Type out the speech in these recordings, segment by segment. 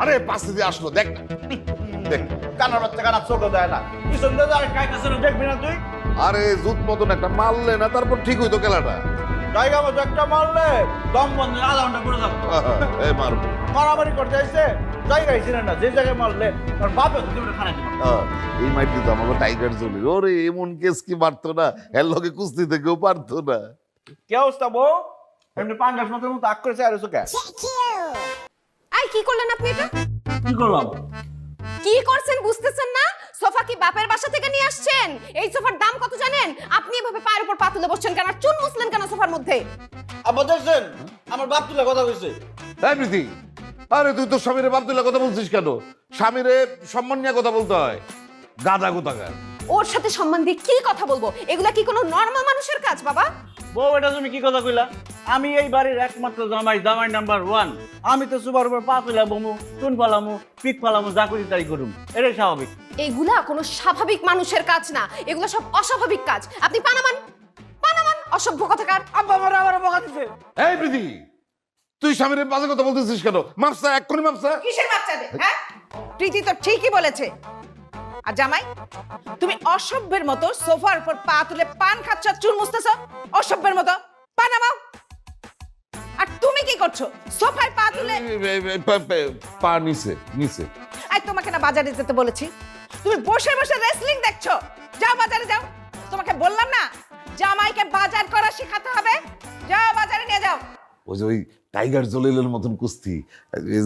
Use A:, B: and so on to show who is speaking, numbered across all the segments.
A: আরে পাশে দিয়ে আসলো দেখ না দেখ
B: কানার বাচ্চা কানার চোখ দেয় না পিছন দিয়ে আর কাইতেছে না দেখবি না তুই
A: আরে জুত মতন একটা মারলে না তারপর ঠিক হইতো খেলাটা
B: জায়গা মতো একটা মারলে দম বন্ধ আধা ঘন্টা পড়ে যাবো
A: এই মারবো
B: মারামারি করতে আসছে জায়গায় ছিলেন না যে জায়গায় মারলে তার বাপে তো তুমি খানা দিবা
A: এই মাইট দিত আমাকে টাইগার জলি ওরে এমন কেস কি মারতো না এর লগে কুস্তি থেকেও পারতো না
B: কে অবস্থা বউ এমনি পাঙ্গাস মতের মতো আগ করেছে আর কে
C: আই কি করলেন আপনি এটা?
B: কি করলাম
C: কি করছেন বুঝতেছেন না? সোফা কি বাপের বাসা থেকে নিয়ে আসছেন? এই সোফার দাম কত জানেন? আপনি এভাবে পায়ের উপর পা তুলে বসছেন কেন? আর চুন মুছলেন কেন সোফার মধ্যে?
B: আব্বা দেখছেন আমার বাপ তুলে কথা কইছে
A: এই প্রীতি আরে তুই তো স্বামীরে বাপ তুলে কথা বলছিস কেন স্বামীরে সম্মান নিয়ে কথা বলতে হয় গাদা গোতাকার
C: ওর সাথে সম্মান দিয়ে কি কথা বলবো? এগুলা কি কোনো নরমাল মানুষের কাজ বাবা?
B: বউ এটা তুমি কি কথা কইলা আমি এই বাড়ির একমাত্র জামাই জামাই নাম্বার 1 আমি তো সুবার উপর পা তুলে বমু টুন পালামু পিক পালামু যা করি তাই করুম এটাই স্বাভাবিক
C: এগুলা কোনো স্বাভাবিক মানুষের কাজ না, এগুলো সব অস্বাভাবিক কাজ। আপনি পানামান অসভ্য কথাকার।
B: আব্বা আমার আবার বকা দিছে
A: এই প্রীতি তুই স্বামীরে বাজে কথা বলতেছিস কেন মাপসা এক্ষুনি মাপসা
C: কিসের বাচ্চা রে? হ্যাঁ, প্রীতি তো ঠিকই বলেছে। আর জামাই তুমি অসভ্যের মতো সোফার উপর পা তুলে পান খাচ্ছ, চুল মুছতেছ অসভ্যের মতো। পা নামাও। আর তুমি কি করছো? সোফায় পা তুলে
A: পা নিচে নিচে
C: আই তোমাকে না বাজারে যেতে বলেছি? তুমি বসে বসে রেসলিং দেখছো। যাও বাজারে যাও। তোমাকে বললাম না জামাইকে বাজার করা শেখাতে হবে? যাও বাজারে নিয়ে যাও।
A: ওই যে ওই টাইগার জলিলের মতন কুস্তি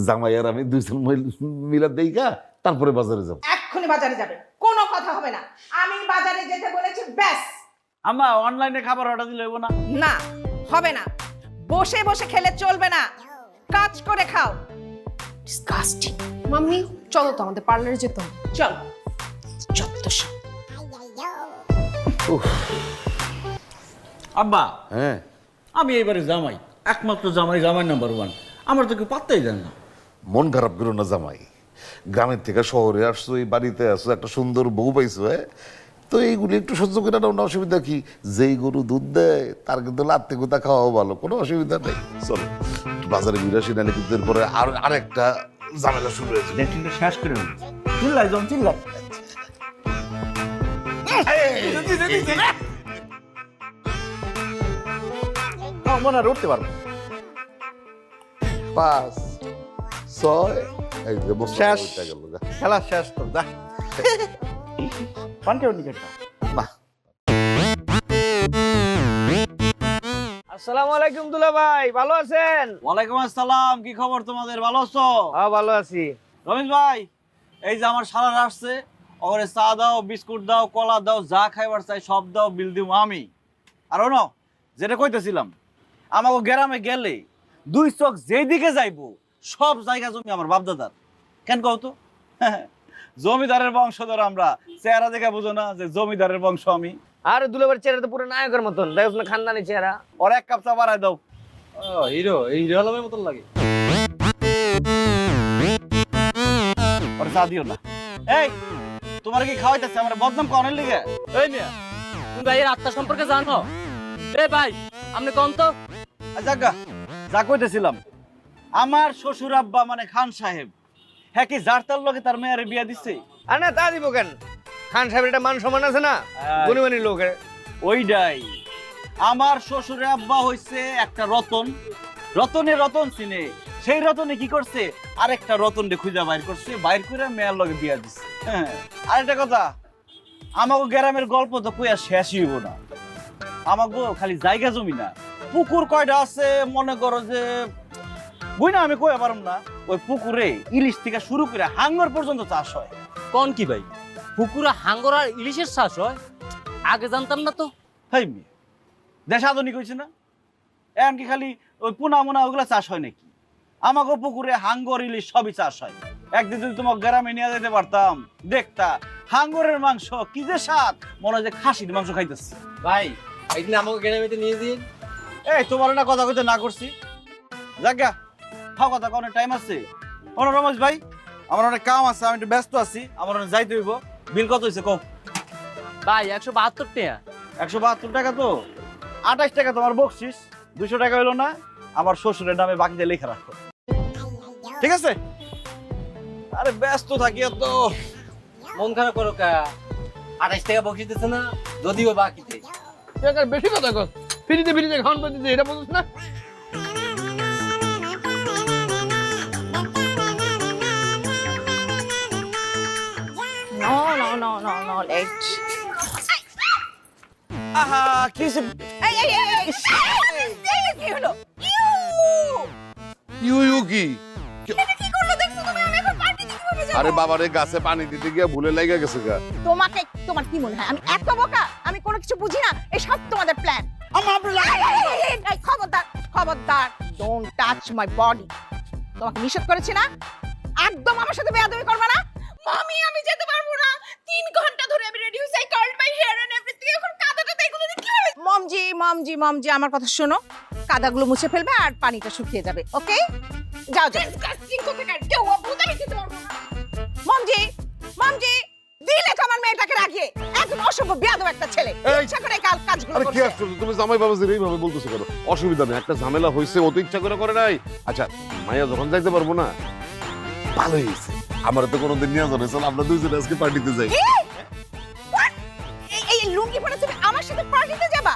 A: জামাই আর আমি দুইজন মিলা দেইগা তারপরে বাজারে যাব
C: এক্ষুনি বাজারে যাবে, কোনো কথা হবে না। আমি বাজারে যেতে বলেছি ব্যাস।
B: আম্মা অনলাইনে খাবার অর্ডার দিলে হইব না
C: না, হবে না। বসে বসে খেলে চলবে না, কাজ করে খাও। ডিসকাস্টিং। মাম্মি চলো তো আমাদের পার্লারে যেতে হবে। চল। যত সব।
B: আব্বা
A: হ্যাঁ
B: আমি এইবারে জামাই একমাত্র জামাই জামাই নাম্বার 1 আমার তো কেউ পাত্তাই দেন না
A: মন খারাপ করো না জামাই গ্রামের থেকে শহরে আসছো এই বাড়িতে আসছো একটা সুন্দর বউ পাইছো তো এইগুলি একটু সহ্য করে নাও না অসুবিধা কি যেই গরু দুধ দেয় তার কিন্তু লাত্তে কোথা খাওয়াও ভালো কোনো অসুবিধা নেই চলো বাজারে বিরাশি নালে কিন্তু এরপরে আরেকটা ঝামেলা শুরু হয়েছে
B: ডেটিংটা শেষ করে নিন চিল্লাই জন চিল্লাই মনে আর উঠতে পারবো
A: 5 6 এই যে বসে
B: শেষ।
A: গেল
B: খেলা শেষ তো যা পান কেউ নিকেটটা
A: না
D: আসসালামু আলাইকুম দুলা ভাই, ভালো আছেন?
B: ওয়ালাইকুম আসসালাম কি খবর তোমাদের ভালো আছো
D: হ্যাঁ ভালো আছি।
B: রমেশ ভাই এই যে আমার শালার আসছে ওরে চা দাও বিস্কুট দাও কলা দাও যা খাইবার চাই সব দাও বিল দিব আমি আর না যেটা কইতেছিলাম আমাকে গ্রামে গেলে দুই চোখ যেদিকে যাইবো সব জায়গা জমি আমার বাপদাদার কেন কও তো জমিদারের বংশধর আমরা চেহারা দেখে বুঝো না যে জমিদারের বংশ আমি
D: আর দুলা ভাইয়ের চেহারা তো পুরো নায়কের মতন, দেখছ না খানদানি চেহারা।
B: ওর এক কাপ চা বাড়াই দাও
D: হিরো, এই হিরো আলমের মতন লাগে।
B: ওর চা দিও না এই তোমার কি খাওয়াইতেছে আমার বদনাম কনের লিগে
D: এই মিয়া, তুমি ভাইয়ের আত্মা সম্পর্কে জানো? এ ভাই, আপনি কোন তো?
B: জাগা যা কইতেছিলাম আমার শ্বশুর আব্বা মানে খান সাহেব হ্যাঁ কি যার তার লগে তার মেয়ের বিয়া দিচ্ছে
D: আর না তা দিব কেন? খান সাহেবের একটা মান সম্মান আছে না, গুণীমানী লোকের।
B: ওইটাই আমার শ্বশুরের আব্বা হইছে একটা রতন রতনে রতন চিনে সেই রতনে কি করছে আরেকটা রতন রে খুঁজা বাইর করছে বাইর করে মেয়ের লগে বিয়া দিচ্ছে হ্যাঁ আরেকটা কথা আমাকে গ্রামের গল্প তো কইয়া শেষই হইব না আমাকে খালি জায়গা জমি না পুকুর কয়টা আছে মনে করো যে বুঝ না আমি কইয়া পারম না ওই পুকুরে ইলিশ থেকে শুরু করে হাঙ্গর পর্যন্ত চাষ হয়
E: কোন কি ভাই পুকুরে হাঙ্গর আর ইলিশের চাষ হয়? আগে জানতাম না তো।
B: হেই মেয়ে দেশ আধুনিক হয়েছে না এমনকি খালি ওই পোনা মোনা ওগুলা চাষ হয় নাকি আমাকে পুকুরে হাঙ্গর ইলিশ সবই চাষ হয় একদিন যদি তোমাকে গ্রামে নিয়ে যেতে পারতাম দেখতা হাঙ্গরের মাংস কি যে স্বাদ মনে হয় যে খাসির মাংস খাইতেছি
E: ভাই একদিন আমাকে গ্রামেতে নিয়ে দিন।
B: এই তোমার না কথা কইতে না করছি জাগা খাও কথা কোনো টাইম আছে কোনো রমেশ ভাই আমার অনেক কাম আছে আমি একটু ব্যস্ত আছি আমার অনেক যাইতে হইব বিল কত হয়েছে কও
E: ভাই 172 টাকা।
B: 172 টাকা তো 28 টাকা তোমার বকশিস 200 টাকা হইলো না আমার শ্বশুরের নামে বাকিতে লেখা রাখো ঠিক আছে আরে ব্যস্ত থাকি তো।
E: মন খারাপ করো কা 28 টাকা বকশিস দিছে না যদিও বাকিতে
F: বেশি কথা কর, ফ্রিতে ফ্রিতে খাওয়ান করে দিতে, এটা বুঝছ না?
C: No no no no no late.
B: আহা কি হইছে?
C: কি হলো?
A: ইউ কি
C: কি করলো দেখছো তুমি? আমি এখন পার্টিতে কিভাবে যাব?
A: আরে বাবারে গাছে পানি দিতে গিয়া ভুলে লাগা গেছে গা।
C: তোমাকে, তোমার কি মনে হয় আমি এত বোকা? আমি কোনো কিছু বুঝি না? এই সব তোমাদের প্ল্যান। খবরদার, খবরদার, ডোন্ট টাচ মাই বডি। তোমাকে নিষেধ করেছি না, একদম আমার সাথে বেয়াদবি করবে না। মামি আমি যেতে পারবো না, 3 ঘন্টা ধরে আমি রেডি হইছি, I curled my hair and everything. এখন কাদাটা এগুলো দিয়ে কি হবে? মমজি আমার কথা শোনো, কাদাগুলো মুছে ফেলবে আর পানিটা শুকিয়ে যাবে, ওকে? যাও যাও। ডিসকাস্টিং কোথাকার, কেউ ভূত আমি যেতে পারবো না। মমজি দিলে তো আমার মেয়েটাকে রাখিয়ে, একদম অসভ্য বেয়াদব একটা ছেলে। ইচ্ছা করে কাজগুলো
A: আরে কি
C: করছে।
A: আশ্চর্য, তুমি জামাই বাবাজির এইভাবে বলতেছো কেন? অসুবিধা নেই, একটা ঝামেলা হয়েছে, ও তো ইচ্ছা করে নাই। আচ্ছা মাইয়া যখন যাইতে পারবো না, ভালো হয়েছে। আমার তো কোনোদিন নিয়ে যাবে, চল আমরা দুইজনে আজকে পার্টিতে যাই।
C: কি? What? এই লুঙ্গি পরে তুমি আমার সাথে পার্টিতে যাবা?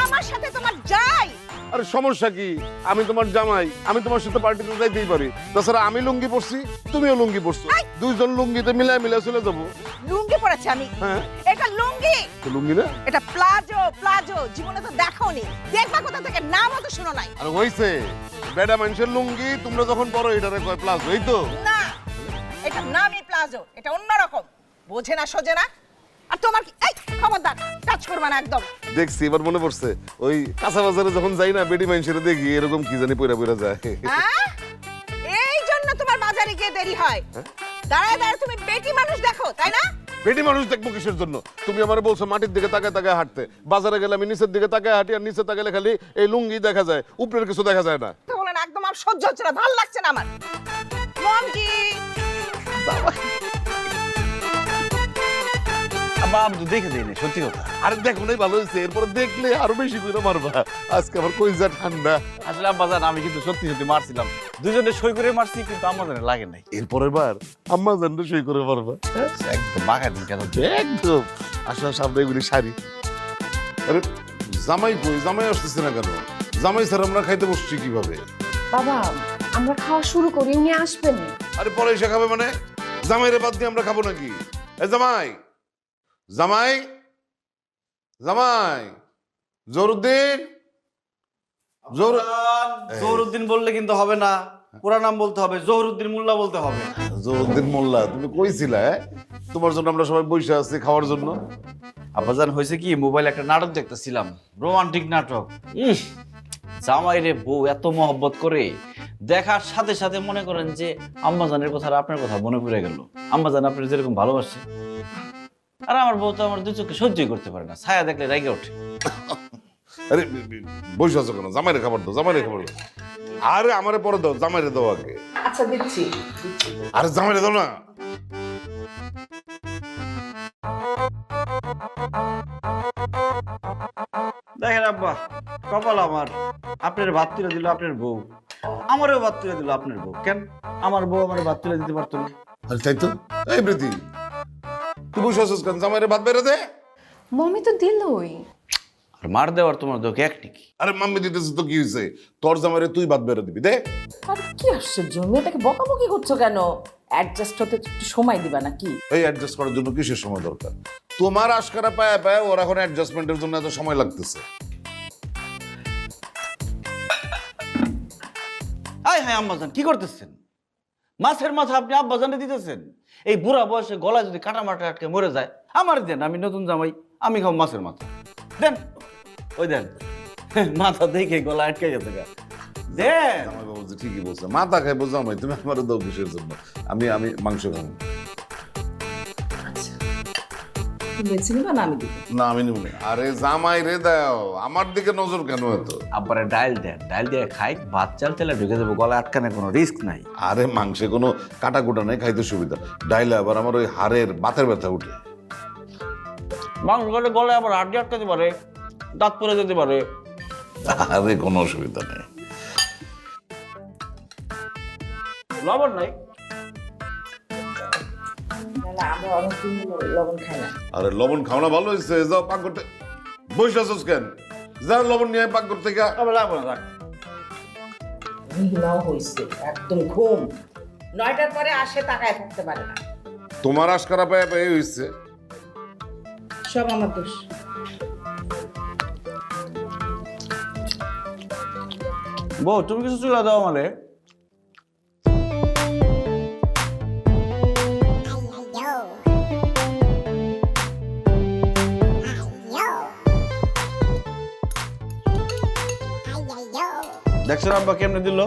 C: আমার সাথে তোমার যাই।
A: আরে সমস্যা কি? আমি তোমার জামাই, আমি তোমার সাথে পার্টিতে যাইতেই পারি। তাছাড়া আমি লুঙ্গি পরছি, তুমিও লুঙ্গি পরছো, দুইজন লুঙ্গিতে মিলাই চলে যাবো।
C: লুঙ্গি পরেছে আমি?
A: হ্যাঁ
C: এটা লুঙ্গি,
A: তো লুঙ্গি না?
C: এটা প্লাজো। জীবনে তো দেখোনি, দেখবা কোথা থেকে, নামও তো শোনো নাই।
A: আরে হইছে, বেডা মানুষের লুঙ্গি তোমরা যখন পরো এটারে কয় প্লাজো, এই তো।
C: না, এটা নামই প্লাজো, এটা অন্যরকম, বোঝে না সোজে না। আর তোমার কি? এই খবরদার, টাচ করবা না একদম।
A: দেখছি এবার মনে পড়ছে, ওই কাঁচা বাজারে যখন যাই না, বেডি মানুষের দেখি এরকম কি জানি পইরা যায়।
C: হ্যাঁ? এই জন্য তোমার বাজারে গিয়ে দেরি হয়। দাঁড়ায় দাঁড়ায় তুমি বেটি মানুষ দেখো, তাই না?
A: বেডি মানুষ দেখবো কিসের জন্য? তুমি আমারে বলছো মাটির দিকে তাকায় তাকায় হাঁটতে, বাজারে গেলে আমি নিচের দিকে তাকায় হাঁটি, আর নিচে তাকালে খালি এই লুঙ্গি দেখা যায়, উপরের কিছু দেখা যায় না।
C: তো বলেন একদম আর সহ্য হচ্ছে না, ভালো লাগছে না আমার। মমজি
B: আব্বা আমি তো দেখে দিই না, সত্যি কথা।
A: আরে দেখো নাই ভালো হয়েছে, এরপরে দেখলে আরো বেশি করে মারবা। আজকে আমার কইজা ঠান্ডা।
B: আসলে আব্বা জান আমি কিন্তু সত্যি মারছিলাম, দুজনে সই করে মারছি, কিন্তু আম্মা জানে লাগে নাই।
A: এরপরের বার আম্মা জানলে সই করে মারবা।
B: একদম বাঘা দিন কেন?
A: একদম। আসলে সামনে এগুলি শাড়ি। আরে জামাই কই? জামাই আসতেছে না কেন? জামাই স্যার আমরা খাইতে বসছি কিভাবে?
G: বাবা আমরা খাওয়া শুরু করি, উনি আসবেন।
A: আরে পরে এসে খাবে মানে? জামাইরে বাদ দিয়ে আমরা খাবো নাকি? এ জামাই, জামাই, জামাই, জহরুদ্দিন,
B: জহরুদ্দিন বললে কিন্তু হবে না, পুরা নাম বলতে হবে, জহরুদ্দিন মোল্লা বলতে হবে।
A: জহরুদ্দিন মোল্লা, তুমি কইছিলা তোমার জন্য আমরা সবাই বসে আছি খাওয়ার জন্য।
B: আব্বাজান হয়েছে কি, মোবাইলে একটা নাটক দেখতেছিলাম, রোমান্টিক নাটক। জামাই রে বউ এত মহব্বত করে, দেখার সাথে সাথে মনে করেন যে আম্মাজানের কথা আর আপনার কথা মনে পড়ে গেল। আম্মাজান আপনার যেরকম ভালোবাসে, আর আমার বউ তো আমার দু চোখে সহ্যই করতে পারে না, ছায়া দেখলে রেগে ওঠে।
A: আরে বসে আছো কেন? জামাইরে খাবার দাও, জামাইরে খাবার দাও। আরে আমারে পরে দাও, জামাইরে দাও আগে।
G: আচ্ছা দিচ্ছি।
A: আরে জামাইরে দাও না।
B: দেখেন আব্বা, কপাল আমার, আপনার ভাত তুলে দিল আপনার বউ, আমারও ভাত তুলে দিল আপনার বউ। কেন আমার বউ আমার ভাত তুলে দিতে পারতো না?
A: আরে তাই তো। এই প্রীতি, তুই বসে আছিস কেন? জামাইরে ভাত বেড়ে দে।
G: মমি তো দিলই।
B: আর মার দেওয়ার তোমার দোকে এক নাকি?
A: আরে মাম্মি দিতেছে তো কি হয়েছে? তোর জামাইরে তুই ভাত বেড়ে দিবি, দে।
H: আর কি আশ্চর্য, মেয়েটাকে বকাবকি করছো কেন? অ্যাডজাস্ট হতে একটু সময় দিবা নাকি?
A: এই অ্যাডজাস্ট করার জন্য কিসের সময় দরকার? তোমার আশকারা পায় পায় ওর এখন অ্যাডজাস্টমেন্টের জন্য এত সময় লাগতেছে।
B: হাই হাই আম্বাজান, কি করতেছেন? মাছের মাথা আপনি আব্বাজানে দিতেছেন? এই বুড়া বয়সে গলায় যদি কাটা মাটা আটকে মরে যায়, আমার দেন, আমি নতুন জামাই, আমি খাও মাছের মাথা। দেন, ওই দেন, মাথা দেখে গলা আটকে গেছে গা, দেন।
A: জামাই বাবু যে ঠিকই বলছে, মাথা খাইবো জামাই, তুমি আমার দাও কিসের জন্য? আমি মাংস খাবো।
H: বেছে নিবা না আমি দিব?
A: না আমি নিব না। আরে জামাই রে দাও, আমার দিকে নজর কেন এত?
B: আব্বারে ডাইল দেন, ডাইল দিয়ে খাই, ভাত চাল তেলে ঢুকে দেবো, গলা আটকানে কোনো রিস্ক নাই।
A: আরে মাংসে কোনো কাটা কুটা নেই, খাইতে সুবিধা। ডাইলে আবার আমার ওই হাড়ের বাতের ব্যথা উঠে।
B: মাংস গলে গলায় আবার হাড্ডি আটকাতে পারে, দাঁত পড়ে যেতে পারে।
A: আরে কোনো অসুবিধা নেই।
B: লবণ নাই?
H: না আমরা অনেকদিন লবণ খাই না।
A: আরে লবণ খাওয়া ভালো হয়েছে, যাও পাক করতে। বসে আছোস কেন? যা লবণ নিয়ে পাক করতে গা।
B: আবার লাগবো না, থাক।
H: ঘুমাও হয়েছে একদম ঘুম, 9টার পরে আসে তাকায় থাকতে পারে না।
A: তোমার আশকারা পায়ে পায়ে হয়েছে।
H: সব আমার দোষ।
B: বউ তুমি কিছু চুলা দাও আমারে। দেখছো আব্বা কেমনে দিল,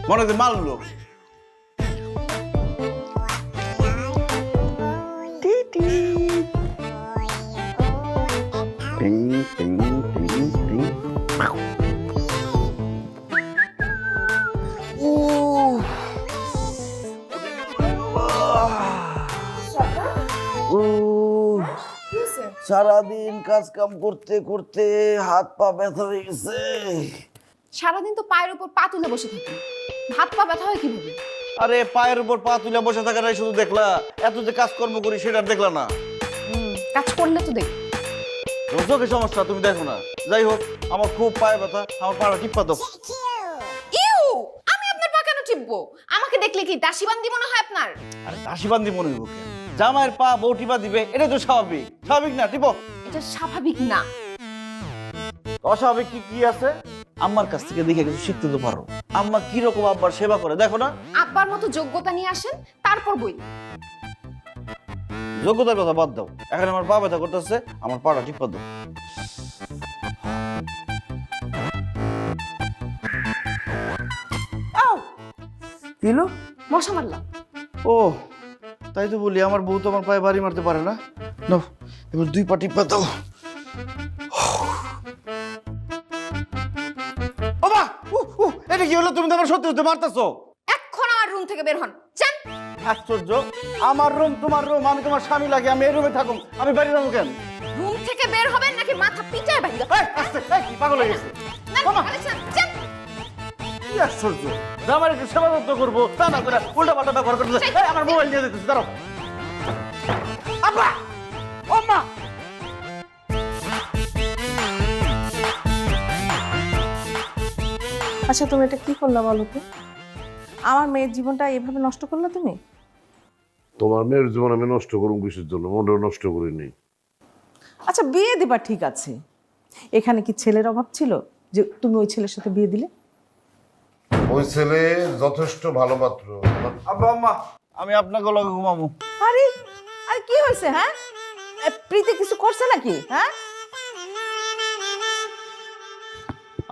B: মনে হচ্ছে মারলো। সারাদিন কাজ কাম করতে করতে হাত পা ব্যথা হয়ে গেছে।
G: সারাদিন তো পায়ের উপর পা তুলে বসে থাকি, হাত পা ব্যথা হয় কিভাবে?
B: আরে পায়ের উপর পা তুলে বসে থাকাটাই শুধু দেখলা, এত যে কাজকর্ম করি সেটা আর দেখলা না।
G: কাজ করলে তো দেখ।
B: চোখে সমস্যা তুমি দেখো না। যাই হোক, আমার খুব পায়ে ব্যথা, আমার পাড়া টিপ্পা দাও।
G: ইউ, আমি আপনার পা কেন টিপবো? আমাকে দেখলে কি দাসীবান্দি মনে হয় আপনার?
B: আরে দাসীবান্দি মনে হইব কেন? জামাইয়ের পা বউ টিপা দিবে, এটা তো স্বাভাবিক। স্বাভাবিক না টিপো?
G: এটা স্বাভাবিক না।
B: অস্বাভাবিক কি কি আছে? আম্মার কাছ থেকে দেখে কিছু শিখতে তো পারো। আম্মা কি রকম আব্বার সেবা করে দেখো না।
G: আব্বার মতো যোগ্যতা নিয়ে আসেন, তারপর বই।
B: যোগ্যতার কথা বাদ দাও, এখন আমার পা ব্যথা করতেছে, আমার পাড়া টিপা দাও। কিলো
G: মশা মারলাম।
B: ও তাই তো বলি, আমার বউ তো আমার পায়ে বাড়ি মারতে পারে না। নাও এবার 2 পা টিপা দাও। বাবা এটা কি হলো? তুমি তো আমার সত্যি সত্যি মারতেছো।
G: এখন আমার রুম থেকে বের হন, যান।
B: আশ্চর্য, আমার রুম তোমার রুম, আমি তোমার স্বামী লাগে, আমি এই রুমে থাকুন, আমি বাড়ি যাবো কেন?
G: রুম থেকে বের হবেন নাকি মাথা পিটায় বাইরে?
B: এই, আস্তে, এই, কি পাগল হয়ে গেছে? বাবা,
G: যান।
B: কি আশ্চর্য, আমার একটু সেবা যত্ন করবো, তা না করে উল্টা পাল্টা ব্যবহার করতেছে। এই, আমার মোবাইল দিয়ে দিতেছে, দাঁড়াও। আব্বা, ও মা,
I: আচ্ছা তুমি এটা কি করলা বলো তো? আমার মেয়ের জীবনটা এভাবে নষ্ট করলা তুমি?
A: তোমার মেয়ের জীবন আমি নষ্ট করুন কিসের জন্য? মনেও নষ্ট করিনি।
I: আচ্ছা বিয়ে দিবা ঠিক আছে, এখানে কি ছেলের অভাব ছিল যে তুমি ওই ছেলের সাথে বিয়ে দিলে?
A: ওই ছেলে যথেষ্ট ভালো পাত্র।
B: আব্বা আম্মা, আমি আপনাকে লগে ঘুমাবো।
H: আরে আরে কি হয়েছে? হ্যাঁ, প্রীতি কিছু করছে নাকি? হ্যাঁ,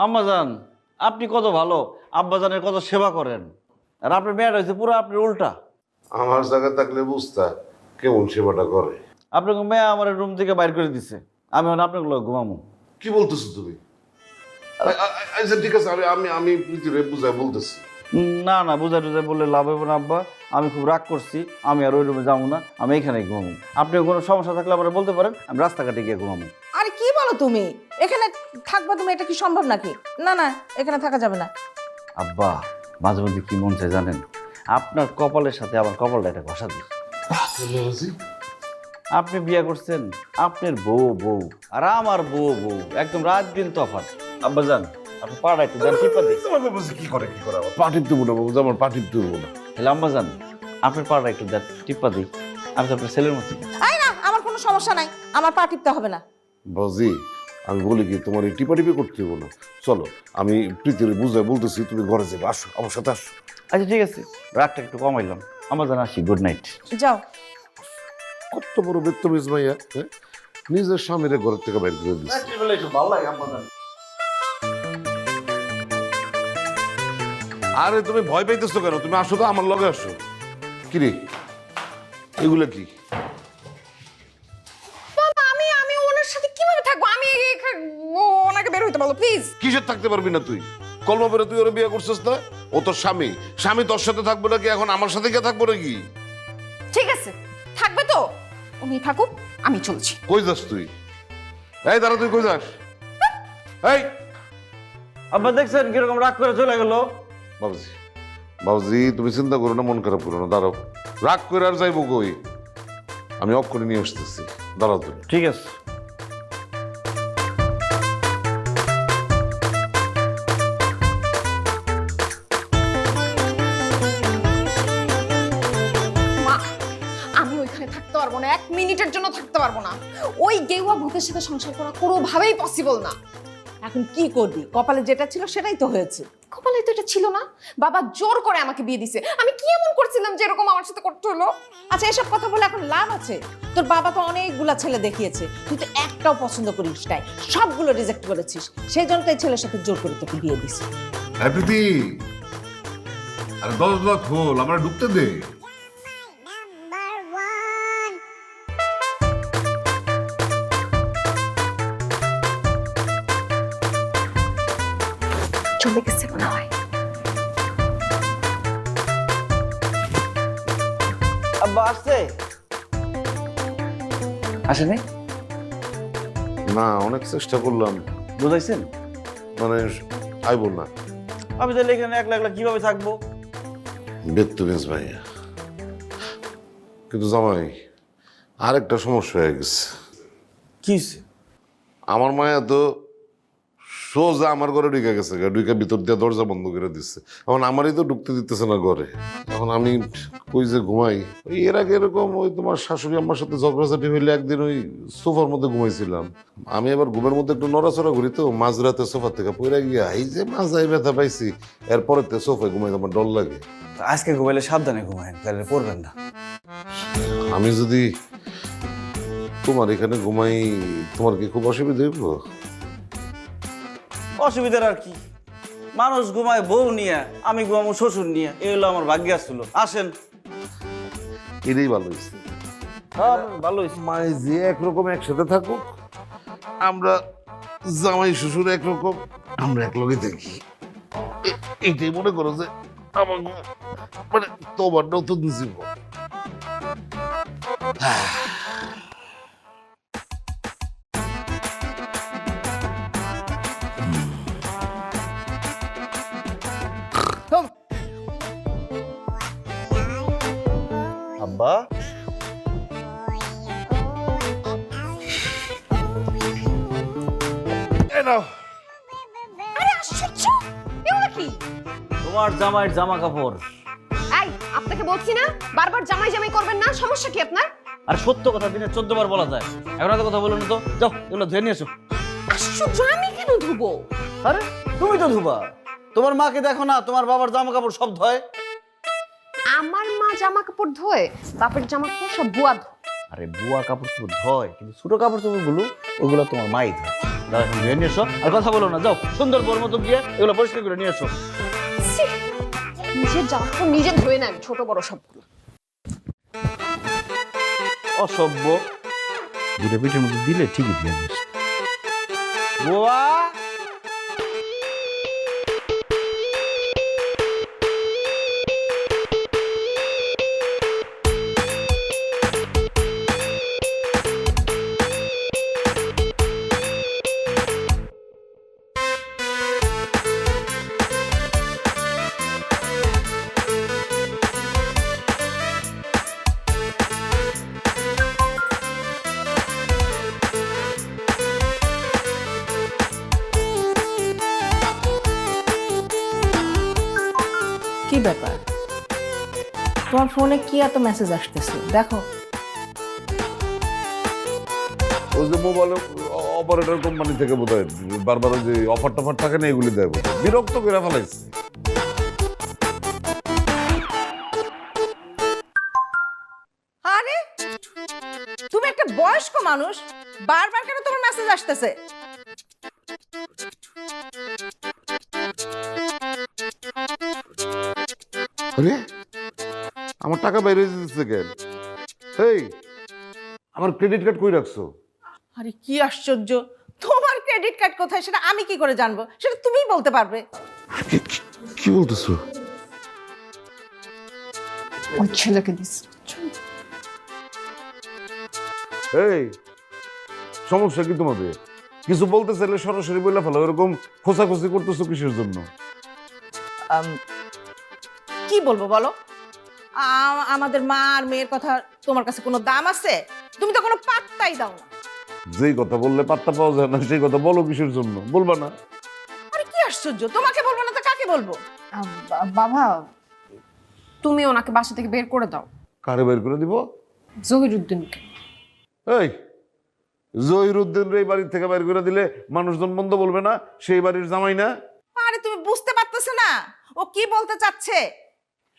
B: আম্মা জান, আপনি কত ভালো, আব্বা জানের কত সেবা করেন, আর আপনার মেয়েটা হয়েছে পুরো আপনার উল্টা।
A: আমার জায়গায় থাকলে বুঝতা কেমন সেবাটা করে।
B: আপনাকে মেয়ে আমার রুম থেকে বাইর করে দিছে, আমি আপনাকে লগে ঘুমাবো।
A: কি বলতেছো তুমি? আচ্ছা ঠিক আছে, আমি প্রীতিরে বুঝাই বলতেছি।
B: না না, বুঝাই টুজাই বললে লাভ হবে না আব্বা, আমি খুব রাগ করছি, আমি আর ওই রুমে যাবো না, আমি এখানে ঘুমাবো। আপনি কোনো সমস্যা থাকলে আবার বলতে পারেন, আমি রাস্তাঘাটে গিয়ে ঘুমাবো।
H: আরে কি বলো তুমি? এখানে থাকবা তুমি? এটা কি সম্ভব নাকি? না না, এখানে থাকা যাবে না।
B: আব্বা মাঝে মধ্যে কি মন চায় জানেন? আপনার কপালের সাথে আমার কপালটা একটা ঘষা দিই। আপনি বিয়ে করছেন, আপনার বউ বউ আর আমার বউ বউ, একদম রাত দিন তফাৎ। আব্বা জান, আপনি পাড়া একটু দেন, টিপা দিই।
A: কি করে কি করে পাটিপ দেবো না বাবু, আমার পাটিপ দেবো না।
B: তাহলে আম্মা জান, আপনার পাড়া একটু দেন, টিপা দিই। আমি তো আপনার ছেলের মতো।
H: আই না, আমার কোনো সমস্যা নাই, আমার পা টিপতে হবে না।
A: বাজি আমি বলি কি, তোমার এই টিপাটিপি করতে হবো না। চলো আমি প্রীতির বুঝাই বলতেছি, তুমি ঘরে যাবে, আসো আমার সাথে আসো।
B: আচ্ছা ঠিক আছে, রাতটা একটু কমাইলাম। আমার জান আসি, গুড নাইট।
H: যাও।
A: কত বড় বেত্তমিজ ভাইয়া, হ্যাঁ? নিজের স্বামীর ঘরের থেকে বাইর করে দিচ্ছে। আরে তুমি ভয় পাইতেছো কেন? তুমি আসো তো, আমার লগে আসো। কিরে এগুলো কি?
G: বাবা আমি ওনার সাথে কিভাবে থাকবো? আমি ওনাকে বের হইতে বলো প্লিজ।
A: কিসের থাকতে পারবি না তুই? কলমা বেরো, তুই ওরা বিয়ে করছিস না? ও তোর স্বামী, স্বামী তোর সাথে থাকবো নাকি এখন আমার সাথে কে থাকবো নাকি?
G: ঠিক আছে, থাকবে তো? উনি থাকুক, আমি চলছি।
A: কই যাস তুই? এই দাঁড়া, তুই কই যাস? এই
B: আব্বা দেখছেন কিরকম রাগ করে চলে গেল?
A: বাবুজি বাবুজি তুমি চিন্তা করো না, মন খারাপ করো না, দাঁড়াও। রাগ করে আর যাইবো কই, আমি অফ করে নিয়ে আসতেছি, দাঁড়াও তুমি।
B: ঠিক আছে।
G: মা, আমি ওইখানে থাকতে পারবো না, 1 মিনিটের জন্য থাকতে পারবো না। ওই গেউয়া ভূতের সাথে সংসার করা কোনোভাবেই পসিবল না।
C: এখন কি করবি, কপালে যেটা ছিল সেটাই তো হয়েছে।
G: কপালে তো এটা ছিল না, বাবা জোর করে আমাকে বিয়ে দিছে। আমি কি এমন করছিলাম যে এরকম আমার সাথে করতে হলো?
C: আচ্ছা এসব কথা বলে এখন লাভ আছে? তোর বাবা তো অনেকগুলা ছেলে দেখিয়েছে, তুই তো একটাও পছন্দ করিস নাই, সবগুলো রিজেক্ট করেছিস। সেই জন্য তো এই ছেলের সাথে জোর করে তোকে বিয়ে দিছে।
A: প্রীতি, আরে দরজা খোল, আমরা ঢুকতে দে।
G: চলে গেছে মনে হয়।
B: আব্বা আসছে? আসেনি?
A: না, অনেক চেষ্টা করলাম,
B: বুঝাইছেন?
A: মানে আইব না।
B: আমি তাহলে এখানে একলা একলা কিভাবে থাকবো?
A: বেত্তুবেশ ভাইয়া, কিন্তু জামাই আরেকটা সমস্যা হয়ে গেছে।
B: কি?
A: আমার মায়া তো সোজা আমার ঘরে ঢুকে গেছে, ঢুকে ভিতর দিয়ে দরজা বন্ধ করে দিচ্ছে। এখন আমারই তো ঢুকতে দিতেছে না ঘরে। এখন আমি কই যে ঘুমাই। ওই এর আগে এরকম ওই তোমার শাশুড়ি আমার সাথে ঝগড়াঝাটি হইলে একদিন ওই সোফার মধ্যে ঘুমাইছিলাম। আমি এবার ঘুমের মধ্যে একটু নড়াচড়া করি, তো মাঝরাতে সোফা থেকে পড়ে গিয়া এই যে মাঝাই ব্যথা পাইছি, এরপরে তো সোফায় ঘুমাইতে আমার ডর লাগে।
B: আজকে ঘুমাইলে সাবধানে ঘুমায়েন, তাহলে পড়বেন না।
A: আমি যদি তোমার এখানে ঘুমাই, তোমার কি খুব অসুবিধা হইব?
B: অসুবিধার আর কি, মানুষ ঘুমায় বউ নিয়ে, আমি ঘুমাবো শ্বশুর নিয়ে, এই হলো আমার ভাগ্য ছিল। আসেন।
A: এটাই ভালো হয়েছে।
B: হ্যাঁ ভালো হয়েছে।
A: মাই যে একরকম একসাথে থাকুক, আমরা জামাই শ্বশুর একরকম, আমরা একলগে থাকি, এইটাই মনে করো যে আমার মানে তোমার নতুন জীবন।
B: আব্বা
G: আরে আশ্চর্য, এগুলো কি?
B: তোমার জামাইয়ের জামা কাপড়।
G: এই, আপনাকে বলছি না বারবার জামাই জামাই করবেন না, সমস্যা কি আপনার?
B: আর সত্য কথা দিনে 14 বার বলা যায়, এখন এত কথা বলুন তো। যাও এগুলো ধুয়ে নিয়ে এসো।
G: আশ্চর্য, আমি কেন ধুবো?
B: আরে তুমি তো ধুবা, তোমার মাকে দেখো না, তোমার বাবার জামা কাপড় সব ধয়।
G: আমার মা জামা কাপড় ধোয়, বাপের জামা কাপড় সব বুয়া ধোয়।
B: আরে বুয়া কাপড় চোপড় ধয়, কিন্তু ছোট কাপড় চোপড় গুলো ওগুলো তোমার মাই ধয়। দাও এখন ধুয়ে নিয়ে এসো, আর কথা বলো না। যাও সুন্দর বোর মতো গিয়ে এগুলো পরিষ্কার করে নিয়ে এসো।
G: ছি, নিজের জামা কাপড় নিজে ধুয়ে নেন, ছোট বড় সবগুলো।
B: অসভ্য, দুটো পিঠের মধ্যে দিলে ঠিকই ধুয়ে নিয়ে এসো। বুয়া,
C: কি ব্যাপার, তোমার ফোনে কি এত মেসেজ আসতেছে দেখো?
A: ওই যে মোবাইল অপারেটর কোম্পানি থেকে বোধ হয় বারবার ওই যে অফার টফার থাকে না, এগুলি দেয়, বিরক্ত করে ফেলাইছে।
C: আরে তুমি একটা বয়স্ক মানুষ, বারবার কেন তোমার মেসেজ আসতেছে?
A: আরে আমার টাকা বাইরে দিতেছে কেন? এই আমার ক্রেডিট কার্ড কই রাখছো?
C: আরে কি আশ্চর্য, তোমার ক্রেডিট কার্ড কোথায় সেটা আমি কি করে জানবো? সেটা তুমিই বলতে পারবে।
A: কি বলতেছো?
G: ওই ছেলেকে দিস।
A: এই সমস্যা কি তোমাদের? কিছু বলতে চাইলে সরাসরি বলে ফেলো, এরকম খোঁচাখুচি করতেছো কিসের জন্য?
C: কি কি বলবো বলো? আমাদের মা আর মেয়ের কথা তোমার কাছে কোনো দাম আছে? তুমি তো কোনো পাত্তাই দাও না।
A: যেই কথা বললে পাত্তা পাওয়া যায় না সেই কথা বলো কিসের জন্য? বলবা না?
C: আরে কি আশ্চর্য, তোমাকে বলবো না তো কাকে বলবো?
G: বাবা তুমি ওনাকে বাসা থেকে বের করে দাও।
A: কারে বের করে দিব?
G: জহিরুদ্দিনকে।
A: এই জহিরুদ্দিন এই বাড়ি থেকে বের করে দিলে মানুষজন মন্দ বলবে না? সেই বাড়ির জামাই না?
C: আরে তুমি বুঝতে পারতেছো না ও কি বলতে চাচ্ছে?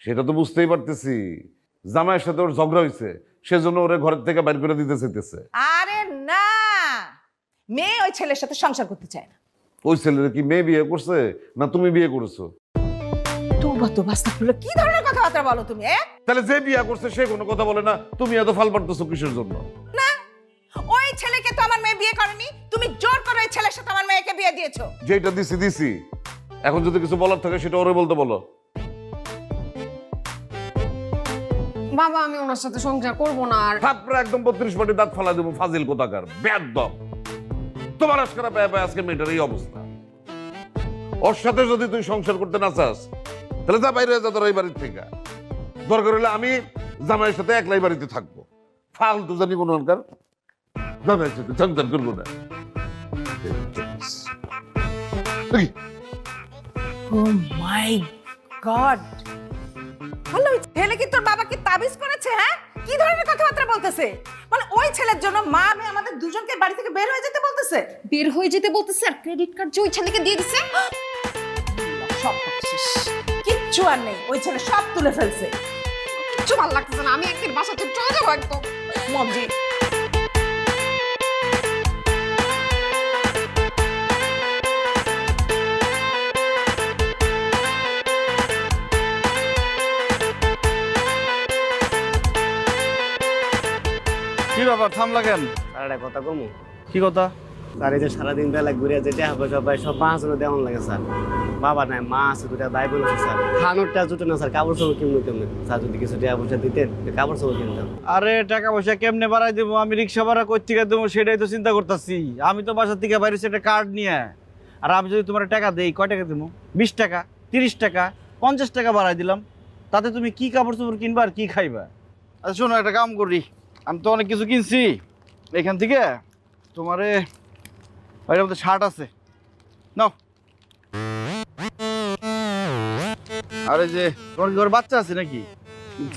A: সেটা তো বুঝতেই পারতেছি। জামাইয়ের সাথে ওর ঝগড়া হয়েছে, সেজন্য ওরে ঘরের থেকে বের করে দিতে চাইতেছে।
C: আরে না, মেয়ে ওই ছেলের সাথে সংসার করতে চায় না।
A: ওই ছেলের কি মেয়ে বিয়ে করছে না তুমি বিয়ে করেছো?
C: তোবা তো বাস্তাগফিরুল্লাহ, কি ধরনের কথাবার্তা বলো তুমি?
A: তাহলে যে বিয়ে করছে সে কোনো কথা বলে না, তুমি এত ফাল পারতেছো কিসের জন্য?
C: না, ওই ছেলেকে তো আমার মেয়ে বিয়ে করেনি, তুমি জোর করে ওই ছেলের সাথে আমার মেয়েকে বিয়ে দিয়েছো।
A: যেটা দিছি এখন যদি কিছু বলার থাকে সেটা ওরে বলতে বলো।
G: বাবা আমি ওনার সাথে সংসার করবো না আর।
A: থাপড়া একদম 32 পাটি দাঁত ফালা দেবো, ফাজিল কোথাকার বেয়াদব। তোমার আজকারা পায়ে পায়ে আজকে মেয়েটার এই অবস্থা। ওর সাথে যদি তুই সংসার করতে না চাস তাহলে যা বাইরে যা তোর এই বাড়ির থেকে। দরকার হলে আমি জামাইয়ের সাথে একলাই বাড়িতে থাকবো। ফালতু জানি কোনো অনকার জামাইয়ের সাথে সংসার করবো না।
C: ও মাই গড, বললো ওই ছেলে কি তোর বাবাকে তাবিজ করেছে? হ্যাঁ, কি ধরনের কথাবার্তা বলতেছে? মানে ওই ছেলের জন্য মা মেয়ে আমাদের দুজনকে বাড়ি থেকে বের হয়ে যেতে বলতেছে।
G: বের হয়ে যেতে বলতেছে আর ক্রেডিট কার্ড যে ওই ছেলেকে দিয়ে দিছে।
C: সব শেষ, কিচ্ছু আর নেই, ওই ছেলে সব তুলে ফেলছে।
G: কিচ্ছু ভালো লাগতেছে না, আমি একদিন বাসা থেকে চলে যাবো একদম।
C: মজি
B: কি ব্যাপার, থামলা কেন?
J: আর একটা কথা কমু
B: কি কথা?
J: স্যার এই যে সারাদিন বেলা ঘুরে যে টাকা পয়সা পাই সব বাঁচানো দেওয়ান লাগে স্যার। বাবা নাই, মা আছে, দুটা ভাই বোন আছে স্যার। খানোরটা জুটে না স্যার, কাপড় চোপড় কেমনে স্যার যদি কিছু টাকা পয়সা দিতেন কাপড় চোপড় কিনতাম।
B: আরে টাকা পয়সা কেমনে বাড়াই দেবো? আমি রিক্সা ভাড়া কই থেকে দেবো সেটাই তো চিন্তা করতেছি। আমি তো বাসা থেকে বাইরে একটা কার্ড নিয়ে, আর আমি যদি তোমার টাকা দেই কয় টাকা দেবো? 20 টাকা, 30 টাকা, 50 টাকা বাড়াই দিলাম। তাতে তুমি কি কাপড় চোপড় কিনবা আর কি খাইবা? আচ্ছা শোনো, একটা কাম করি, আমি তো অনেক কিছু কিনছি এখান থেকে। তোমারে ওইটার মধ্যে শার্ট আছে, নাও। আরে যে তোমার কি ঘরে বাচ্চা আছে নাকি?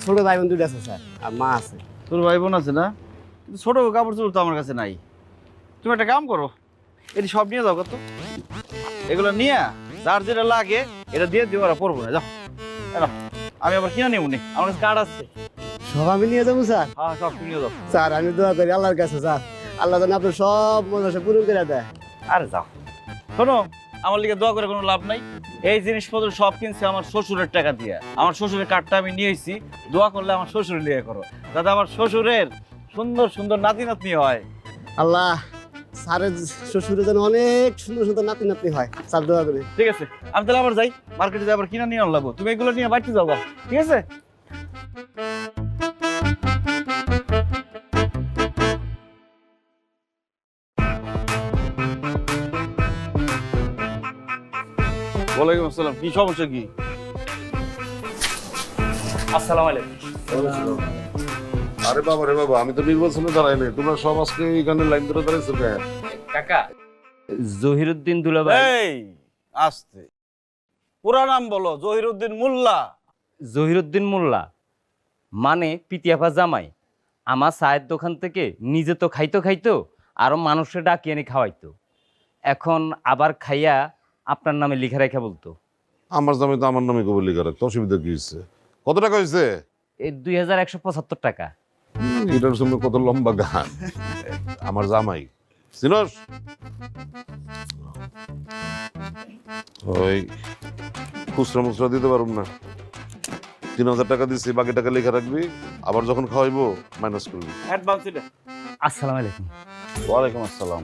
J: ছোট ভাই বোন দুটো আছে স্যার, আর মা আছে।
B: তোর ভাই বোন আছে না? কিন্তু ছোট কাপড় চোপড় তো আমার কাছে নাই। তুমি একটা কাম করো, এটি সব নিয়ে যাও কত, এগুলো নিয়ে যার যেটা লাগে এটা দিয়ে দিও, ওরা পড়বো না। যাও, আমি আবার কিনা নেবো নি, আমার কাছে কার্ড আছে।
J: সব আমি নিয়ে যাবো স্যার?
B: হ্যাঁ সব তুমি নিয়ে যাও।
J: স্যার আমি দোয়া করি আল্লাহর কাছে স্যার, আল্লাহ যেন আপনার সব মনে পূরণ করে দেয়।
B: আরে যাও, শোনো আমার লিগে দোয়া করে কোনো লাভ নাই। এই জিনিসপত্র সব কিনছে আমার শ্বশুরের টাকা দিয়ে। আমার শ্বশুরের কার্ডটা আমি নিয়ে এসেছি, দোয়া করলে আমার শ্বশুরের লিগে করো, যাতে আমার শ্বশুরের সুন্দর সুন্দর নাতি নাতনি হয়।
J: আল্লাহ স্যারের শ্বশুরের যেন অনেক সুন্দর সুন্দর নাতি নাতনি হয় স্যার, দোয়া করি।
B: ঠিক আছে, আমি তাহলে আবার যাই মার্কেটে, যাই আবার কিনা নিয়ে আনলাম। তুমি এগুলো নিয়ে বাড়িতে যাও, ঠিক আছে? ওয়ালাইকুম আসসালাম। কি সমস্যা কি?
D: আসসালামু আলাইকুম।
A: আরে বাবা রে বাবা, আমি তো নির্বাচনে দাঁড়াইনি, তোমরা সব আজকে এখানে লাইন ধরে দাঁড়াইছো কেন?
E: কাকা, জহিরুদ্দিন দুলাভাই।
B: এই আস্তে, পুরা নাম বলো। জহিরুদ্দিন মোল্লা।
E: জহিরুদ্দিন মোল্লা মানে পিতিয়াফা জামাই। আমার চায়ের দোকান থেকে নিজে তো খাইতো আরো মানুষের ডাকিয়ে এনে খাওয়াইতো। এখন আবার খাইয়া আপনার নামে লিখে রেখা বলতো।
A: আমার জামাই তো আমার নামে কবলি করে, তো অসুবিধা কি হয়েছে? কত টাকা হয়েছে?
E: এই 2175 টাকা।
A: এটার সঙ্গে কত লম্বা গান। আমার জামাই চিনস? ওই খুচরা মুচরা দিতে পারুম না, 3000 টাকা দিচ্ছি, বাকি টাকা লিখে রাখবি, আবার যখন খাওয়াইবো মাইনাস করবি।
B: অ্যাডভান্স এটা।
E: আসসালামু আলাইকুম।
B: ওয়ালাইকুম আসসালাম।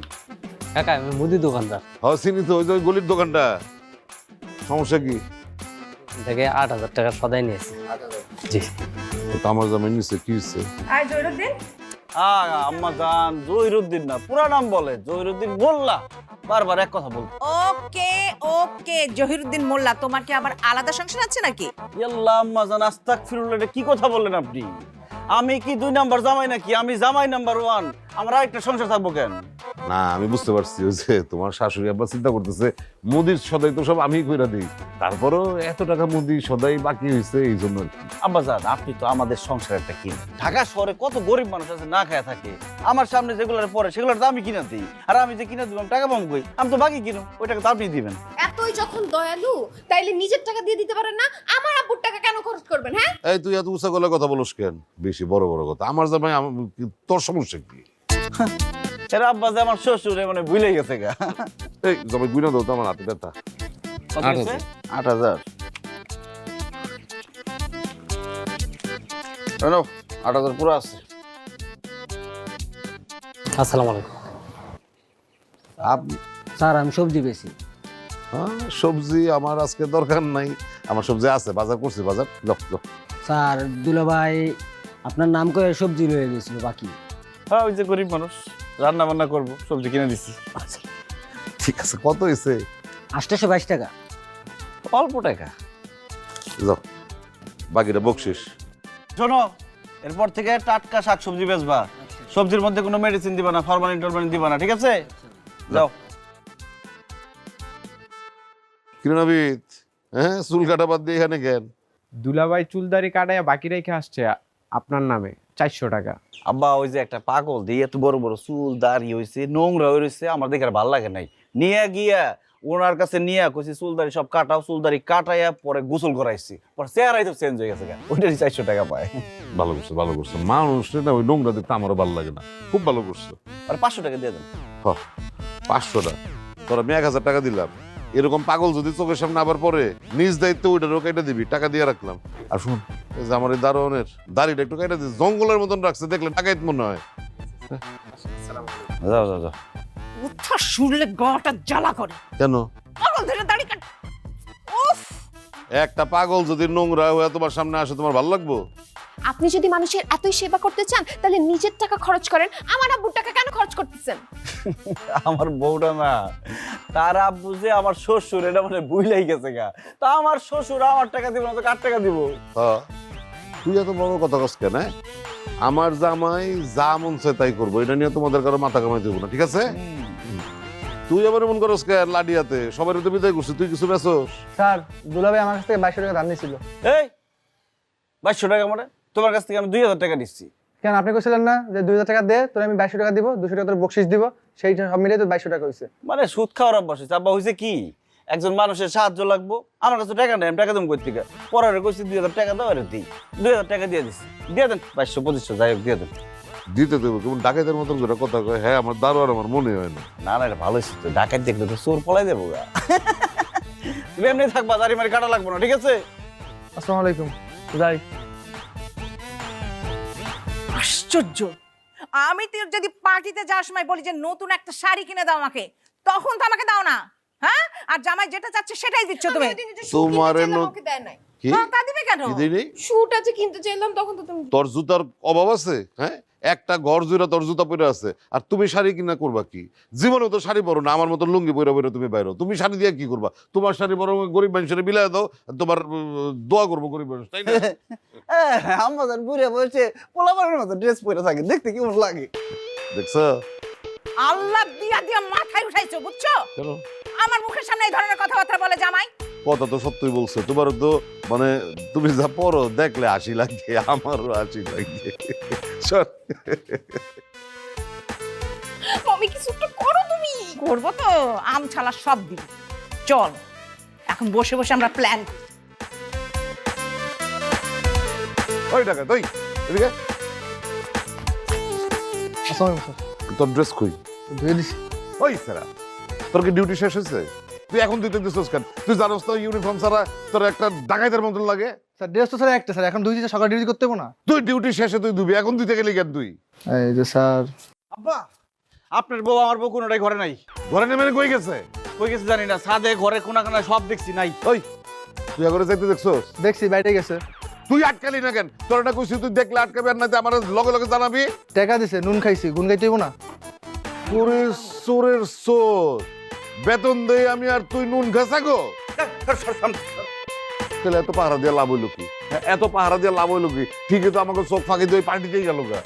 J: কাকা আমি মুদি দোকানদার।
A: হ্যাঁ চিনি তো, ওই যে ওই গলির দোকানটা। সমস্যা কি?
J: থেকে 8000 টাকা সদাই নিয়েছি। জি।
A: তো আমার জামাই নিচ্ছে, কি হচ্ছে?
C: আর জহিরুদ্দিন,
B: আম্মা জান, জহিরুদ্দিন না, পুরা নাম বলে জহিরুদ্দিন মোল্লা। বারবার এক কথা বলতো।
C: ওকে ওকে জহিরুদ্দিন মোল্লা, তোমার কি আবার আলাদা সংসার আছে নাকি?
B: ইয়াল্লাহ আম্মাজান আস্তাগফিরুল্লাহ, এটা কি কথা বললেন আপনি? আমি কি 2 নাম্বার জামাই নাকি? আমি জামাই নাম্বার 1। আমরা একটা সংসার থাকবো কেন?
A: না আমি বুঝতে পারছি ওই যে তোমার শাশুড়ি আব্বা চিন্তা করতেছে মুদির সদাই তো সব আমি কইরা দিই, তারপরও এত টাকা মুদি সদাই বাকি হয়েছে এই জন্য আর কি।
B: আব্বাজান আপনি তো আমাদের সংসারটা কিনে, ঢাকা শহরে কত গরিব মানুষ আছে না খায় থাকে, আমার সামনে যেগুলোর পরে সেগুলোর তো আমি কিনে দিই, আর আমি যে কিনে দিব টাকা পাবো কই? আমি তো বাকি কিনো, ওই টাকা তো আপনি দিবেন।
G: এতই যখন দয়ালু তাইলে নিজের টাকা দিয়ে দিতে পারেন না, আমার আব্বুর টাকা কেন খরচ করবেন? হ্যাঁ
A: এই তুই এত উঁচা গলায় কথা বলিস কেন? বেশি বড় বড় কথা। আমার জামাই তোর সমস্যা কি?
B: এরা আব্বা যে আমার শ্বশুর মানে ভুলে গেছে গা।
A: এই জামাই গুইনা দাও তো, আমার হাতে ব্যথা।
B: 8,000 শোনো, 8,000 পুরো আছে।
D: আসসালামু আলাইকুম
A: আপনি
D: স্যার, আমি সবজি বেশি।
A: হ্যাঁ, সবজি আমার আজকে দরকার নাই, আমার সবজি আছে, বাজার করছি, বাজার লক্ষ।
D: স্যার দুলাভাই আপনার নাম করে সবজি রয়ে গেছিল বাকি।
B: হ্যাঁ, ওই যে গরিব মানুষ, রান্না বান্না করবো, সবজি কিনে দিচ্ছি।
A: ঠিক আছে, কত হয়েছে?
D: 822 টাকা।
B: অল্প টাকা।
A: যাও, বাকিটা বকশিস।
B: শোনো, এরপর থেকে টাটকা শাকসবজি বেচবা, সবজির মধ্যে কোনো মেডিসিন দিবা না, ফরমালিন টরমালিন দিবা না, ঠিক আছে? যাও।
A: কিরণাবিদ, হ্যাঁ চুল কাটা বাদ দিয়ে এখানে কেন?
J: দুলাভাই চুলদারি কাটায় বাকি রেখে আসছে আপনার নামে 400 টাকা।
B: আব্বা ওই যে একটা পাগল দিয়ে এত বড় বড় চুল দাড়ি হয়েছে, নোংরা হয়েছে, আমার দেখে আর ভালো লাগে নাই। নিয়ে গিয়া ওনার কাছে নিয়ে কইছি চুলদারি সব কাটাও, চুলদারি কাটাইয়া পরে গোসল করাইছি, পরে চেহারাই তো চেঞ্জ হয়ে গেছে, ওইটারই 400 টাকা পায়।
A: ভালো করছো, ভালো করছো। মানুষ না ওই নোংরা দেখতে আমারও ভালো লাগে না, খুব ভালো করছো।
B: আর 500 টাকা দিয়ে দেন।
A: 500টা তোরা আমি 1000 টাকা দিলাম। এরকম পাগল যদি চোখের সামনে আবার পরে, নিজ দায়িত্ব ওইটারও কেটে দিবি, টাকা দিয়ে রাখলাম। আর শুন, এই যে আমার এই দারোয়ানের দাড়িটা একটু কেটে দিস, জঙ্গলের মতন রাখছে, দেখলে টাকাই মনে হয়।
B: যাও যাও যাও।
C: উঠা শুনলে গলাটা জ্বালা করে।
A: কেন?
C: পাগল ধরে দাড়ি কাট। উফ,
A: একটা পাগল যদি নোংরা হয়ে তোমার সামনে আসে, তোমার ভালো লাগবো?
G: আপনি যদি মানুষের এতই সেবা করতে চান তাহলে নিজের টাকা খরচ করেন, আমার আব্বুর টাকা কেন খরচ করতেছেন?
B: আমার বউটা না, তার আব্বু যে আমার শ্বশুর, এটা মানে ভুলেই গেছে গা। তা আমার শ্বশুর আমার টাকা দিব না তো কার টাকা দিব?
A: হ্যাঁ, তুই এত বড় কথা কস কেন? আমার জামাই যা মন চায় তাই করবো, এটা নিয়ে তোমাদের কারো মাথা কামাই দেবো না, ঠিক আছে? তুই আবার মন করস কে লাডিয়াতে? সবাই তো বিদায় করছিস, তুই কিছু বেচোস?
J: স্যার দুলাভাই আমার কাছ থেকে 2200 টাকা ধার নিয়েছিল।
B: এই 2200 টাকা মানে? তোমার কাছ থেকে আমি 2000 টাকা নিচ্ছি।
J: কেন আপনি কইছিলেন না যে 2000 টাকা দে তোর আমি 2200 টাকা দিব, 200 টাকা তোর বকশিশ দিব, সেই সব মিলিয়ে তো 2200 টাকা হইছে।
B: মানে সুদ খাওয়ার অভ্যাস হয়েছে। আব্বা হয়েছে কি, একজন মানুষের সাহায্য লাগবো, আমার কাছে টাকা নেই, আমি টাকা দেবো কই থেকে? পরে কইছি 2000 টাকা দাও, আর দিই 2000 টাকা দিয়ে দিচ্ছি, দিয়ে দেন 2200-2500 যাই হোক দিয়ে দেন।
A: দিতে দেবো কেমন ডাকাইতের মতন করে কথা কয়? হ্যাঁ, আমার দারোয়ার আমার মনে হয় না।
B: না না, এটা ভালো হয়েছে তো, ডাকাত দেখলে তো চোর পলাই দেবো গা। তুমি এমনি থাকবা, দাড়ি মারি কাটা লাগবো না, ঠিক আছে?
J: আসসালামু আলাইকুম। যাই।
C: আশ্চর্য। আমি তো যদি পার্টিতে যাওয়ার সময় বলি যে নতুন একটা শাড়ি কিনে দাও আমাকে, তখন তো আমাকে দাও না। হ্যাঁ, আর জামাই যেটা চাচ্ছে সেটাই দিচ্ছ তুমি।
A: তোমার
G: দেয় নাই।
A: কি
C: হ্যাঁ, তা দিবে কেন?
A: কি দিই নেই?
G: শুটা যে কিনতে চাইলাম তখন তো তুমি
A: তোর জুতার অভাব আছে? হ্যাঁ, একটা ঘর জুড়ে তোর জুতা পরে আছে, আর তুমি শাড়ি কিনা করবা কি? জীবনে তো শাড়ি পরো না, আমার মতো লুঙ্গি পরে পরে তুমি বাইরো। তুমি শাড়ি দিয়ে কি করবা? তোমার শাড়ি বড় গরিব মানুষের বিলায় দাও, তোমার দোয়া করবো গরিব মানুষ, তাই না?
B: আমাদের বুড়ে বসে পোলাপানের মতো ড্রেস পরে থাকে, দেখতে কেমন লাগে
A: দেখছো?
C: আল্লাহ দিয়া দিয়া মাথায় উঠাইছো, বুঝছো?
A: কেন?
C: আমার মুখের সামনে এই ধরনের কথাবার্তা বলে জামাই।
A: কথা তো সত্যই বলছো, তোমার তো মানে তুমি যা পড়ো দেখলে হাসি লাগে, আমারও হাসি লাগে। শোন,
G: মমি কিছু একটা করো তুমি।
C: করবো তো, আম ছালা সব দিব। চল এখন বসে বসে আমরা প্ল্যান করি।
A: ওই টাকা তুই এদিকে।
J: আসসালামু আলাইকুম
A: তোর ড্রেস কই?
J: স্যার। ধুয়ে দিছি।
A: ওই সারা, তোর কি ডিউটি শেষ হয়েছে? তুই এখন দিতে দিছিস কেন? তুই জানোস তো ইউনিফর্ম ছাড়া তোর একটা ডাকাইতের মতন লাগে।
J: স্যার ড্রেস তো স্যার একটা স্যার, এখন ধুইছি, সকালে ডিউটি করতে হবে না।
A: তুই ডিউটি শেষে তুই ধুবি, এখন দিতে গেলি কেন তুই?
J: এই যে স্যার।
B: আব্বা, আপনার বউ আমার বউ কোনোটাই ঘরে নাই।
A: ঘরে নেমে কই গেছে?
B: কই গেছে জানি না, ছাদে ঘরে কোনা কোনা সব দেখছি, নাই।
A: ওই তুই একবারে যাইতে দেখছস?
J: দেখছি বাইরে গেছে।
A: তুই আটকালি না কেন? তোর না কইছি তুই দেখলে আটকাবি, আর না আমার লগে লগে জানাবি।
J: টাকা দিছে, নুন খাইছি, গুন গাইতেইব না।
A: ওরে চোরের চোর, বেতন দেই আমি আর তুই নুন খাসা গো। তাহলে এত পাহারা দিয়ে লাভ হইলো কি? এত পাহারা দিয়ে লাভ হইলো কি? ঠিকই তো আমাকে চোখ ফাঁকি দিয়ে পার্টিতেই গেল গা।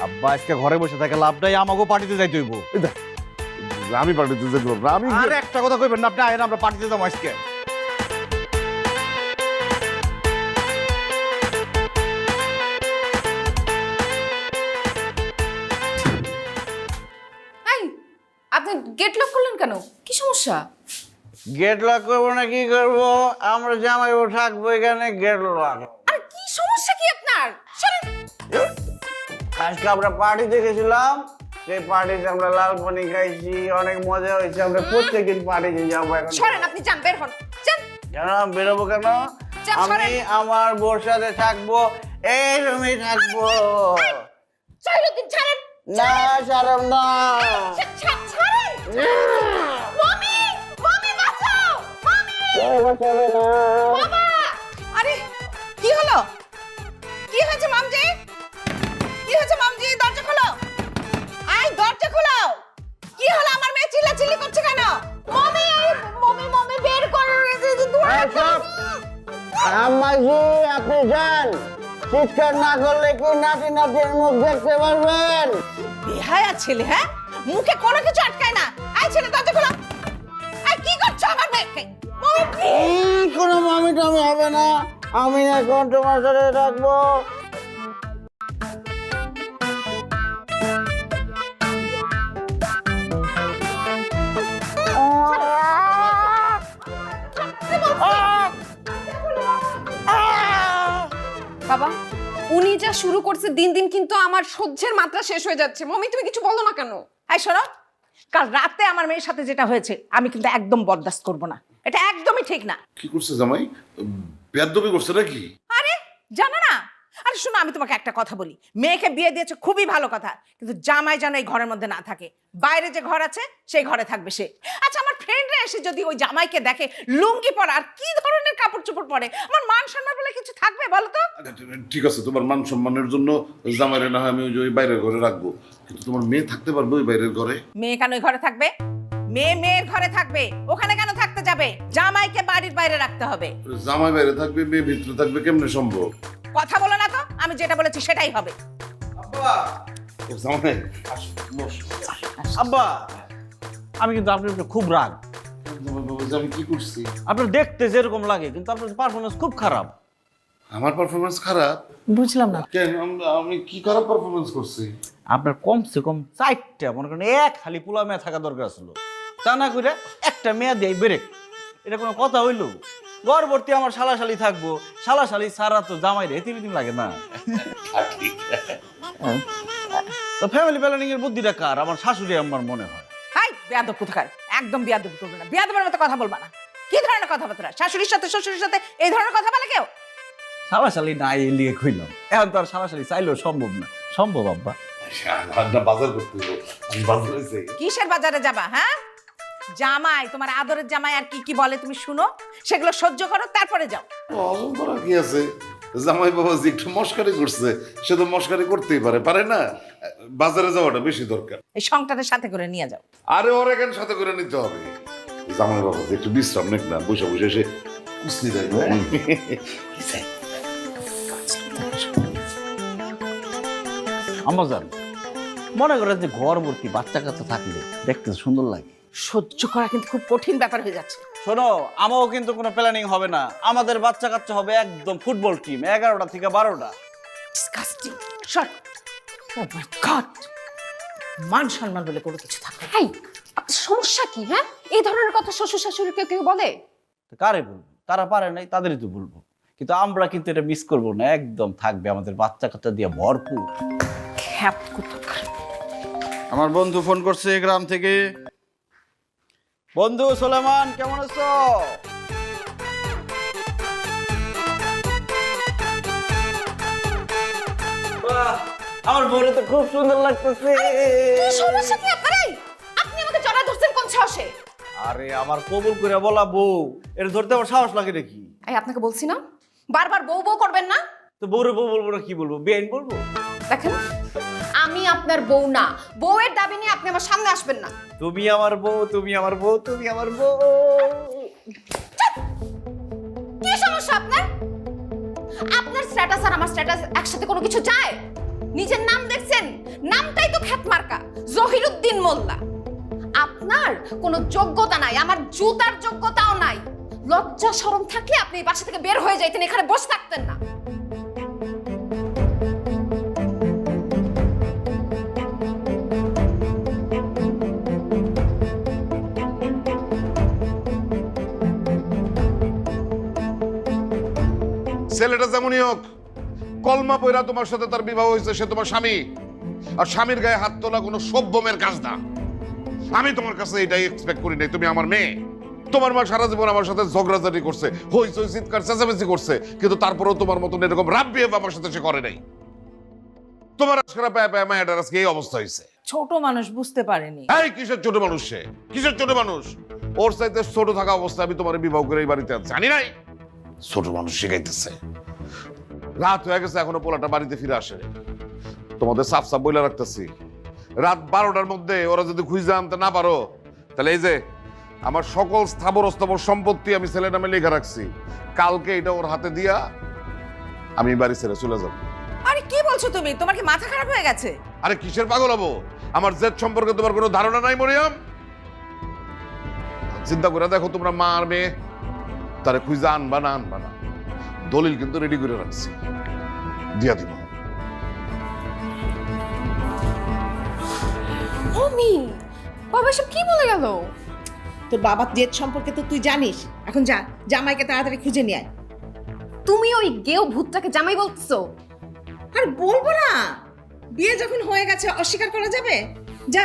B: আব্বা আজকে ঘরে বসে থাকে লাভ নাই, আমাকেও পার্টিতে যাইতে হইব।
A: আমি পার্টিতে যেগুলো না আমি
B: আর একটা কথা কইবেন না আপনি, আয়েন আমরা পার্টিতে যাবো আজকে।
G: এই আপনি গেট লক করলেন কেন? কি সমস্যা?
B: গেট লক করবো না কি করবো, আমরা জামাই বউ থাকবো এখানে, গেট লক।
G: আর কি সমস্যা কি আপনার? সরেন।
B: আজকে আমরা পার্টিতে গেছিলাম, সেই পার্টিতে আমরা লাল পানি খাইছি, অনেক মজা হয়েছে। আমরা প্রত্যেকদিন পার্টিতে যাবো এখন।
G: সরেন, আপনি যান, বের হন, যান।
B: কেন বেরোবো কেন?
G: যান,
B: আমি
G: সরেন।
B: আমার বউর সাথে থাকবো, এই রুমে থাকবো।
G: সাইরুদ্দিন ছাড়েন।
B: না সারম না।
G: ছাড়েন। মমি, মমি বাঁচাও, মমি। বাবা,
C: আরে কি হলো? কি হয়েছে মামজি? কি হয়েছে মামজি? দরজা খোলো, আই দরজা খোলো। কি হলো? আমার মেয়ে চিল্লাচিল্লি করছে কেন?
G: মমি, মমি, মমি বের করো।
B: আম্মাজি আপনি যান, চিৎকার না করলে কি নাতি নাতির মুখ দেখতে পারবেন?
C: বেহায়া ছেলে, হ্যাঁ, মুখে কোনো কিছু আটকায় না। আই ছেলে দরজা খোলো। আই কি করছো আমার মেয়েকে?
B: কোনো মামি টামি হবে না, আমি এখন তোমার সাথে থাকবো।
G: বাবা, উনি যা শুরু করছে দিন দিন কিন্তু আমার সহ্যের মাত্রা শেষ হয়ে যাচ্ছে। মমি তুমি কিছু বলো না কেন?
C: আই শোনো, কাল রাতে আমার মেয়ের সাথে যেটা হয়েছে আমি কিন্তু একদম বরদাস্ত করবো না। এটা একদমই ঠিক না।
A: কি করছে জামাই? বেয়াদবি করছে নাকি?
C: আরে জানো না? আরে শোনো, আমি তোমাকে একটা কথা বলি, মেয়েকে বিয়ে দিয়েছে খুবই ভালো কথা, কিন্তু জামাই যেন এই ঘরের মধ্যে না থাকে। বাইরে যে ঘর আছে সেই ঘরে থাকবে সে। আচ্ছা, আমার ফ্রেন্ডরা এসে যদি ওই জামাইকে দেখে লুঙ্গি পরা আর কি ধরনের কাপড় চোপড় পরে, আমার মান সম্মান বলে কিছু থাকবে বলো তো?
A: ঠিক আছে, তোমার মান সম্মানের জন্য জামাইরে না হয় আমি ওই বাইরের ঘরে রাখবো, কিন্তু তোমার মেয়ে থাকতে পারবে ওই বাইরের ঘরে?
C: মেয়ে কেন ওই ঘরে থাকবে? মেয়ে মেয়ের ঘরে থাকবে, ওখানে কেন থাকতে যাবে? জামাইকে বাড়ির বাইরে রাখতে হবে।
A: জামাই বাইরে থাকবে, মেয়ে ভিতরে থাকবে, কেমনে সম্ভব?
C: কথা বলো না তো, আমি যেটা বলেছি সেটাই হবে।
A: জামাই
B: আব্বা, আমি কিন্তু আপনার উপরে খুব রাগ।
A: আমি কি করছি?
B: আপনার দেখতে যেরকম লাগে কিন্তু আপনার পারফরমেন্স খুব খারাপ।
A: আমার পারফরমেন্স খারাপ?
I: বুঝলাম না।
A: কেন আমি কি খারাপ পারফরমেন্স করছি?
B: আপনার কমসে কম 4টা মনে করেন এক খালি পোলা মেয়ে থাকা দরকার ছিল, তা না করে একটা মেয়ে দিয়ে ব্রেক। এটা কোনো কথা হইলো? গর্ভবতী আমার শালাশালি থাকবো, শালাশালি সারা তো জামাই রে তিন লাগে না। তো ফ্যামিলি প্ল্যানিং এর বুদ্ধিটা কার? আমার শাশুড়ি আমার মনে হয়।
C: হাই বেয়াদব কোথাকার, একদম বেয়াদব করবে না, বেয়াদবের মতো কথা বলবা না। কি ধরনের কথাবার্তা? শাশুড়ির সাথে শ্বশুরের সাথে এই ধরনের কথা বলে কেউ?
B: শালাশালি নাই লিয়ে কইলাম, এখন তো আর শালাশালি চাইলেও সম্ভব না। সম্ভব আব্বা?
A: বাজার করতে হবে, আমি বাজারে যাই।
C: কিসের বাজারে যাবা? হ্যাঁ, জামাই, তোমার আদরের জামাই আর কি কি বলে তুমি শুনো, সেগুলো সহ্য করো, তারপরে যাও।
A: অজম করা কি আছে? জামাই বাবা যে একটু মস্কারি করছে, সে তো মস্কারি করতেই পারে না? বাজারে যাওয়াটা বেশি দরকার।
C: এই সংটাদের সাথে করে নিয়ে যাও।
A: আরে ওর এখানে সাথে করে নিতে হবে। জামাই বাবা যে একটু বিশ্রাম নেক না, বসে বসে এসে কুস্তি দেখবে।
B: আম্মাজান, মনে করেন যে গর্ভবতী বাচ্চা কাচ্চা থাকলে দেখতে সুন্দর লাগে।
C: সহ্য করা কিন্তু খুব কঠিন ব্যাপার হয়ে যাচ্ছে।
B: শোনো, আমাও কিন্তু কোনো প্ল্যানিং হবে না, আমাদের বাচ্চা কাচ্চা হবে একদম ফুটবল টিম, 11টা থেকে 12টা।
C: ডিসকাস্টিং। শট। ও মাই গড, মান সম্মান বলে কোনো কিছু থাকে না।
G: এই আপনার সমস্যা কি? হ্যাঁ, এই ধরনের কথা শ্বশুর শাশুড়ি কেউ কেউ বলে?
B: তো কারে বলবো? তারা পারে নাই, তাদেরই তো বলবো। কিন্তু আমরা কিন্তু এটা মিস করবো না, একদম থাকবে আমাদের বাচ্চা কাচ্চা দিয়ে ভরপুর।
C: খ্যাপ কোথাকার।
B: আমার বন্ধু ফোন করছে গ্রাম থেকে। বন্ধু সোলেমান, কেমন আছো? বাহ, আমার বউরে তো খুব সুন্দর লাগতেছে।
G: কি সমস্যা কি আপনার? এই আপনি আমাকে জড়া ধরছেন কোন সাহসে?
B: আরে আমার কবুল করে বলা বউ, এটা ধরতে আমার সাহস লাগে নাকি?
G: এই আপনাকে বলছি না, বারবার বউ বউ করবেন না।
B: তো বউরে বউ বলবো না কি বলবো? বেআইন বলবো?
G: দেখেন, আমি আপনার বউ না, বউয়ের দাবি নিয়ে আপনি আমার সামনে আসবেন না।
B: তুমি আমার বউ, তুমি আমার বউ, তুমি আমার বউ।
G: কি সমস্যা আপনার? আপনার স্ট্যাটাস আর আমার স্ট্যাটাস একসাথে কোনো কিছু যায়? নিজের নাম দেখছেন? নামটাই তো খ্যাত মার্কা, জহিরুদ্দিন মোল্লা। আপনার কোনো যোগ্যতা নাই, আমার জুতার যোগ্যতাও নাই। লজ্জা শরম থাকলে আপনি এই বাসা থেকে বের হয়ে যাইতেন, এখানে বসে থাকতেন না।
A: ছেলেটা যেমনই হোক, কলমা পয়রা তোমার সাথে তার বিবাহ হয়েছে, সে তোমার স্বামী। আর স্বামীর গায়ে হাত তোলা কোনো সভ্যমের কাজ না। আমি তোমার কাছে এটাই এক্সপেক্ট করি নাই। তুমি আমার মেয়ে। তোমার মা সারা জীবন আমার সাথে ঝগড়াঝাটি করছে, হইচই চিৎকার চেঁচামেচি করছে, কিন্তু তারপরেও তোমার মতন এরকম রাব বিহেভ আমার সাথে সে করে নাই। তোমার আজকাল পায়ে পায়ে মায়ের আজকে এই অবস্থা হয়েছে।
I: ছোট মানুষ বুঝতে পারেনি।
A: এই কিসের ছোট মানুষ সে? কিসের ছোট মানুষ? ওর চাইতে ছোট থাকা অবস্থায় আমি তোমার বিবাহ করে এই বাড়িতে আছি, জানি নাই? ছোট মানুষ শিখাইতেছে। রাত হয়ে গেছে, এখনো পোলাটা বাড়িতে ফিরে আসে। তোমাদের সাফ সাফ বইলা রাখতেছি, রাত 12টার মধ্যে ওরা যদি খুঁজে আনতে না পারো, তাহলে এই যে আমার সকল স্থাবর অস্থাবর সম্পত্তি আমি ছেলের নামে লেখা রাখছি, কালকে এটা ওর হাতে দিয়া আমি বাড়ি ছেড়ে চলে যাব।
C: আরে কি বলছো তুমি? তোমার কি মাথা খারাপ হয়ে গেছে?
A: আরে কিসের পাগল হবো? আমার জেদ সম্পর্কে তোমার কোনো ধারণা নাই মরিয়ম? চিন্তা করে দেখো, তোমরা মা আর মেয়ে, তারে খুঁজে আনবা না আনবা না, দলিল কিন্তু রেডি করে রাখছি, দিয়া দিব।
G: মমি, বাবা সব কি বলে গেল?
C: তোর বাবার জেদ সম্পর্কে তো তুই জানিস। এখন যা, জামাইকে তাড়াতাড়ি খুঁজে নিয়ে আয়।
G: তুমি ওই গেও ভূতটাকে জামাই বলতেছো?
C: আর বলবো না, বিয়ে যখন হয়ে গেছে অস্বীকার করা যাবে? যা,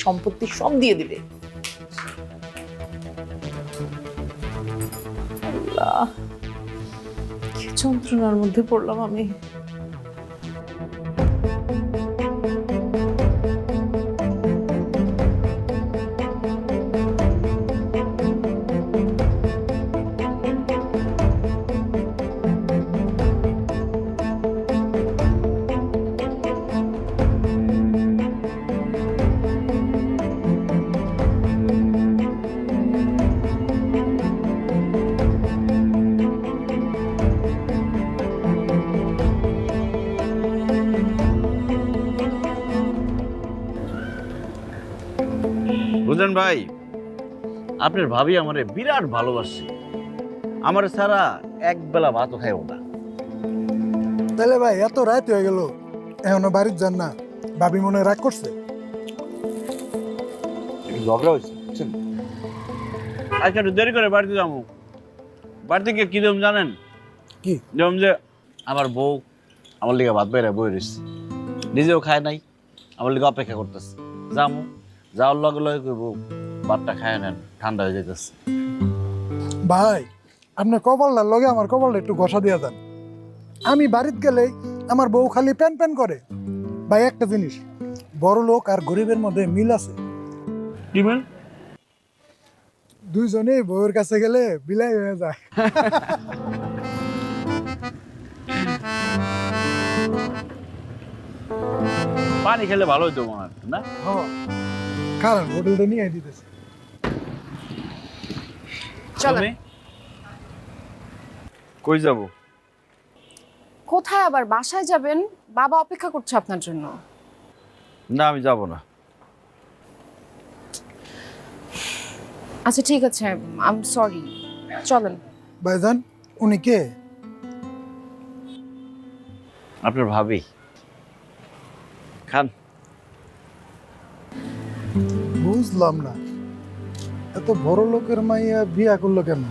I: সম্পত্তি সব দিয়ে দিবে। আল্লাহ, কি যন্ত্রণার মধ্যে পড়লাম আমি।
B: বুঝলেন ভাই, আপনার ভাবি আমারে বিরাট ভালোবাসে। আমার ছাড়া এক বেলা ভাতও খাইও না।
K: তাহলে ভাই এত রাত হয়ে গেল, এখনো বাড়ির যান না? ভাবি মনে হয় রাগ করছে?
B: ঝগড়া হয়েছে, বুঝছেন? আজকে একটু দেরি করে বাড়িতে যাবো। বাড়িতে গিয়ে কি দেব জানেন?
K: কি?
B: যেমন যে আমার বউ আমার লিগে ভাত বাইরে বই রয়েছে, নিজেও খায় নাই, আমার লিগে অপেক্ষা করতেছে। যাবো, যাওয়ার লগে লগে কইব ভাতটা খায় নেন, ঠান্ডা হয়ে যেতেছে।
K: ভাই, আপনার কপালটার লগে আমার কপালটা একটু ঘষা দিয়া দেন। আমি বাড়িতে গেলে আমার বউ খালি প্যান প্যান করে। ভাই একটা জিনিস, বড় লোক আর গরিবের মধ্যে মিল আছে।
B: কি বল?
K: দুইজনেই বউয়ের কাছে গেলে বিলাই হয়ে যায়।
B: পানি খেলে ভালো হইতো মনে হয় না?
K: হ্যাঁ, কারণ হোটেলটা নিয়ে দিতেছে।
G: চলো।
B: তুমি কই যাব?
G: কোথায় আবার? বাসায় যাবেন, বাবা অপেক্ষা করছে আপনার জন্য।
B: না, আমি যাব না।
G: আচ্ছা ঠিক আছে, আই এম সরি, চলেন।
K: ভাইজান, উনি কে?
B: আপনার ভাবি। খান।
K: বুঝলাম না, এত বড় লোকের মাইয়া বিয়া করলো কেন?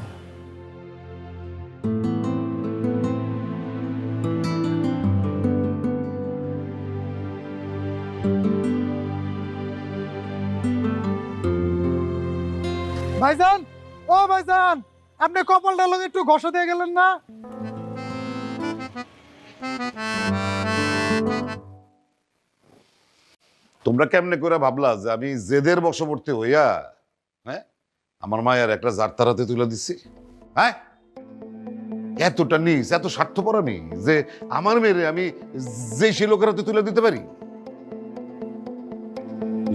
K: ভাইজান, ও ভাইজান, আপনি কপালটা লগে একটু ঘষা দিয়ে গেলেন না?
A: তোমরা কেমনে করে ভাবলা যে আমি জেদের বশবর্তী হইয়া, হ্যাঁ, আমার মায়ের একটা জারতারাতে তুলে দিচ্ছি? হ্যাঁ, এতটা নিস, এত স্বার্থপর আমি যে আমার মেয়েরে আমি যে সে লোকের হাতে তুলে দিতে পারি?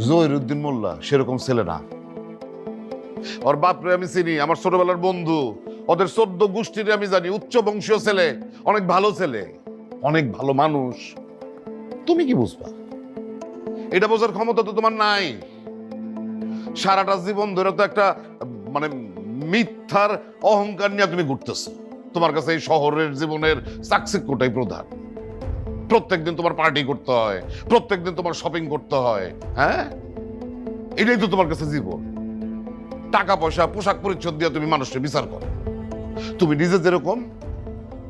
A: জহিরুদ্দিন মোল্লা সেরকম ছেলে না। ওর বাপরে আমি চিনি, আমার ছোটবেলার বন্ধু, ওদের 14 গোষ্ঠীর আমি জানি, উচ্চ বংশীয় ছেলে, অনেক ভালো ছেলে, অনেক ভালো মানুষ। তুমি কি বুঝবা? এটা বোঝার ক্ষমতা তো তোমার নাই। সারাটা জীবন ধরে তো একটা মানে মিথ্যার অহংকার নিয়ে তুমি ঘুরতেছো। তোমার কাছে এই শহরের জীবনের চাকচিক্যটাই প্রধান। প্রত্যেকদিন তোমার পার্টি করতে হয়, প্রত্যেকদিন তোমার শপিং করতে হয়, হ্যাঁ? এটাই তো তোমার কাছে জীবন। টাকা পয়সা, পোশাক পরিচ্ছদ দিয়ে তুমি মানুষকে বিচার করো। তুমি নিজে যেরকম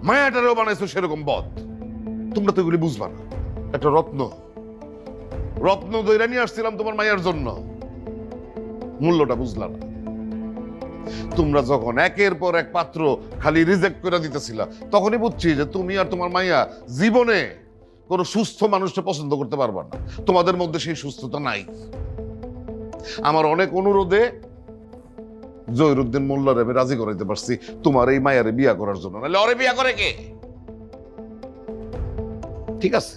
A: মায়াটারেও বানাইছো সেরকম বদ। তোমরা তো এগুলি বুঝবা না। একটা রত্ন দইরা নিয়ে আসছিলাম তোমার মায়ের জন্য, মূল্যটা বুঝলা না। তোমরা যখন একের পর এক পাত্র খালি রিজেক্ট করে দিতেছিলা, তখনই বুঝছি যে তুমি আর তোমার মাইয়া জীবনে কোনো সুস্থ মানুষকে পছন্দ করতে পারবা না। তোমাদের মধ্যে সেই সুস্থতা নাই। আমার অনেক অনুরোধে জহিরুদ্দিন মোল্লার আমি রাজি করাইতে পারছি তোমার এই মায়ারে বিয়া করার জন্য, নাহলে ওরে বিয়া করে কে? ঠিক আছে,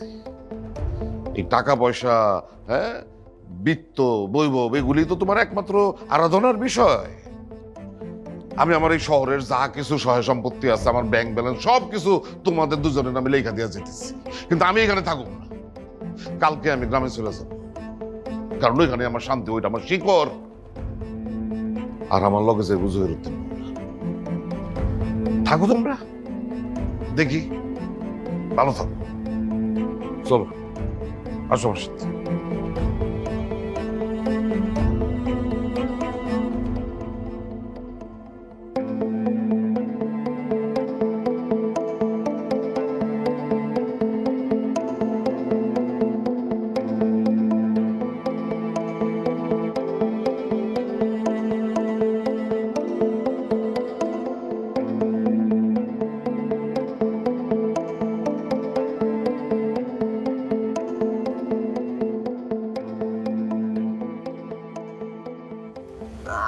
A: এই টাকা পয়সা, হ্যাঁ, বিত্ত, বৈভব, এগুলি তো তোমার একমাত্র আরাধনার বিষয়। আমি আমার এই শহরের যা কিছু সহায় সম্পত্তি আছে, আমার ব্যাংক ব্যালেন্স, সবকিছু তোমাদের দুজনের নামে লেখা দিয়ে যেতেছি। কিন্তু আমি এখানে থাকুক না, কালকে আমি গ্রামে চলে যাব, কারণ ওইখানে আমার শান্তি, ওইটা আমার শিকড়। আর আমার লগে যে জহিরুদ্দিন থাকো তোমরা, দেখি ভালো থাকো। চলো, আসো আমার সাথে।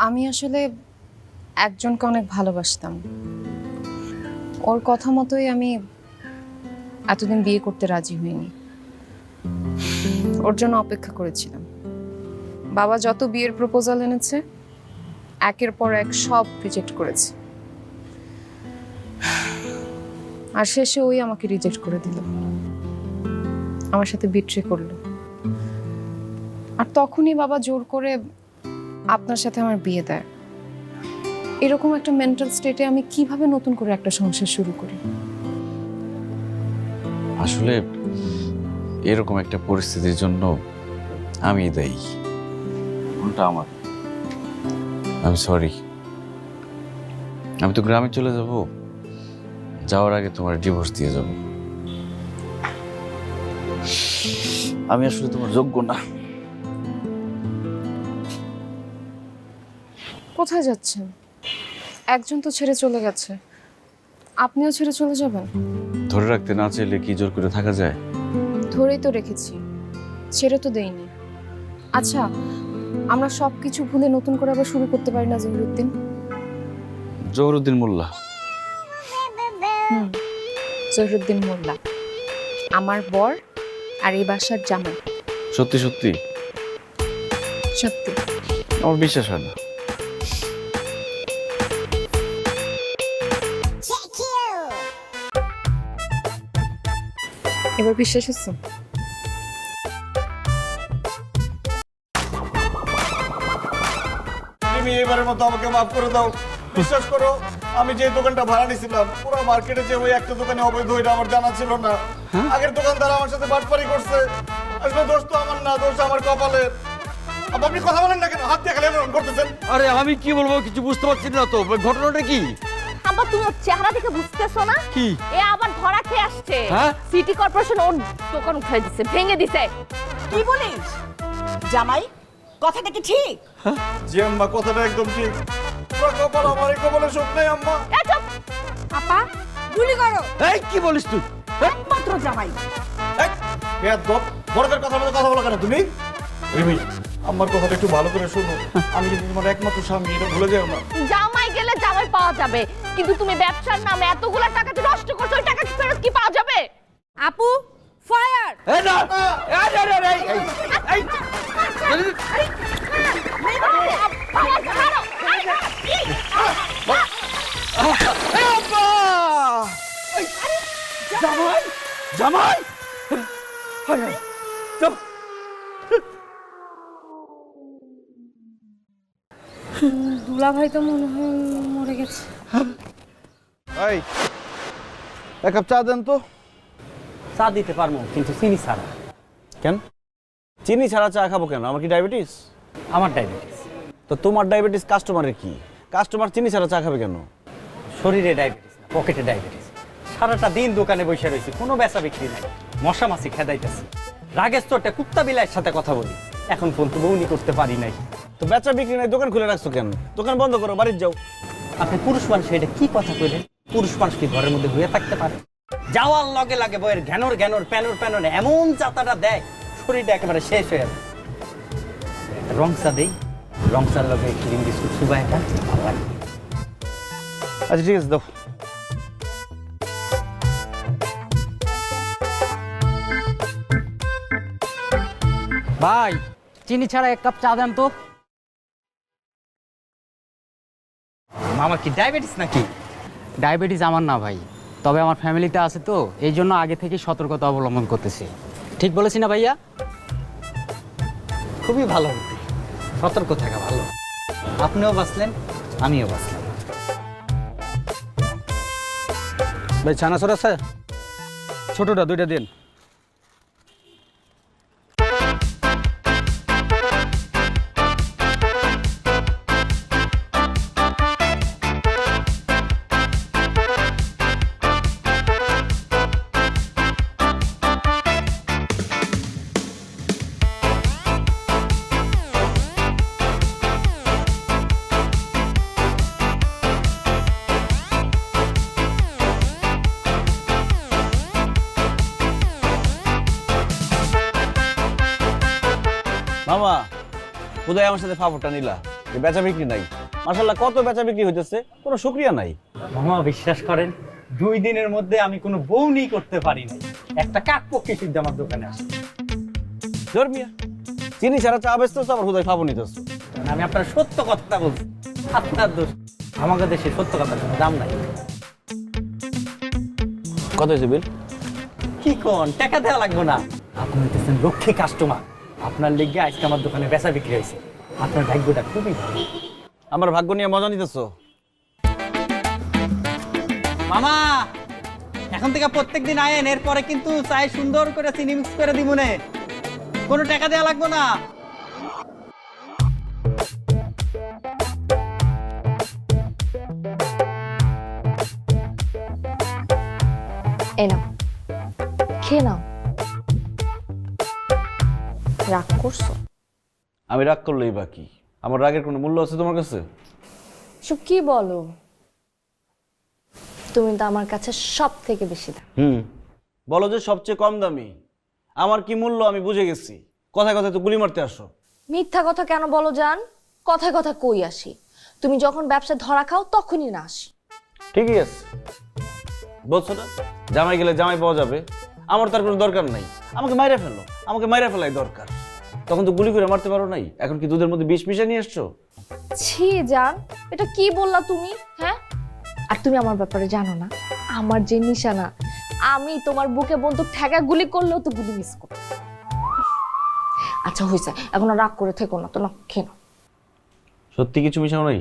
G: আমি আসলে একজনকে অনেক ভালোবাসতাম। ওর কথা মতোই আমি এতদিন বিয়ে করতে রাজি হইনি। ওর জন্য অপেক্ষা করেছিলাম। বাবা যত বিয়ের প্রপোজাল এনেছে, একের পর এক সব রিজেক্ট করেছে। আর শেষে ওই আমাকে রিজেক্ট করে দিল, আমার সাথে বিট্রে করলো। আর তখনই বাবা জোর করে আপনার সাথে আমার বিয়ে দেয়। এরকম একটা মেন্টাল স্টেটে আমি কিভাবে নতুন করে একটা সংসার শুরু করি?
L: আসলে এরকম একটা পরিস্থিতির জন্য আমি দায়ী। ভুলটা আমার। আমি সরি। আমি তো গ্রামে চলে যাব, যাওয়ার আগে তোমার ডিভোর্স দিয়ে যাব। আমি আসলে তোমার যোগ্য না।
G: কোথায় যাচ্ছেন? একজন তো ছেড়ে চলে গেছে, আপনিও ছেড়ে চলে যাবেন?
L: ধরে রাখতে না চাইলে কি জোর করে থাকা যায়?
G: ধরেই তো রেখেছি, ছেড়ে তো দেইনি। আচ্ছা, আমরা সবকিছু ভুলে নতুন করে আবার শুরু করতে পারি না জহিরুদ্দিন?
L: জহিরুদ্দিন মোল্লা।
G: জহিরুদ্দিন মোল্লা আমার বর আর এই বাসার জামাই।
L: সত্যি সত্যি?
G: সত্যি।
L: আমার বিশ্বাস হয় না।
G: এবার বিশ্বাস হচ্ছে?
B: তুমি এবারের মতো আমাকে মাফ করে দাও। বিশ্বাস করো, আমি যে দোকানটা ভাড়া নিয়েছিলাম, পুরো মার্কেটে যে ওই একটা দোকানে অবৈধ, এটা আমার জানা ছিল না। আগের দোকানদার আমার সাথে বাটপারি করছে। আসলে দোষ তো আমার না, দোষ আমার কপালের। আপনি কথা বলেন না কেন? হাত দিয়ে খালি এমন করতেছেন।
F: আরে আমি কি বলবো কিছু বুঝতে পারছি না তো, ঘটনাটা কি?
G: আবার তুমি ওর চেহারা দেখে বুঝতেছো না?
F: কি?
G: এ আবার ধরা খেয়ে আসছে।
F: হ্যাঁ?
G: সিটি কর্পোরেশন ওর দোকান উঠাই দিছে, ভেঙে দিছে।
C: কি বলিস জামাই? কথাটা কি ঠিক?
B: জি আম্মা, কথাটা একদম ঠিক। পুরো কপাল আমার, এই কপালে সুখ নেই আম্মা।
G: এ চুপ! আপা, গুলি করো।
F: এই কি বলিস তুই?
C: একমাত্র জামাই।
B: এই বেয়াদব, বড়দের কথা বলে কথা বলো কেন তুমি? রিমি, আমার কথাটা একটু ভালো করে শোনো। আমি কিন্তু তোমার একমাত্র স্বামী, এটা ভুলে যাও না।
G: জামাই গেলে জামাই পাওয়া যাবে, কিন্তু তুমি ব্যবসার নামে এতগুলা টাকা যে নষ্ট করছো, ওই টাকা কি ফেরত কি পাওয়া যাবে? আপু ফায়ার!
F: এই না এই
B: জামাই জামাই
G: দুলা ভাই তো মনে হয় মরে গেছে।
B: এই এক কাপ চা দেন তো।
J: চা দিতে পারবো, কিন্তু চিনি ছাড়া।
B: কেন চিনি ছাড়া চা খাবো কেন? আমার কি ডায়াবেটিস?
J: আমার ডায়াবেটিস।
B: তো তোমার ডায়াবেটিস, কাস্টমারের কি? কাস্টমার চিনি ছাড়া চা খাবে কেন?
J: শরীরে ডায়াবেটিস না, পকেটে ডায়াবেটিস। সারাটা দিন দোকানে বসে রয়েছি, কোনো বেচা বিক্রি নাই। মশা মাছি খেদাইতেছি। রাগের চোটে কুত্তা বিলাইয়ের সাথে কথা বলি, এখন পর্যন্ত বউনি করতে পারি নাই।
B: তো বেচা বিক্রি নাই, দোকান খুলে রাখছো কেন? দোকান বন্ধ করো, বাড়িতে যাও।
J: আপনি পুরুষ মানুষ, এটা কি কথা কইলেন? পুরুষ মানুষ কি ঘরের মধ্যে হয়ে থাকতে পারে? যাওয়ার লগে লাগে বইয়ের ঘ্যানোর ঘ্যানোর প্যানোর প্যানোর এমন চাতাটা দেয়, শরীরটা একেবারে শেষ হয়ে যাবে। রংসা দেই, রংসার লগে ক্রিম বিস্কুট সুবা একটা ভালো লাগে।
B: আচ্ছা ঠিক আছে, দাও।
D: ভাই চিনি ছাড়া এক কাপ চা দেন তো।
J: আমার কি ডায়াবেটিস নাকি?
D: ডায়াবেটিস আমার না ভাই, তবে আমার ফ্যামিলিতে আছে তো, এই জন্য আগে থেকে সতর্কতা অবলম্বন করতেছি। ঠিক বলেছি না ভাইয়া?
J: খুবই ভালো হতে, সতর্ক থাকা ভালো। আপনিও বাঁচলেন, আমিও বাঁচলাম।
B: ভাই ছানাছর আছে? ছোটটা দুইটা দিন। মামা কোথায় আমার সাথে ফাফরটা নিলা? যে বেচা বিক্রি নাই, মাশাআল্লাহ কত বেচা বিক্রি হইতেছে, কোনো শুকরিয়া নাই।
J: মামা বিশ্বাস করেন, 2 দিনের মধ্যে আমি কোনো বউনি করতে পারি নাই। একটা কাক পক্ষী সিদ্ধ আমার দোকানে আসে।
B: জোর মিয়া, চিনি ছাড়া চা বেচতেছো, আবার কোথায় ফাফর নিতেছো?
J: আমি আপনার সত্য কথাটা বলছি, আপনার দোষ। আমাদের দেশে সত্য কথার কোনো দাম নাই।
B: কত হয়েছে বিল?
J: কি কোন, টাকা দেওয়া লাগবে না। আপনি হইতেছেন লক্ষ্মী কাস্টমার, আপনার লেগে আজকে আমার দোকানে বেচা বিক্রি হয়েছে। আপনার ভাগ্যটা খুবই ভালো।
B: আমার ভাগ্য নিয়ে মজা নিতেছো?
J: মামা এখন থেকে প্রত্যেকদিন আয়েন, এরপরে কিন্তু চাই সুন্দর করে চিনি মিক্স করে দিব নে, কোনো টাকা দেওয়া লাগবে না।
G: এই নাও, খেয়ে নাও। রাগ করছো?
B: আমি রাগ করলেই বাকি, আমার রাগের কোনো মূল্য আছে তোমার কাছে?
G: সব কি বলো? তুমি তো আমার কাছে সব থেকে বেশি দাম।
B: বলো যে সবচেয়ে কম দামি। আমার কি মূল্য আমি বুঝে গেছি, কথায় কথায় তো গুলি মারতে আসো।
G: মিথ্যা কথা কেন বলো জান? কথায় কথা কই আসি? তুমি যখন ব্যবসায় ধরা খাও তখনই না আসি।
B: ঠিকই আছে, বলছো না জামাই গেলে জামাই পাওয়া যাবে, আমার তার কোনো দরকার নাই। আমাকে মাইরা ফেলো, আমাকে মাইরা ফেলাই দরকার। তখন তো গুলি করে মারতে পারো নাই, এখন কি দুধের মধ্যে বিষ মিশিয়ে নিয়ে এসছো?
G: ছি জান, এটা কি বললা তুমি? হ্যাঁ, আর তুমি আমার ব্যাপারে জানো না, আমার যে নিশানা, আমি তোমার বুকে বন্দুক ঠেকা গুলি করলেও তো গুলি মিস করো। আচ্ছা হয়েছে, এখন আর রাগ করে থেকো না তো, না খেয়ে নাও।
B: সত্যি কিছু মিশাও নাই?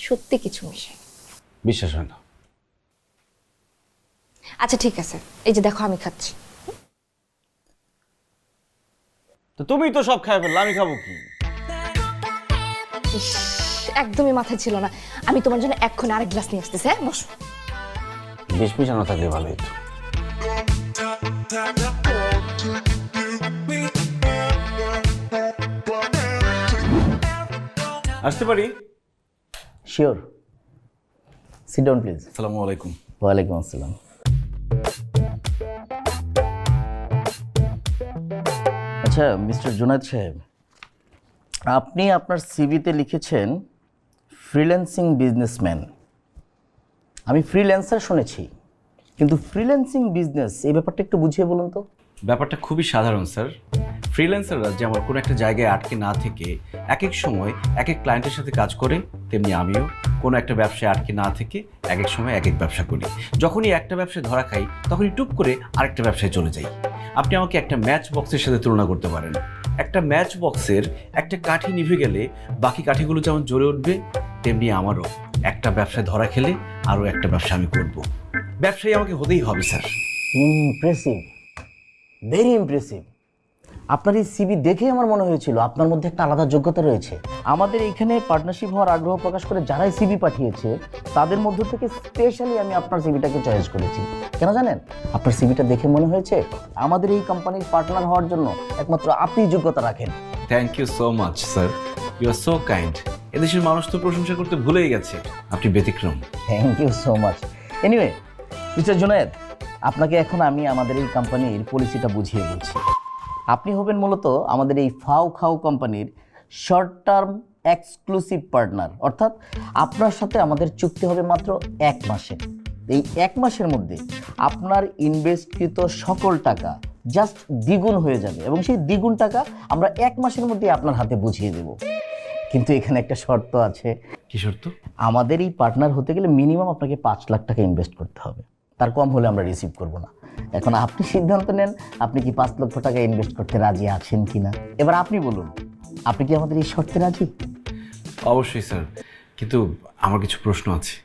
G: সত্যি কিছু মিশাই।
B: বিশ্বাস হয় না।
G: আচ্ছা ঠিক আছে, এই যে দেখো আমি খাচ্ছি।
B: তো তুমি তো সব খাই ফেললে, আমি খাবো কি?
G: ইস, একদমই মাথায় ছিল না। আমি তোমার জন্য এক্ষুনি আরেক গ্লাস নিয়ে আসতেছি। হ্যাঁ বসো।
B: বিষ মিশানো থাকলে ভালো হতো। আসতে পারি?
J: Sure, sit down please.
B: আসসালামু আলাইকুম।
J: ওয়ালাইকুম আসসালাম।
M: আচ্ছা মিস্টার জুনায়েদ সাহেব, আপনি আপনার সিভিতে লিখেছেন ফ্রিল্যান্সিং বিজনেসম্যান। আমি ফ্রিল্যান্সার শুনেছি, কিন্তু ফ্রিল্যান্সিং বিজনেস এই ব্যাপারটা একটু বুঝিয়ে বলুন তো।
L: ব্যাপারটা খুবই সাধারণ স্যার। ফ্রিল্যান্সাররা যেমন কোনো একটা জায়গায় আটকে না থেকে এক এক সময় এক এক ক্লায়েন্টের সাথে কাজ করে, তেমনি আমিও কোনো একটা ব্যবসায় আটকে না থেকে এক এক সময় এক এক ব্যবসা করি। যখনই একটা ব্যবসায় ধরা খাই তখনই টুপ করে আরেকটা ব্যবসায় চলে যাই। আপনি আমাকে একটা ম্যাচ বক্সের সাথে তুলনা করতে পারেন। একটা ম্যাচ বক্সের একটা কাঠি নিভে গেলে বাকি কাঠিগুলো যেমন জ্বলে উঠবে, তেমনি আমারও একটা ব্যবসায় ধরা খেলে আরও একটা ব্যবসা আমি করব। ব্যবসায়ী আমাকে হতেই হবে স্যার।
M: Impressive, very impressive. আপনার এই সিভি দেখে আমার মনে হয়েছিল আপনার মধ্যে একটা আলাদা যোগ্যতা রয়েছে। আমাদের এইখানে পার্টনারশিপ হওয়ার আগ্রহ প্রকাশ করে যারাই সিভি পাঠিয়েছে তাদের মধ্য থেকে স্পেশালি আমি আপনার সিভিটাকে চয়েস করেছি। কেন জানেন? আপনার সিভিটা দেখে মনে হয়েছে আমাদের এই কোম্পানির পার্টনার হওয়ার জন্য একমাত্র আপনি যোগ্যতা রাখেন।
L: Thank you so much sir, you are so kind. এদেশের মানুষ তো প্রশংসা করতে ভুলেই গেছে, আপনি ব্যতিক্রম।
M: Thank you so much. Anyway mister Junaid, আপনাকে এখন আমি আমাদের এই কোম্পানির পলিসিটা বুঝিয়ে বলছি। আপনি হবেন মূলত আমাদের এই ফাও খাও কোম্পানির শর্ট টার্ম এক্সক্লুসিভ পার্টনার, অর্থাৎ আপনার সাথে আমাদের চুক্তি হবে মাত্র 1 মাসের। এই 1 মাসের মধ্যে আপনার ইনভেস্টকৃত সকল টাকা জাস্ট দ্বিগুণ হয়ে যাবে, এবং সেই দ্বিগুণ টাকা আমরা 1 মাসের মধ্যে আপনার হাতে বুঝিয়ে দেব। কিন্তু এখানে একটা শর্ত আছে।
L: কি শর্ত?
M: আমাদের এই পার্টনার হতে গেলে মিনিমাম আপনাকে 5 লাখ টাকা ইনভেস্ট করতে হবে, তার কম হলে আমরা রিসিভ করব না। এখন আপনি সিদ্ধান্ত নেন আপনি কি 5 লক্ষ টাকা ইনভেস্ট করতে রাজি আছেন কিনা। এবার আপনি বলুন, আপনি কি আমাদের এই শর্তে রাজি?
L: অবশ্যই স্যার, কিন্তু আমার কিছু প্রশ্ন আছে।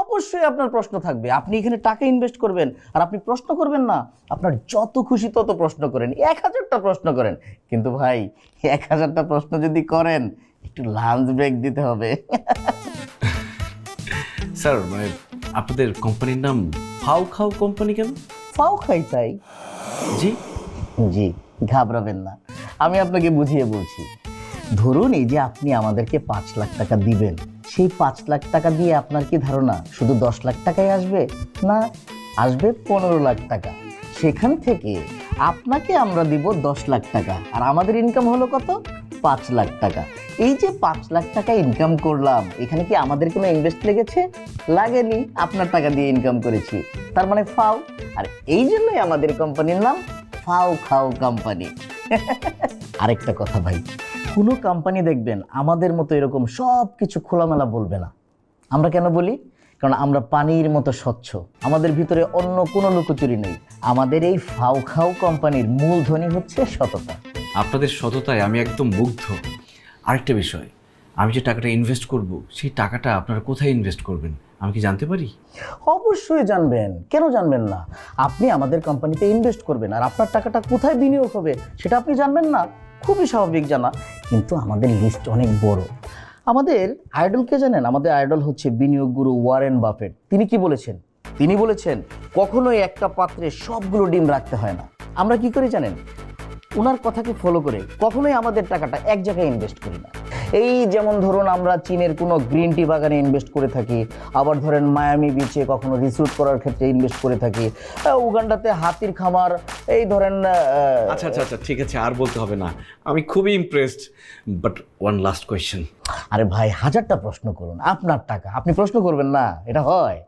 M: অবশ্যই আপনার প্রশ্ন থাকবে। আপনি এখানে টাকা ইনভেস্ট করবেন আর আপনি প্রশ্ন করবেন না? আপনার যত খুশি তত প্রশ্ন করেন, 1000টা প্রশ্ন করেন, কিন্তু ভাই 1000টা প্রশ্ন যদি করেন একটু লাঞ্চ ব্রেক দিতে হবে।
L: স্যার মানে আপনাদের কোম্পানির নাম ফাও খাও কোম্পানি কেন?
M: ফাও খাই তাই।
L: জি
M: জি, ঘাবড়াবেন না, আমি আপনাকে বুঝিয়ে বলছি। ধরুন এই যে আপনি আমাদেরকে 5 লাখ টাকা দিবেন, সেই 5 লাখ টাকা দিয়ে আপনার কি ধারণা শুধু 10 লাখ টাকাই আসবে? না, আসবে 15 লাখ টাকা। সেখান থেকে আপনাকে আমরা দিব 10 লাখ টাকা, আর আমাদের ইনকাম হলো কত? 5 লাখ টাকা। এই যে 5 লাখ টাকা ইনকাম করলাম, এখানে কি আমাদের কোনো ইনভেস্ট লেগেছে? লাগেনি, আপনার টাকা দিয়ে ইনকাম করেছি, তার মানে ফাও। আর এই জন্যই আমাদের কোম্পানির নাম ফাও খাও কোম্পানি। আরেকটা কথা ভাই, কোনো কোম্পানি দেখবেন আমাদের মতো এরকম সব কিছু খোলামেলা বলবে না। আমরা কেন বলি? কারণ আমরা পানির মতো স্বচ্ছ, আমাদের ভিতরে অন্য কোনো লুকোচুরি নেই। আমাদের এই ফাও খাও কোম্পানির মূলধনই হচ্ছে সততা।
L: আপনাদের সততায় আমি একদম মুগ্ধ। আরেকটা বিষয়, আমি যে টাকাটা ইনভেস্ট করব, সেই টাকাটা আপনারা কোথায় ইনভেস্ট করবেন আমি কি জানতে পারি?
M: অবশ্যই জানবেন, কেন জানবেন না? আপনি আমাদের কোম্পানিতে ইনভেস্ট করবেন আর আপনার টাকাটা কোথায় বিনিয়োগ হবে সেটা আপনি জানবেন না? খুবই স্বাভাবিক জানা, কিন্তু আমাদের লিস্ট অনেক বড়। আমাদের আইডলকে জানেন? আমাদের আইডল হচ্ছে বিনিয়োগ গুরু ওয়ারেন বাফেট। তিনি কি বলেছেন? তিনি বলেছেন কখনোই একটা পাত্রে সবগুলো ডিম রাখতে হয় না। আমরা কি করি জানেন? ওনার কথাকে ফলো করে কখনোই আমাদের টাকাটা এক জায়গায় ইনভেস্ট করি না। এই যেমন ধরুন আমরা চীনের কোনো গ্রিন টি বাগানে ইনভেস্ট করে থাকি, আবার ধরেন মায়ামি বিচে কখনো রিসোর্ট করার ক্ষেত্রে ইনভেস্ট করে থাকি, উগান্ডাতে হাতির খামার, এই ধরেন।
L: আচ্ছা আচ্ছা আচ্ছা, ঠিক আছে, আর বলতে হবে না, আমি খুবই impressed. But one last question.
M: আরে ভাই, 1000টা প্রশ্ন করুন, আপনার টাকা, আপনি প্রশ্ন করবেন না, এটা হয়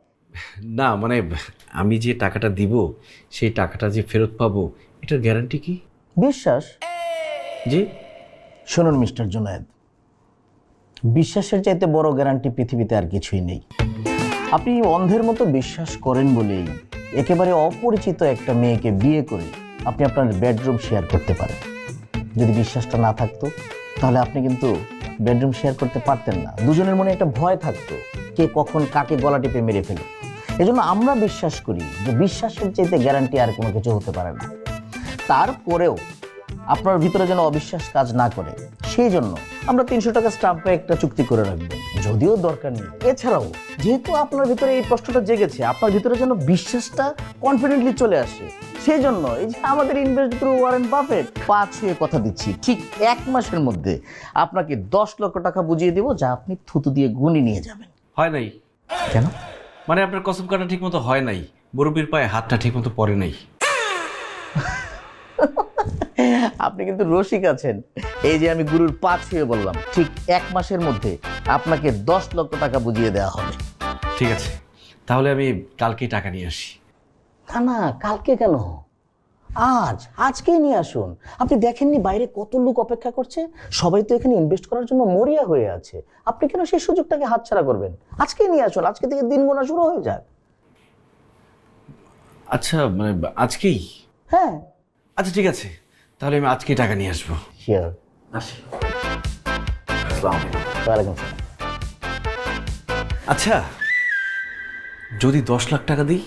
L: না? মানে আমি যে টাকাটা দিব সেই টাকাটা যে ফেরত পাবো, এটার গ্যারান্টি কি?
M: বিশ্বাস।
L: জি
M: শুনুন মিস্টার জুনায়েদ, বিশ্বাসের চাইতে বড় গ্যারান্টি পৃথিবীতে আর কিছুই নেই। আপনি অন্ধের মতো বিশ্বাস করেন বলেই একেবারে অপরিচিত একটা মেয়েকে বিয়ে করে আপনি আপনার বেডরুম শেয়ার করতে পারেন। যদি বিশ্বাসটা না থাকতো তাহলে আপনি কিন্তু বেডরুম শেয়ার করতে পারতেন না। দুজনের মনে একটা ভয় থাকতো, কে কখন কাকে গলা টিপে মেরে ফেলে। এজন্য আমরা বিশ্বাস করি যে বিশ্বাসের চাইতে গ্যারান্টি আর কোনো কিছু হতে পারে না। তারপরেও আপনার ভিতরে যেন অবিশ্বাস কাজ না করে, সেই জন্য আমরা 300 টাকা স্টাম্পে একটা চুক্তি করে রাখবো, যদিও দরকার নেই। এছাড়াও যেহেতু আপনার ভিতরে এই প্রশ্নটা জেগেছে, আপনার ভিতরে যেন বিশ্বাসটা কনফিডেন্টলি চলে আসে, সেই জন্য এই যে আমাদের ইনভেস্ট গুরু ওয়ারেন বাফেট 5 হয়ে কথা দিচ্ছি, ঠিক 1 মাসের মধ্যে আপনাকে 10 লক্ষ টাকা বুঝিয়ে দেবো, যা আপনি থুতু দিয়ে গুনি নিয়ে যাবেন।
L: হয় নাই?
M: কেন?
L: মানে আপনার কসম কাটা ঠিক মতো হয় নাই, মুরব্বির পায়ে হাতটা ঠিক মতো পড়ে নাই।
M: আপনি কিন্তু রসিক আছেন। এই যে আমি গুরুর 5 হয়ে বললাম, ঠিক 1 মাসের মধ্যে আপনাকে 10 লক্ষ টাকা বুঝিয়ে দেওয়া হবে।
L: ঠিক আছে, তাহলে আমি কালকেই টাকা নিয়ে আসি।
M: না না, কালকে কেন, আজকেই নিয়ে আসুন। আপনি দেখেননি বাইরে কত লোক অপেক্ষা করছে, সবাই তো এখানে ইনভেস্ট করার জন্য মরিয়া হয়ে আছে। আপনি কেন সেই সুযোগটাকে হাতছাড়া করবেন? আজকেই নিয়ে আসুন, আজকে থেকে দিন গোনা শুরু হয়ে যাক।
L: আচ্ছা মানে আজকেই?
M: হ্যাঁ।
L: আচ্ছা ঠিক আছে, তাহলে আমি আজকেই টাকা নিয়ে আসবো।
M: শিওর।
L: আসি। আসসালামু আলাইকুম।
M: ওয়ালাইকুম আসসালাম।
L: আচ্ছা, যদি 10 লাখ টাকা দিই?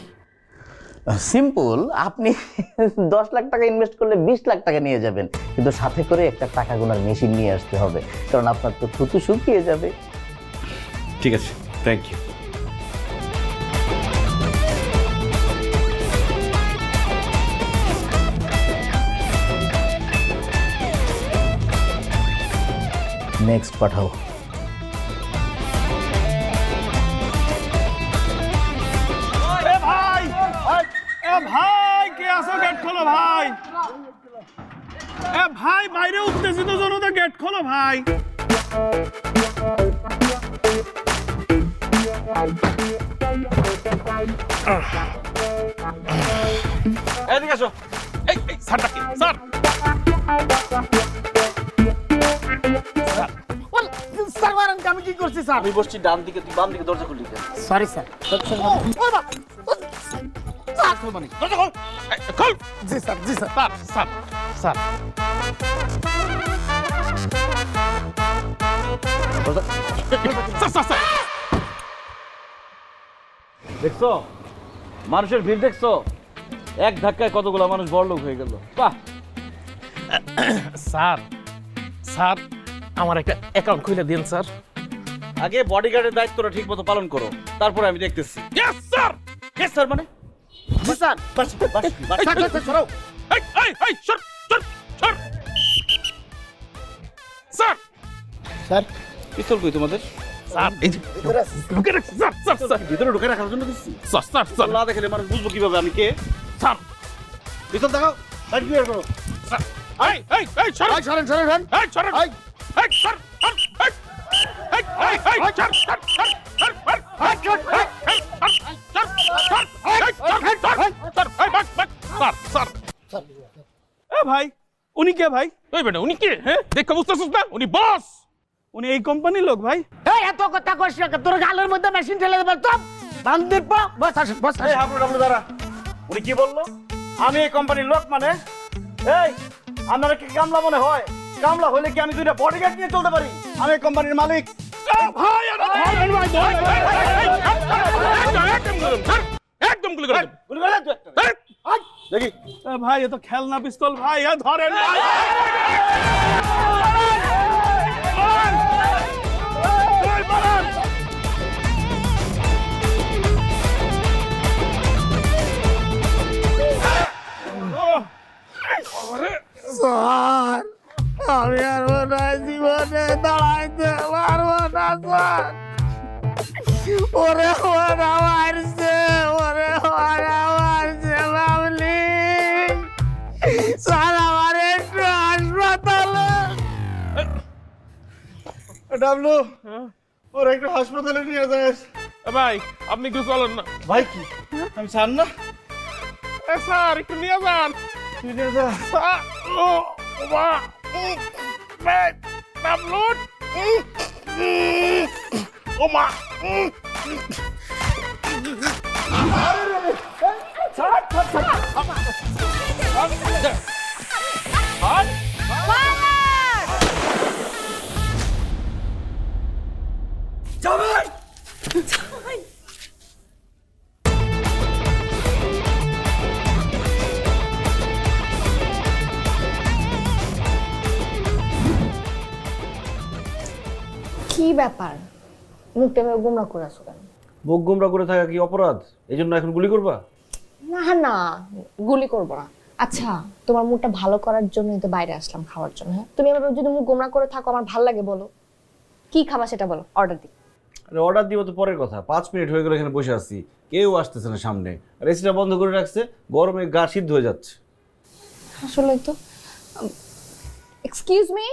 M: সিম্পল, আপনি 10 লাখ টাকা ইনভেস্ট করলে 20 লাখ টাকা নিয়ে যাবেন, কিন্তু সাথে করে একটা টাকা গোনার মেশিন নিয়ে আসতে হবে, কারণ আপনার তো থুতু শুকিয়ে যাবে।
L: ঠিক আছে, থ্যাংক ইউ।
M: নেক্সট পাঠাও।
F: ভাই কে আসো, গেট খোলো ভাই। ভাই বাইরে উঠতেছি তো, জনতা গেট খোলো ভাই। এদিকে আসো। এই স্যার ডাকে, স্যার। স্যার মারেন, আমি কি করছি স্যার?
B: আমি বসছি ডান দিকে, তুই বাম দিকে, দরজা খুললি কেন?
I: Sorry sir.
F: জি স্যার, জি sir. Sir sir sir sir sir.
B: দেখছো মানুষের ভিড়, দেখছো এক ধাক্কায় কতগুলো মানুষ বড়লোক হয়ে গেল। বাহ।
F: স্যার, স্যার আমার একটা অ্যাকাউন্ট খুলে দিন স্যার।
B: আগে বডিগার্ডের দায়িত্বটা ঠিক মতো পালন করো, তারপরে আমি দেখতেছি।
F: Yes sir.
B: ইয়েস স্যার মানে? জি স্যার। বাস বাস বাস। সরো।
F: এই এই এই সর সর সর। স্যার,
B: স্যার পিস্তল কই তোমাদের?
F: স্যার এই যে ঢুকে রাখছি স্যার। স্যার স্যার
B: ভিতরে ঢুকে রাখার জন্য দিচ্ছি।
F: Sir sir sir.
B: না দেখলে মানুষ বুঝবো কিভাবে আমি কে?
F: স্যার
B: পিস্তল দেখাও, লাইট ক্লিয়ার করো।
F: স্যার এই এই এই সর।
B: এই সরেন সরেন সরেন।
F: এই সর।
B: এই
F: এই সর। এই এই এই এই সর সর সর সর। এই সর সর সর। এই সর সর। এই বাক বাক। Sir sir. এ ভাই, উনি কে ভাই? ওই বেটা উনি কে? হ্যাঁ দেখো, বুঝতেছিস না উনি বস, উনি এই কোম্পানির লোক ভাই।
I: এই এত কথা কইছ না, তোর গালের মধ্যে মেশিন ঠেলে দেব তো। বান্দির পা বস আসুন, বস
B: এই হাবলু ডাবলু দাঁড়া। উনি কি বললো? আমি এই কোম্পানির লোক মানে? এই আপনারা কি কামলা মনে হয়? কামলা হলে কি আমি দুইটা বডিগার্ড নিয়ে চলতে পারি? আমি এই কোম্পানির মালিক।
F: ভাই আরে ধরেন ভাই, একদম গুলি করে।
B: গুলি করে দে তুই একটা। দেখি।
F: ভাই এ তো খেলনা পিস্তল ভাই, ধরেন ভাই।
I: স্যার, আমি আর মনে জীবনে দাঁড়াইতে পারবো না স্যার। ওরে ওরা মারছে, ওরে ওরা মারছে বাবলি। স্যার আমার একটু হাসপাতালে।
B: ডাবলু ওরা একটু হাসপাতালে নিয়ে যাস।
F: ভাই আপনি একটু চলেন না।
B: ভাই কি আমি ছাড় না?
F: স্যার একটু নিয়ে যান।
B: তুই নিয়ে যা।
F: স্যার ও মা ভাই ডাবলুট ও মা।
G: কি ব্যাপার, মুখটা এভাবে গোমরা করে আছো কেন?
B: মুখ গোমরা করে থাকা কি অপরাধ? এই জন্য এখন গুলি করবা?
G: না না, গুলি করবো না। আচ্ছা, তোমার মুখটা ভালো করার জন্যই তো বাইরে আসলাম খাওয়ার জন্য। হ্যাঁ, তুমি এভাবে যদি মুখ গোমরা করে থাকো আমার ভালো লাগে? বলো কি খাবা সেটা বলো, অর্ডার দিই।
B: আরে অর্ডার দিব তো পরের কথা। 5 মিনিট হয়ে গেল এখানে বসে আছি, কেউ আসতেছে না সামনে। আর এসিটা বন্ধ করে রাখছে, গরমে গা সিদ্ধ হয়ে যাচ্ছে।
G: আসলে তো এক্সকিউজ মি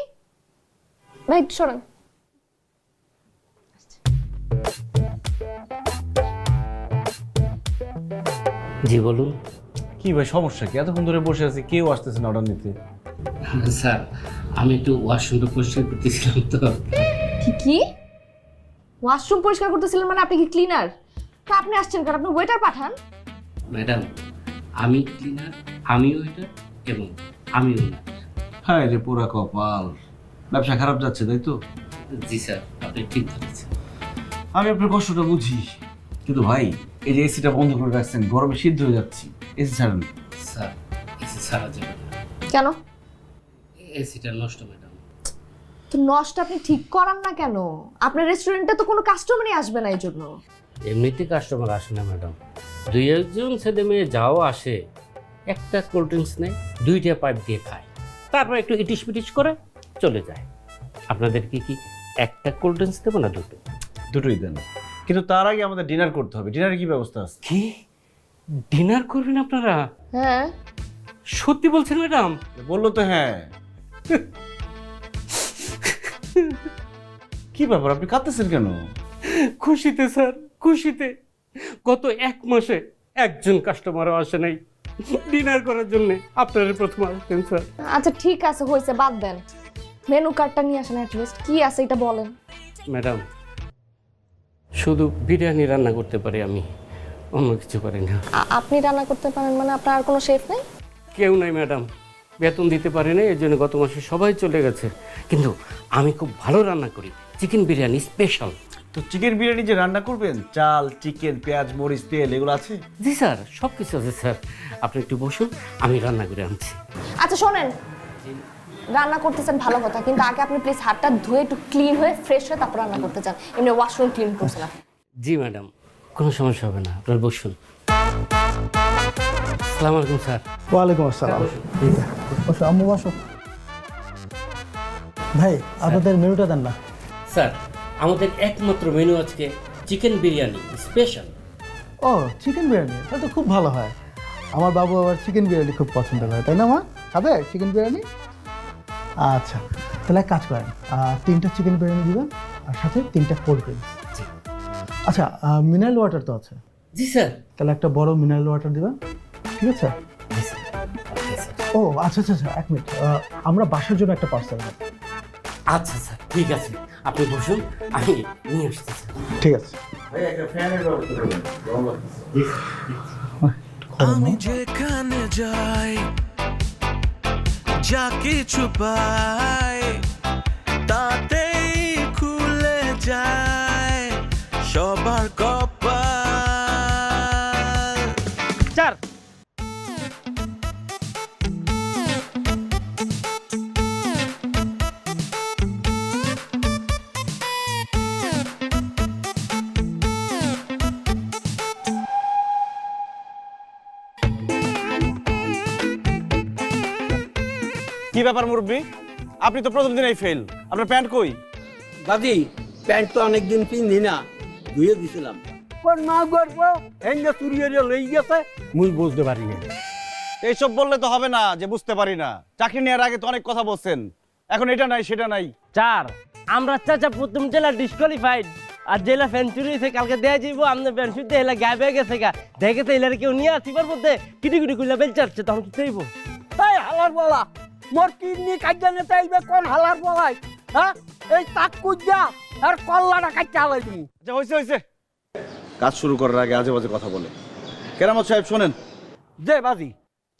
G: ভাই, একটু সরেন।
N: জি বলুন।
B: কি ভাই সমস্যা কি? এতক্ষণ ধরে বসে আছি, কেউ আসতেছে না অর্ডার নিতে।
N: স্যার আমি একটু ওয়াশরুমটা পরিষ্কার করতেছিলাম তো।
G: কি ওয়াশরুম পরিষ্কার করতেছিলেন মানে আপনি কি ক্লিনার? তা আপনি আসছেন কারণ আপনি ওয়েটার পাঠান।
N: ম্যাডাম আমি ক্লিনার, আমি ওয়েটার এবং আমি ওনার।
B: হ্যাঁ রে পুরা কপাল, ব্যবসা খারাপ যাচ্ছে তাই তো?
N: জি স্যার আপনি ঠিক ধরেছেন।
B: আমি আপনার কষ্টটা বুঝি, কিন্তু ভাই এই যে এসিটা বন্ধ করে রাখছেন, গরমে সিদ্ধ হয়ে যাচ্ছি, এসি ছাড়েন।
N: স্যার এসি ছাড়া যাবে না,
G: কেন?
N: এসিটা নষ্ট ম্যাডাম।
G: তো নষ্ট আপনি ঠিক করান না কেন? আপনার রেস্টুরেন্টে তো কোনো কাস্টমারই আসবে না এই জন্য।
N: এমনিতে কাস্টমার আসে না ম্যাডাম, দুই একজন ছেলে মেয়ে যাও আসে, একটা কোল্ড ড্রিঙ্কস নেয়, 2টা পাইপ দিয়ে খায়, তারপর একটু ইটিস পিটিস করে চলে যায়। আপনাদের কি একটা কোল্ড ড্রিঙ্কস দেবো না দুটো?
B: দুটোই দেন, কিন্তু তার আগে আমাদের ডিনার করতে হবে। ডিনারের কি ব্যবস্থা আছে?
N: কি ডিনার করবেন আপনারা?
G: হ্যাঁ
N: সত্যি বলছেন ম্যাডাম?
B: বললো তো হ্যাঁ। কি ব্যাপার, আপনি কাঁদতেছেন কেন?
N: খুশিতে স্যার, খুশিতে। গত 1 মাসে একজন কাস্টমারও আসে নাই ডিনার করার জন্য, আপনারা প্রথম আসছেন স্যার।
G: আচ্ছা ঠিক আছে, হয়েছে, বাদ দেন। মেনু কার্ডটা নিয়ে আসেন অ্যাটলিস্ট, কি আছে এটা বলেন।
N: ম্যাডাম শুধু বিরিয়ানি রান্না করতে পারি আমি, অন্য কিছু পারি না।
G: আপনি রান্না করতে পারেন মানে আপনার আর কোনো শেফ নেই?
N: কেউ নাই ম্যাডাম, বেতন দিতে পারি না, এই জন্য গত মাসে সবাই চলে গেছে। কিন্তু আমি খুব ভালো রান্না করি, চিকেন বিরিয়ানি স্পেশাল।
B: তো চিকেন বিরিয়ানি যে রান্না করবেন, চাল, চিকেন, পেঁয়াজ, মরিচ, তেল এগুলো আছে?
N: জি স্যার সব কিছু আছে স্যার, আপনি একটু বসুন, আমি রান্না করে আনছি।
G: আচ্ছা শোনেন, রান্না করতেছেন ভালো কথা, কিন্তু আগে আপনি প্লিজ হাতটা ধুয়ে একটু ক্লিন হয়ে ফ্রেশ হয়ে তারপর রান্না করতে চান। এমনি ওয়াশরুম ক্লিন করছেন আপনি।
N: জি ম্যাডাম কোনো সমস্যা হবে না, আপনার বসুন। আসসালামু আলাইকুম স্যার।
K: ওয়ালাইকুম আসসালাম। বসো আম্মু বসো। ভাই আপনাদের মেনুটা দেন না।
N: স্যার আমাদের একমাত্র মেনু আজকে চিকেন বিরিয়ানি স্পেশাল।
K: ও চিকেন বিরিয়ানি, তাহলে তো খুব ভালো হয়। আমার বাবু আবার চিকেন বিরিয়ানি খুব পছন্দ করে, তাই না মা? খাবে চিকেন বিরিয়ানি? আচ্ছা তাহলে এক কাজ করেন, 3টা চিকেন বিরিয়ানি দিবেন আর সাথে 3টা কোল্ড ড্রিঙ্কস। আচ্ছা মিনারেল ওয়াটার তো আছে?
N: জি স্যার।
K: তাহলে একটা বড় মিনারেল ওয়াটার দিবেন, ঠিক আছে? ও আচ্ছা আচ্ছা আচ্ছা, 1 মিনিট, আমরা বাসার জন্য একটা পার্সেল নেব।
N: আচ্ছা স্যার ঠিক আছে, আপনি বসুন, আমি নিয়ে আসতেছি।
K: ঠিক আছে।
O: আমি যেখানে যাই, যা কিছু পাই, তাতেই খুলে যায় সবার কপাল।
E: চার
B: কি ব্যাপার মুরব্বী, আপনি তো প্রথম দিনেই ফেল, আপনার প্যান্ট কই?
J: দাদি প্যান্ট তো অনেকদিন পিন্ধি না, ধুয়ে দিছিলাম। না করবো হেঙ্গে চুরিয়ে লই গেছে, মুই বুঝতে পারি না।
B: এইসব বললে তো হবে না যে বুঝতে পারি না। চাকরি নেওয়ার আগে তো অনেক কথা বলছেন, এখন এটা নাই সেটা নাই।
E: চার আমরা চাচা প্রথম জেলা ডিসকোয়ালিফাইড, আর জেলা ফ্যান চুরি হয়েছে, কালকে দেয়া যাইব আমাদের ফ্যান শুদ্ধ এলা গায়েব হয়ে গেছে গা, দেখে তো এলার কেউ নিয়ে আসিবার মধ্যে কিটি কিটি কুইলা বেল চাচ্ছে, তখন কি চাইব?
J: তাই হালার বলা মোর কিডনি কাইজা নিতে আইবে কোন হালার বলাই? হ্যাঁ এই তাক কুইজা আর কল্লাটা কাইটা হালাই তুমি।
B: আচ্ছা হয়েছে হয়েছে, কাজ শুরু করার আগে আজে বাজে কথা বলে। কেরামত সাহেব শোনেন,
J: যে বাজি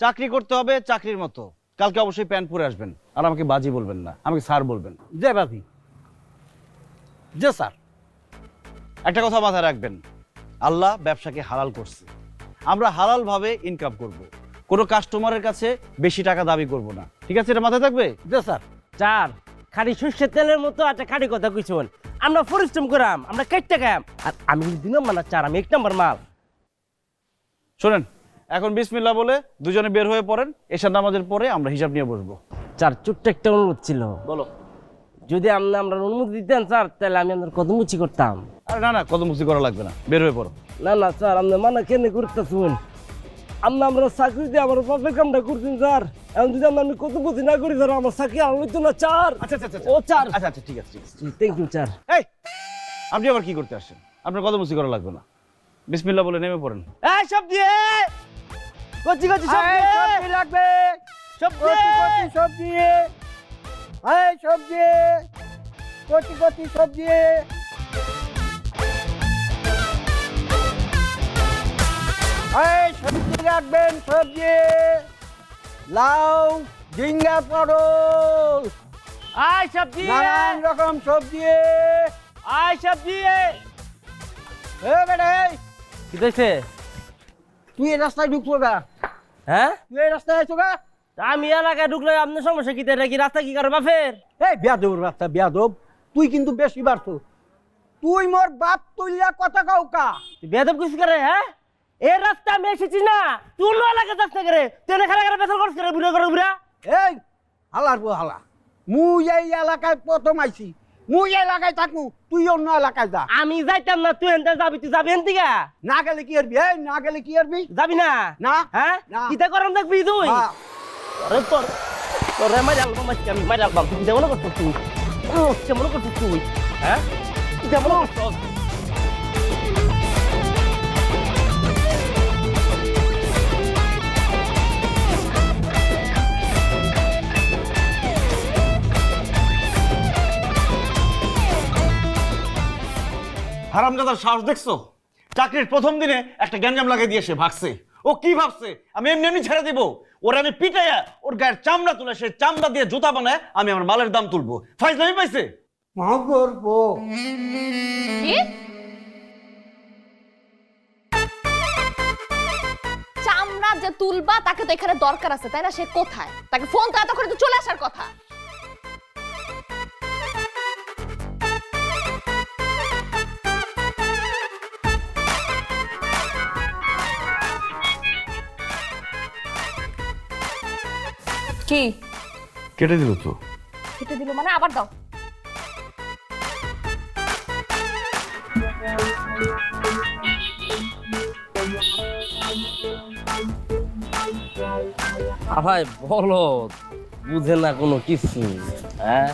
B: চাকরি করতে হবে চাকরির মতো। কালকে অবশ্যই প্যান্ট পরে আসবেন, আর আমাকে বাজি বলবেন না, আমাকে স্যার বলবেন।
J: যে বাজি, যে স্যার।
B: একটা কথা মাথায় রাখবেন, আল্লাহ ব্যবসাকে হালাল করছে, আমরা হালাল ভাবে ইনকাম করব, কোনো কাস্টমারের কাছে বেশি টাকা দাবি করব না, ঠিক আছে? এটা মাথায় থাকবে।
J: যে স্যার।
E: চার খালি সর্ষের তেলের মতো একটা খালি কথা কইছেন, আমরা পরিশ্রম করাম, আমরা কেটে খাম, আর আমি দিলাম মানে চার, আমি 1 নম্বর মাল।
B: শোনেন, এখন বিসমিল্লাহ বলে দুজনে বের হয়ে পড়েন, এশার নামাজের পরে আমরা হিসাব নিয়ে বসবো।
E: চার ছোট্ট একটা অনুরোধ ছিল,
B: বলো।
E: যদি আমরা অনুমতি দিতেন স্যার, তাহলে আমি আপনার কত মুচি করতাম।
B: আরে না না, কত মুচি করা লাগবে না, বের হয়ে পড়ো।
E: না না স্যার, আপনি মানা কেন করতেছেন? আমরা চাকরি দিয়ে আমার বাপের কামটা করছেন স্যার, এখন যদি আমি কত মুচি না করি স্যার, আমার চাকরি আনলো তো না। চার
B: আচ্ছা আচ্ছা
E: ও চার,
B: আচ্ছা আচ্ছা ঠিক আছে ঠিক আছে,
E: থ্যাংক ইউ চার।
B: এই আপনি আবার কি করতে আসছেন? আপনার কত মুচি করা লাগবে না, বিসমিল্লাহ বলে নেমে পড়েন।
E: এই সব দিয়ে
J: কচি কচি সবজি লাগবে, কচি কচি সবজি, এই সবজি, কচি কচি সবজি, এই সবজি রাখবেন, সবজি, লাউ, ঝিঙ্গা, পটল,
E: আয় সবজি,
J: নানান রকম সবজি,
E: আয় সবজি।
J: বেটা
E: কি হয়েছে?
J: তুই এই রাস্তায় ঢুকছো গা?
E: হ্যাঁ,
J: তুই এই রাস্তায় আছো গা?
E: আমি এলাকায় ঢুকলে আপনার সমস্যা কি? কি রাস্তা কি করে বাপের?
J: এই বেয়াদব রাস্তা, বেয়াদব, তুই কিন্তু বেশি বাড়ছো। তুই মোর বাপ তুইলা কথা কাউকা
E: বেদব কিছু করে? হ্যাঁ, এই রাস্তা আমি এসেছি না, তুই অন্য এলাকায় যাস না করে, তুই খারা খারা বেতন করছিস করে বুড়া করে বুড়া।
J: এই হালার পো হালা, মুই এই এলাকায় প্রথম আইছি, মুই এই এলাকায় থাকু, তুই অন্য এলাকায় যা।
E: আমি যাইতাম না, তুই এনতে যাবি, তুই যাবি এনতে গা?
J: না গেলে কি করবি? এই না গেলে কি করবি?
E: যাবি না?
J: না।
E: হ্যাঁ,
J: না।
E: কিতা করম দেখবি তুই?
J: হ্যাঁ।
E: আরে তোরে মারি আলবাম আজকে আমি মারি আলবাম, তুই কেমন করছিস তুই? কেমন করছিস তুই? হ্যাঁ, কেমন করছিস?
B: হারামজাদার সাহস দেখছো? চাকরির প্রথম দিনে একটা গ্যাঞ্জাম লাগিয়ে দিয়ে সে ভাগছে। ও কি ভাবছে আমি এমনি এমনি ছেড়ে দিব? ওরা আমি পিটাইয়া ওর গায়ের চামড়া তুলে সে চামড়া দিয়ে জুতা বানায় আমি আমার মালের দাম তুলবো। ফাইজলামি পাইছে?
G: কি? চামড়া যে তুলবা তাকে তো এখানে দরকার আছে, তাই না? সে কোথায়? তাকে ফোন তো এত করে তো চলে আসার কথা। কি
L: কেটে দিল তো।
G: কেটে দিল মানে? আবার দাও।
E: ভাই বলো, বুঝে না কোনো কিছু। হ্যাঁ,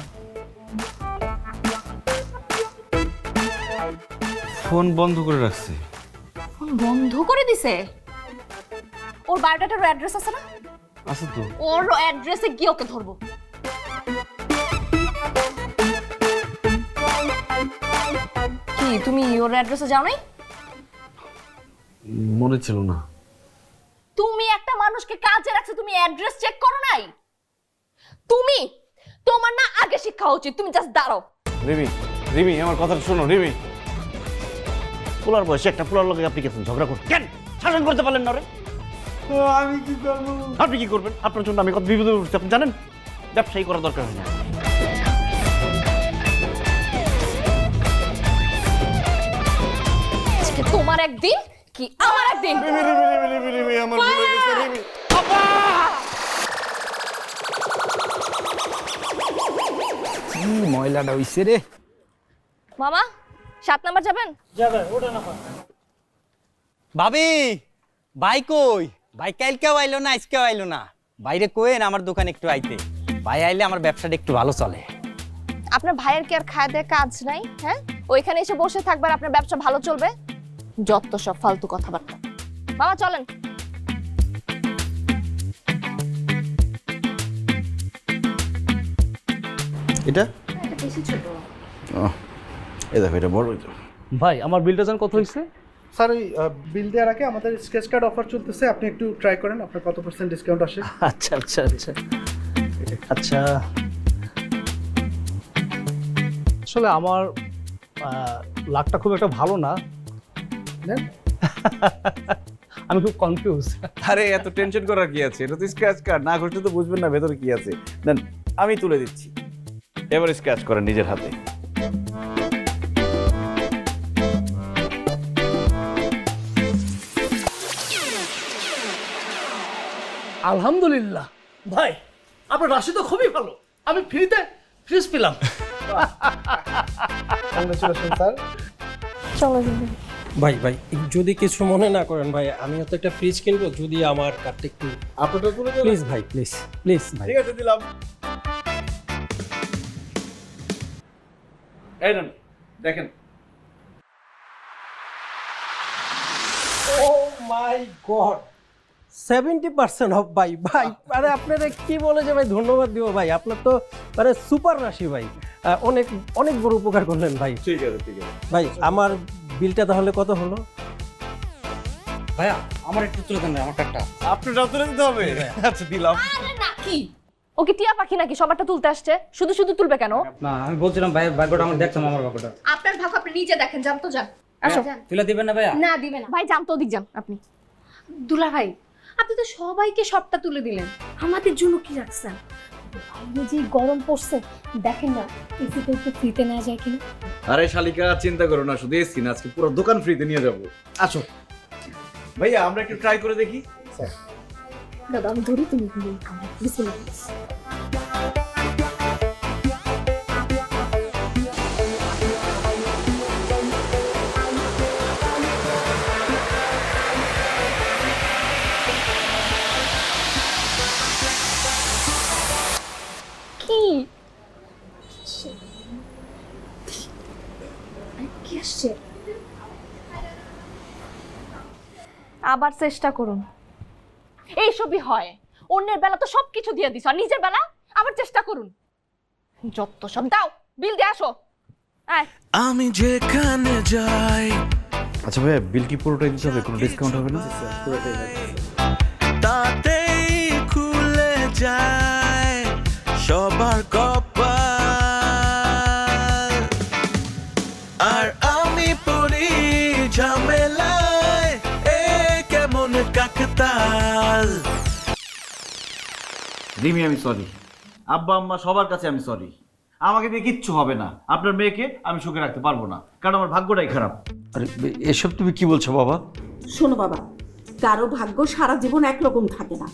L: ফোন বন্ধ করে রাখছে।
G: ফোন বন্ধ করে দিছে? ওর বায়োডাটার অ্যাড্রেস আছে না?
L: আছে তো।
G: ওর অ্যাড্রেসে গিয়ে ওকে ধরবো। কি তুমি ওর অ্যাড্রেসে যাও নাই?
L: মনে ছিল না।
G: তুমি একটা মানুষকে কাজে রাখছো, তুমি অ্যাড্রেস চেক করো নাই? তুমি, তোমার না আগে শিক্ষা উচিত। তুমি জাস্ট দাঁড়াও।
L: রিমি, রিমি আমার কথাটা শোনো রিমি।
B: পোলার বয়সে একটা পোলার লোকে আপনি গেছেন ঝগড়া করতে, কেন শাসন করতে পারলেন না রে?
J: আমি কি করবো?
B: আপনি কি করবেন? আপনার জন্য আমি কত বিপদে পড়ছি আপনি জানেন? ব্যবসায়ী করার দরকার হয় না।
G: আজকে তোমার একদিন কি আমার একদিন।
L: আমার ভুলে গেছে রিমি।
J: কি ময়লাটা হইছে রে।
G: মামা 7 নাম্বার যাবেন?
J: ভাবি, ভাই কই? ভাই কালকেও আইলো না, আজকেও আইলো না। বাইরে কোয়েন আমার দোকানে একটু আইতে। ভাই আইলে আমার ব্যবসাটা একটু ভালো চলে।
G: আপনার ভাইয়ের কি আর খায় দেয় কাজ নাই? হ্যাঁ, ওইখানে এসে বসে থাকবার আপনার ব্যবসা ভালো চলবে? যত সব ফালতু কথাবার্তা। মামা চলেন।
L: এটা
G: বেশি ছোট।
L: এই দেখো এটা বড় হইতো।
E: ভাই আমার বিলটা জান কত হয়েছে?
K: স্যার ওই বিল দেওয়ার আগে আমাদের স্কেচ কার্ড অফার চলতেছে, আপনি একটু ট্রাই করেন আপনার কত % ডিসকাউন্ট আসে।
M: আচ্ছা আচ্ছা আচ্ছা আচ্ছা,
J: আসলে আমার লাকটা খুব একটা ভালো না। আমি খুব কনফিউজ।
L: আরে এত টেনশন করার কি আছে? এটা তো স্ক্র্যাচ কার্ড, না ঘষলে তো বুঝবেন না ভেতরে কি আছে। দেন আমি তুলে দিচ্ছি, এবার স্ক্র্যাচ করেন নিজের হাতে।
J: আলহামদুলিল্লাহ ভাই, আপনার রাশি তো খুবই ভালো। আমি ফ্রিতে ফ্রিজ পেলাম।
K: স্যার
G: চলো।
J: ভাই ভাই যদি কিছু মনে না করেন ভাই, আমিও তো একটা ফ্রিজ কিনবো, যদি আমার কার্ডটা একটু
K: আপনারটা তুলে দেন।
J: প্লিজ ভাই, প্লিজ প্লিজ ভাই।
K: ঠিক আছে দিলাম।
L: এই নেন দেখেন।
J: ও মাই গড, 70% অফ ভাই। ভাই আরে আপনারা কি বলে যে ভাই ধন্যবাদ দিব ভাই, আপনার তো মানে সুপার রাশি ভাই। অনেক অনেক বড় উপকার করলেন ভাই।
B: ঠিক আছে ঠিক আছে
J: ভাই আমার বিলটা তাহলে কত হলো?
D: ভাইয়া আমার একটু তুলে দেন আমার টাকাটা।
B: আপনারটাও তুলে দিতে হবে? আচ্ছা দিলাম।
G: আরে নাকি ও কি টিয়া পাখি নাকি সবারটা তুলতে আসছে? শুধু শুধু তুলবে কেন?
D: না আমি বলছিলাম ভাইয়ের ভাগ্যটা আমার দেখতাম, আমার ভাগ্যটা।
G: আপনার ভাগ আপনি নিজে দেখেন, যান তো যান। আসো।
D: তুলে দিবেন না ভাইয়া?
G: না দিবে না ভাই, যান তো ওদিক যান আপনি। দুলা ভাই আপনি তো সবাইকে সবটা তুলে দিলেন, আমাদের জন্য কি রাখছেন? বাইরে যে গরম পড়ছে দেখেন না, এসিতে একটু ফ্রিতে নেওয়া যায় কিনা?
B: আরে শালিকা চিন্তা করো না, শুধু এসি না, আজকে পুরো দোকান ফ্রিতে নিয়ে যাবো। আসো ভাইয়া আমরা একটু ট্রাই করে দেখি।
G: দাদা আমি ধরি, তুমি বিসমিল্লাহ। কি কি আসছে? আবার চেষ্টা করুন। এইসবই হয়, অন্যের বেলা তো সবকিছু দিয়ে দিছ, আর নিজের বেলা আবার চেষ্টা করুন। যত সব দাও, বিল দিয়ে আসো।
O: আমি যেখানে যাই
L: আচ্ছা ভাইয়া, বিল কি পুরোটাই দিতে হবে? কোনো ডিসকাউন্ট হবে না?
O: তাতেই খুলে যায় সবার কপাল, আর আমি পড়ি ঝামেলায় এ কেমন কাকতাল।
B: রিমি আমি সরি, আব্বা আম্মা সবার কাছে আমি সরি। আমাকে দিয়ে কিচ্ছু হবে না, আপনার মেয়েকে আমি সুখে রাখতে পারবো না, কারণ আমার ভাগ্যটাই খারাপ।
L: আরে এসব তুমি কি বলছো বাবা?
H: শোনো বাবা, কারো ভাগ্য সারা জীবন একরকম থাকে না,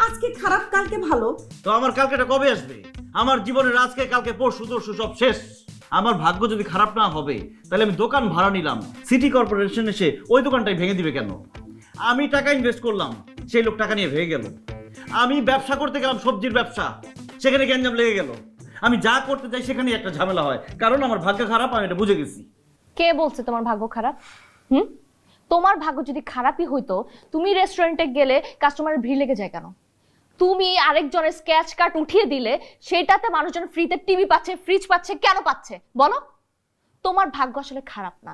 H: আজকে খারাপ কালকে ভালো।
B: তো আমার কালকেটা কবে আসবে? আমার জীবনের আজকে কালকে পরশু তরশু সব শেষ। আমার ভাগ্য যদি খারাপ না হবে তাহলে আমি দোকান ভাড়া নিলাম, সিটি কর্পোরেশন এসে ওই দোকানটাই ভেঙে দিবে কেন? আমি টাকা ইনভেস্ট করলাম, সেই লোক টাকা নিয়ে ভেঙে গেল। আমি ব্যবসা করতে গেলাম, সবজির ব্যবসা, সেখানে গ্যাঞ্জাম লেগে গেল। আমি যা করতে চাই সেখানেই একটা ঝামেলা হয়, কারণ আমার ভাগ্য খারাপ, আমি এটা বুঝে গেছি।
G: কে বলছে তোমার ভাগ্য খারাপ? তোমার ভাগ্য যদি খারাপই হইতো, তুমি রেস্টুরেন্টে গেলে কাস্টমারের ভিড় লেগে যায় কেন? তুমি আরেকজনের স্ক্র্যাচ কার্ড উঠিয়ে দিলে সেটাতে মানুষজন ফ্রিতে টিভি পাচ্ছে, ফ্রিজ পাচ্ছে, কেন পাচ্ছে বলো? তোমার ভাগ্য আসলে খারাপ না,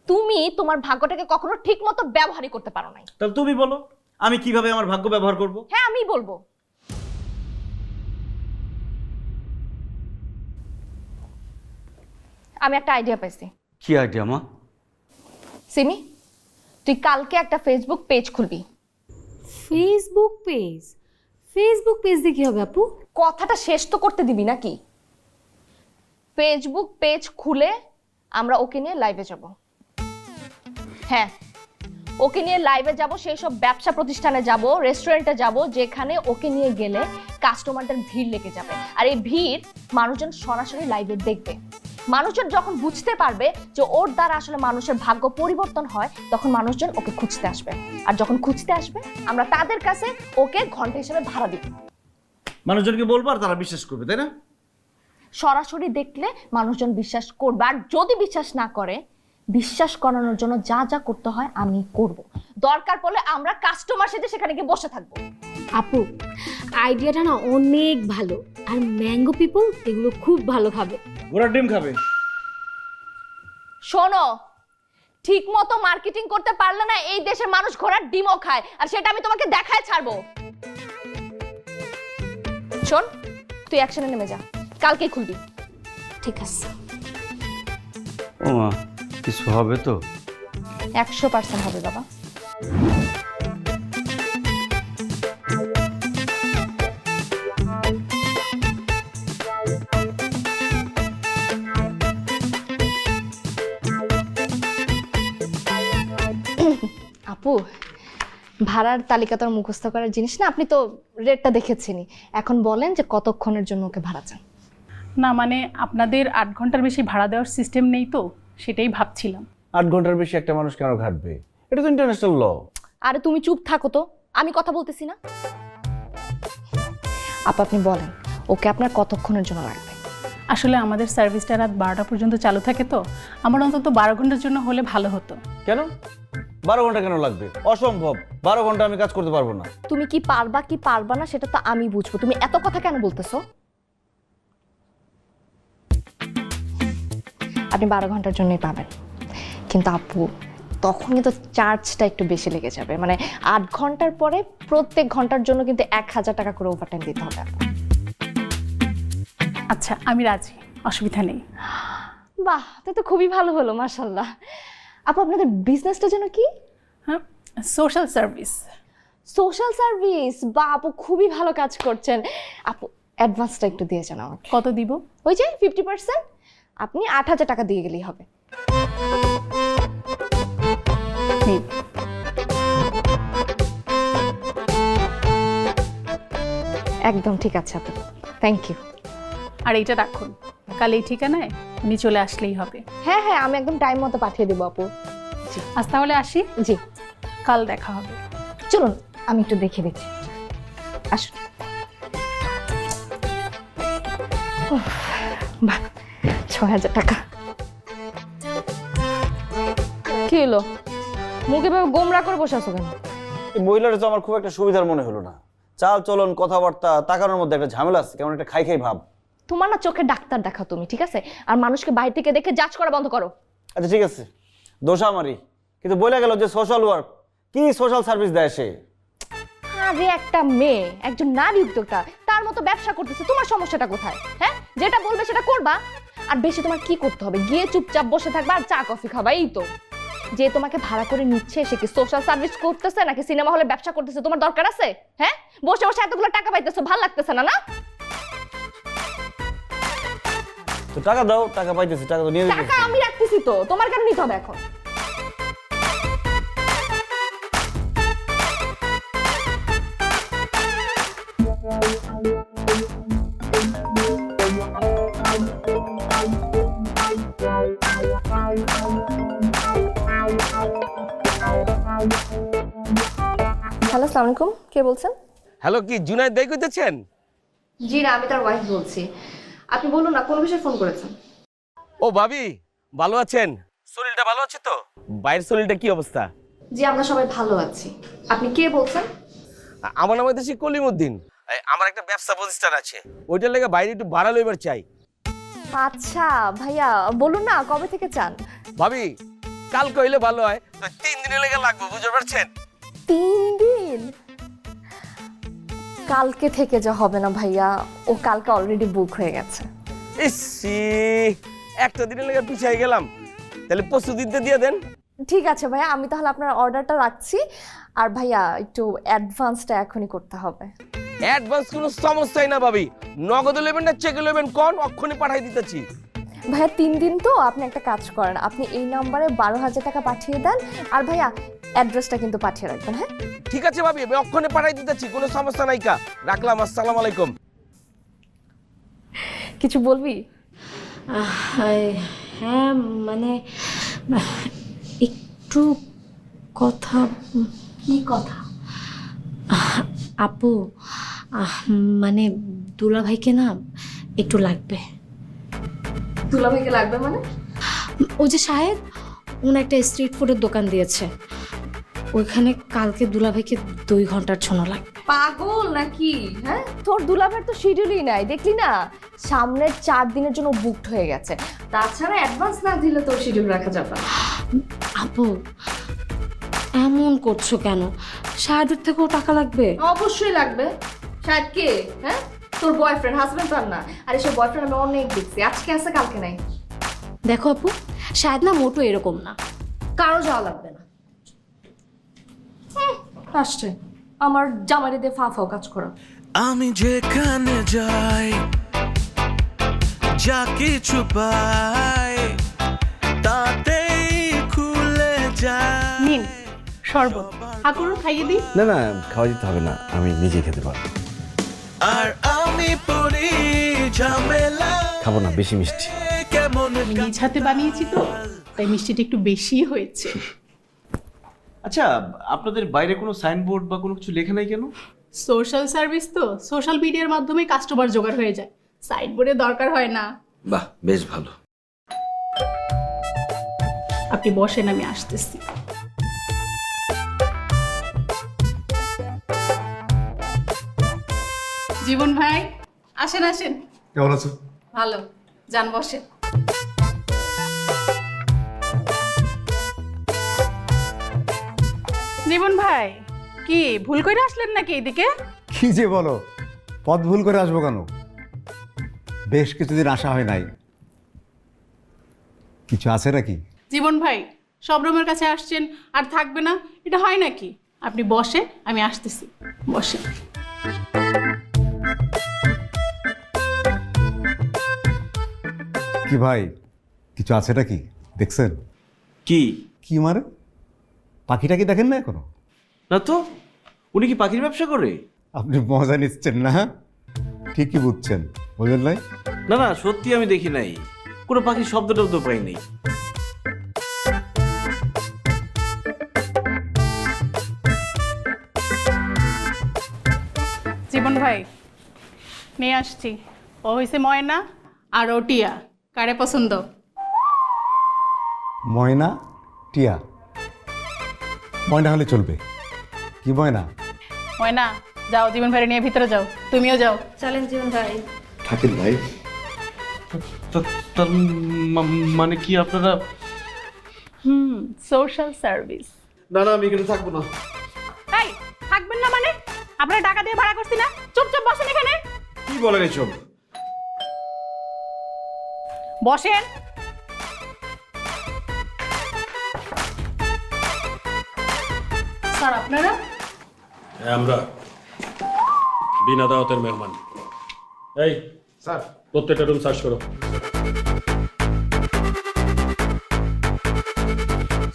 G: তুমি তোমার ভাগ্যটাকে কখনো ঠিক মতো ব্যবহারই করতে পারো নাই।
B: তাহলে তুমি বলো আমি কিভাবে আমার ভাগ্য ব্যবহার করব?
G: হ্যাঁ আমি বলবো। আমি একটা আইডিয়া পাইছি।
L: কি আইডিয়া মা?
G: সিমি, তুই কালকে একটা ফেসবুক পেজ খুলবি।
P: Facebook page? ফেসবুক পেজ দিয়ে কি হবে আপু?
G: কথাটা শেষ তো করতে দিবি নাকি? ফেসবুক পেজ খুলে আমরা ওকে নিয়ে লাইভে যাব। হ্যাঁ, ওকে নিয়ে লাইভে যাব, সেই সব ব্যবসা প্রতিষ্ঠানে যাব, রেস্টুরেন্টে যাব, যেখানে ওকে নিয়ে গেলে কাস্টমারদের ভিড় লেগে যাবে। আর এই ভিড় মানুষজন সরাসরি লাইভে দেখবে। মানুষজন যখন বুঝতে পারবে যে ওর দ্বারা আসলে মানুষের ভাগ্য পরিবর্তন হয়, তখন মানুষজন ওকে খুঁজতে আসবে। আর যখন খুঁজতে আসবে, আমরা তাদের কাছে ওকে ঘন্টা হিসেবে ভাড়া দিব।
B: মানুষজনকে বলবো আর তারা বিশ্বাস করবে, তাই না?
G: সরাসরি দেখলে মানুষজন বিশ্বাস করবে, আর যদি বিশ্বাস না করে, বিশ্বাস করানোর জন্য যা যা করতে হয় আমি করব। দরকার পড়লে আমরা কাস্টমার সাথে সেখানে গিয়ে বসে থাকবো।
P: আপু আইডিয়াটা না অনেক ভালো, আর ম্যাঙ্গো পিপল এগুলো খুব ভালো খাবে।
B: ঘোড়ার ডিম খাবে।
G: শোনো, ঠিক মতো মার্কেটিং করতে পারলে না এই দেশের মানুষ ঘোড়ার ডিমও খায়, আর সেটা আমি তোমাকে দেখায় ছাড়বো। শোন, তুই অ্যাকশনে নেমে যা, কালকেই খুলবি।
P: ঠিক আছে।
L: ও মা, কিছু হবে তো?
G: 100% হবে বাবা। আপু, ভাড়ার তালিকা তো মুখস্থ করার জিনিস না, আপনি তো রেটটা দেখেছেনই। এখন বলেন যে কতক্ষণের জন্য ওকে ভাড়া চান?
Q: না মানে আপনাদের 8 ঘন্টার বেশি ভাড়া দেওয়ার সিস্টেম নেই তো, সেটাই ভাবছিলাম।
M: 8 ঘন্টার বেশি একটা মানুষ কেন ঘাটবে? এটা তো ইন্টারন্যাশনাল ল।
G: আরে তুমি চুপ থাকো তো, আমি কথা বলতেছি না। আপনি বলেন ওকে আপনার কতক্ষণের জন্য লাগবে?
Q: আসলে আমাদের সার্ভিসটা রাত 12টা পর্যন্ত চালু থাকে, তো আমার অন্তত 12 ঘন্টার জন্য হলে ভালো হতো।
M: কেন?
B: 12 ঘন্টা কেন লাগবে? অসম্ভব, 12 ঘন্টা আমি কাজ করতে পারবো না।
G: তুমি কি পারবা না সেটা তো আমি বুঝবো, তুমি এত কথা কেন বলতেছো? আপনি 12 ঘন্টার জন্যই পাবেন, কিন্তু আপু তখন কিন্তু চার্জটা একটু বেশি লেগে যাবে। মানে 8 ঘন্টার পরে প্রত্যেক ঘন্টার জন্য কিন্তু 1000 টাকা করে ওভারটাইম দিতে হবে।
Q: আচ্ছা আমি রাজি, অসুবিধা নেই।
G: বাহ, তাই তো খুবই ভালো হলো, মাশাআল্লাহ। আপু আপনাদের বিজনেসটা যেন কি?
Q: হ্যাঁ, সোশ্যাল সার্ভিস।
G: সোশ্যাল সার্ভিস, বা আপু খুবই ভালো কাজ করছেন। আপু অ্যাডভান্সটা একটু দিয়ে যান আমাকে।
Q: কত দিব?
G: ওই যে 50%, আপনি 8000 টাকা দিয়ে গেলেই হবে। একদম ঠিক আছে আপু, থ্যাংক ইউ।
Q: আর এইটা রাখুন, কাল এই ঠিকানায় উনি চলে আসলেই হবে।
G: হ্যাঁ হ্যাঁ, আমি একদম টাইম মতো পাঠিয়ে দেবো আপু।
Q: আজ তাহলে আসি।
G: জি,
Q: কাল দেখা হবে।
G: চলুন আমি একটু দেখে দিচ্ছি, আসুন। উফ, বাহ, 6000 টাকা। কি হলো, মুখে ভাবে গোমরা করে বসে আছো কেন?
B: এই মহিলাটা তো আমার খুব একটা সুবিধার মনে হলো না। চাল চলন, কথাবার্তা, তাকানোর মধ্যে একটা ঝামেলা আছে, কেমন একটা খাই খাই ভাব।
G: তোমার না চোখে ডাক্তার দেখাও তুমি, ঠিক আছে? আর মানুষকে বাইরে থেকে দেখে জাজ করা বন্ধ করো।
B: আচ্ছা ঠিক আছে, দোষ আমারই, কিন্তু বলে গেল যে সোশ্যাল ওয়ার্ক, কি সোশ্যাল সার্ভিস দেয় সে?
G: আরে একটা মেয়ে, একজন নারী উদ্যোক্তা, তার মতো ব্যবসা করতেছে, তোমার সমস্যাটা কোথায়? হ্যাঁ, যেটা বলবে সেটা করবা। আর বেশি তোমার কি করতে হবে, গিয়ে চুপচাপ বসে থাকবা আর চা কফি খাবা, এই তো। যে তোমাকে ভাড়া করে নিচ্ছে সে কি সোশ্যাল সার্ভিস করতেছে নাকি সিনেমা হলে ব্যবসা করতেছে তোমার দরকার আছে? হ্যাঁ, বসে বসে এতগুলো টাকা পাইতেছো, ভালো লাগতেছে না? না
B: তো টাকা দাও, টাকা পাইতেছি, টাকা তো নিয়ে দিতেছি।
G: টাকা আমি রাখতেছি তো, তোমার কেন নিতে হবে এখন? হ্যালো, আসসালামু আলাইকুম, কে বলছেন?
E: হ্যালো, কি জুনায়েদ ভাই কইতেছেন?
G: জি না, আমি তার ওয়াইফ বলছি। আপনি বলুন না, কোন বিষয়ে ফোন করেছেন?
E: ও ভাবি, ভালো আছেন? শরীরটা ভালো আছে তো? বাইরের শরীরটা কি অবস্থা?
G: জি আমরা সবাই ভালো আছি। আপনি কে বলছেন?
E: আমার নাম হইতেছে কলিমউদ্দিন। আমার একটা ব্যবসা প্রতিষ্ঠান আছে, ওইটার লেগে বাইরে একটু ভাড়া লইবার চাই।
G: আচ্ছা ভাইয়া, বলুন না কবে থেকে চান?
E: ভাবি, কাল কইলে ভালো হয়, তো 3 দিনের লেগে লাগবে, বুঝতে পারছেন?
G: 3 দিন? কালকে থেকে যা হবে না ভাইয়া, ও কালকে অলরেডি বুক হয়ে গেছে।
E: ইসি, একটা দিনের লেগে পিছিয়ে গেলাম, তাহলে পরশু দিনতে দিয়ে দেন।
G: ঠিক আছে ভাইয়া, আমি তাহলে আপনার অর্ডারটা রাখছি। আর ভাইয়া একটু অ্যাডভান্সটা এখনই করতে হবে।
E: অ্যাডভান্স কোনো সমস্যাই না ভাবি, নগদে নেবেন না চেকে নেবেন কোন, অক্ষণে পাঠাই দিতেছি।
G: ভাইয়া 3 দিন তো, আপনি একটা কাজ করেন, আপনি এই নম্বরে 12,000 টাকা পাঠিয়ে দেন। আর ভাইয়া অ্যাড্রেসটা কিন্তু পাঠিয়ে রাখবেন। হ্যাঁ
E: ঠিক আছে ভাবি, আমি অক্ষণে পাঠাই দিতেছি, কোনো সমস্যা নাই। কা রাখলাম, আসসালামু আলাইকুম।
G: কিছু বলবি?
P: হ্যাঁ মানে একটু কথা।
G: কি কথা?
P: আপু মানে দুলাভাইকে না একটু লাগবে।
G: দুলাভাইকে লাগবে মানে?
P: ওই যে সাহেব, উনি একটা স্ট্রিট ফুডের দোকান দিয়েছে, ওইখানে কালকে দুলাভাইকে 2 ঘন্টার জন্য লাগবে।
G: পাগল নাকি? হ্যাঁ, তোর দুলাভাইয়ের তো শিডিউলই নাই, দেখলি না? সামনের 4 দিনের জন্য বুকড হয়ে গেছে। তাছাড়া অ্যাডভান্স না দিলে তোর শিডিউল রাখা যাবে না।
P: আপু এমন করছো কেন? সাহেবের থেকেও টাকা লাগবে।
G: অবশ্যই লাগবে। শায়দ কে? হ্যাঁ, তোর বয়ফ্রেন্ড, হাজবেন্ড তো আর না। আর এসব বয়ফ্রেন্ড আমি অনেক দেখছি, আজকে আছে কালকে নাই।
P: দেখো আপু, শায়দ না মোটো এরকম না,
G: কারো যাওয়া লাগবে না। আসছে আমার জামাইরে দিয়ে ফা ফাও কাজ করা।
O: আমি যেখানে যাই, যা কিছু পাই, তাতেই খুলে যায়।
Q: নিন শরবত, হাকুরও খাইয়ে দিই।
L: না না, খাওয়া দিতে হবে না, আমি নিজে খেতে পারবো।
O: আর আমি পড়ি ঝামেলা,
L: খাবো না, বেশি মিষ্টি।
O: কেমন
Q: নিজ হাতে বানিয়েছি তো, তাই মিষ্টিটা একটু বেশি হয়েছে।
B: আচ্ছা, আপনাদের বাইরে কোনো সাইনবোর্ড বা কোনো কিছু লেখা নাই কেন?
Q: সোশ্যাল সার্ভিস তো সোশ্যাল মিডিয়ার মাধ্যমে কাস্টমার জোগাড় হয়ে যায়, সাইডবোর্ডের দরকার হয় না।
L: বাহ, বেশ ভালো।
Q: আপনি বসেন, আমি আসতেছি। জীবন ভাই আসেন আসেন।
F: কেমন আছো?
Q: ভালো, যান বসে। জীবন ভাই কি ভুল করে আসলেন নাকি এদিকে?
F: কি যে বলো, পথ ভুল করে আসবো কেন? বেশ কিছুদিন আসা হয় নাই। কিছু আছে নাকি?
Q: জীবন ভাই সবরমের কাছে আসছেন আর থাকবে না, এটা হয় নাকি? আপনি বসে, আমি আসতেছি, বসে।
F: কি ভাই, কিছু আছে নাকি? দেখছেন?
B: কি
F: কি মারে? পাখিটা কি দেখেন না এখনো?
B: না তো, উনি কি পাখির ব্যবসা করে?
F: আপনি মজা নিচ্ছেন না? ঠিকই বুঝছেন, বুঝলেন নাই?
B: না না, সত্যি আমি দেখি নাই, কোনো পাখির শব্দ টব্দ পাই নাই।
Q: জীবন ভাই নিয়ে আসছি, ও হয়েছে ময়না আর ও টিয়া। কারে পছন্দ?
F: ময়না, টিয়া। ময়না হলে চলবে। কি ময়না?
Q: ময়না যাও, জীবন ভাই নিয়ে ভিতরে যাও, তুমিও যাও।
P: চলেন জীবন ভাই।
A: থাকেন ভাই।
B: তার মানে কি আপনারা?
Q: Social service.
B: না না, আমি এখানে থাকবো না।
Q: এই থাকবেন না মানে? আপনারা টাকা দিয়ে ভাড়া করছি না, চুপচাপ বসেন এখানে।
B: কি বলেন এসব?
Q: বসেন। স্যার আপনারা?
N: আমরা বিনা দাওয়াতের মেহমান। এই
A: স্যার,
N: প্রত্যেকটা রুম সার্চ করো।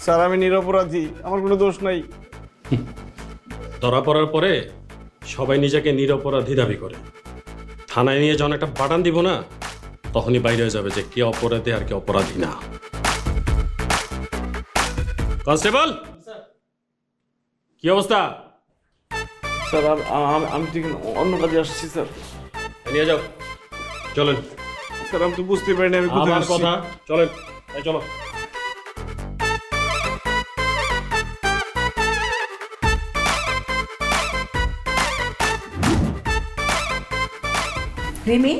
B: স্যার আমি নিরপরাধী, আমার কোনো দোষ নাই।
N: ধরা পড়ার পরে সবাই নিজেকে নিরপরাধী দাবি করে। থানায় নিয়ে যখন একটা বাটান দিব না, তখনই বাইরে হয়ে যাবে যে কে অপরাধী আর কে অপরাধী না। কনস্টেবল, কি অবস্থা?
B: স্যার আমি তো এখানে অন্য কাজে আসছি স্যার।
N: নিয়ে যাও, চলেন।
B: স্যার আমি তো বুঝতে পারিনি আমি কোথায়
N: আমার
B: আসছি।
N: কথা, চলেন। এই চলো।
C: রিমি,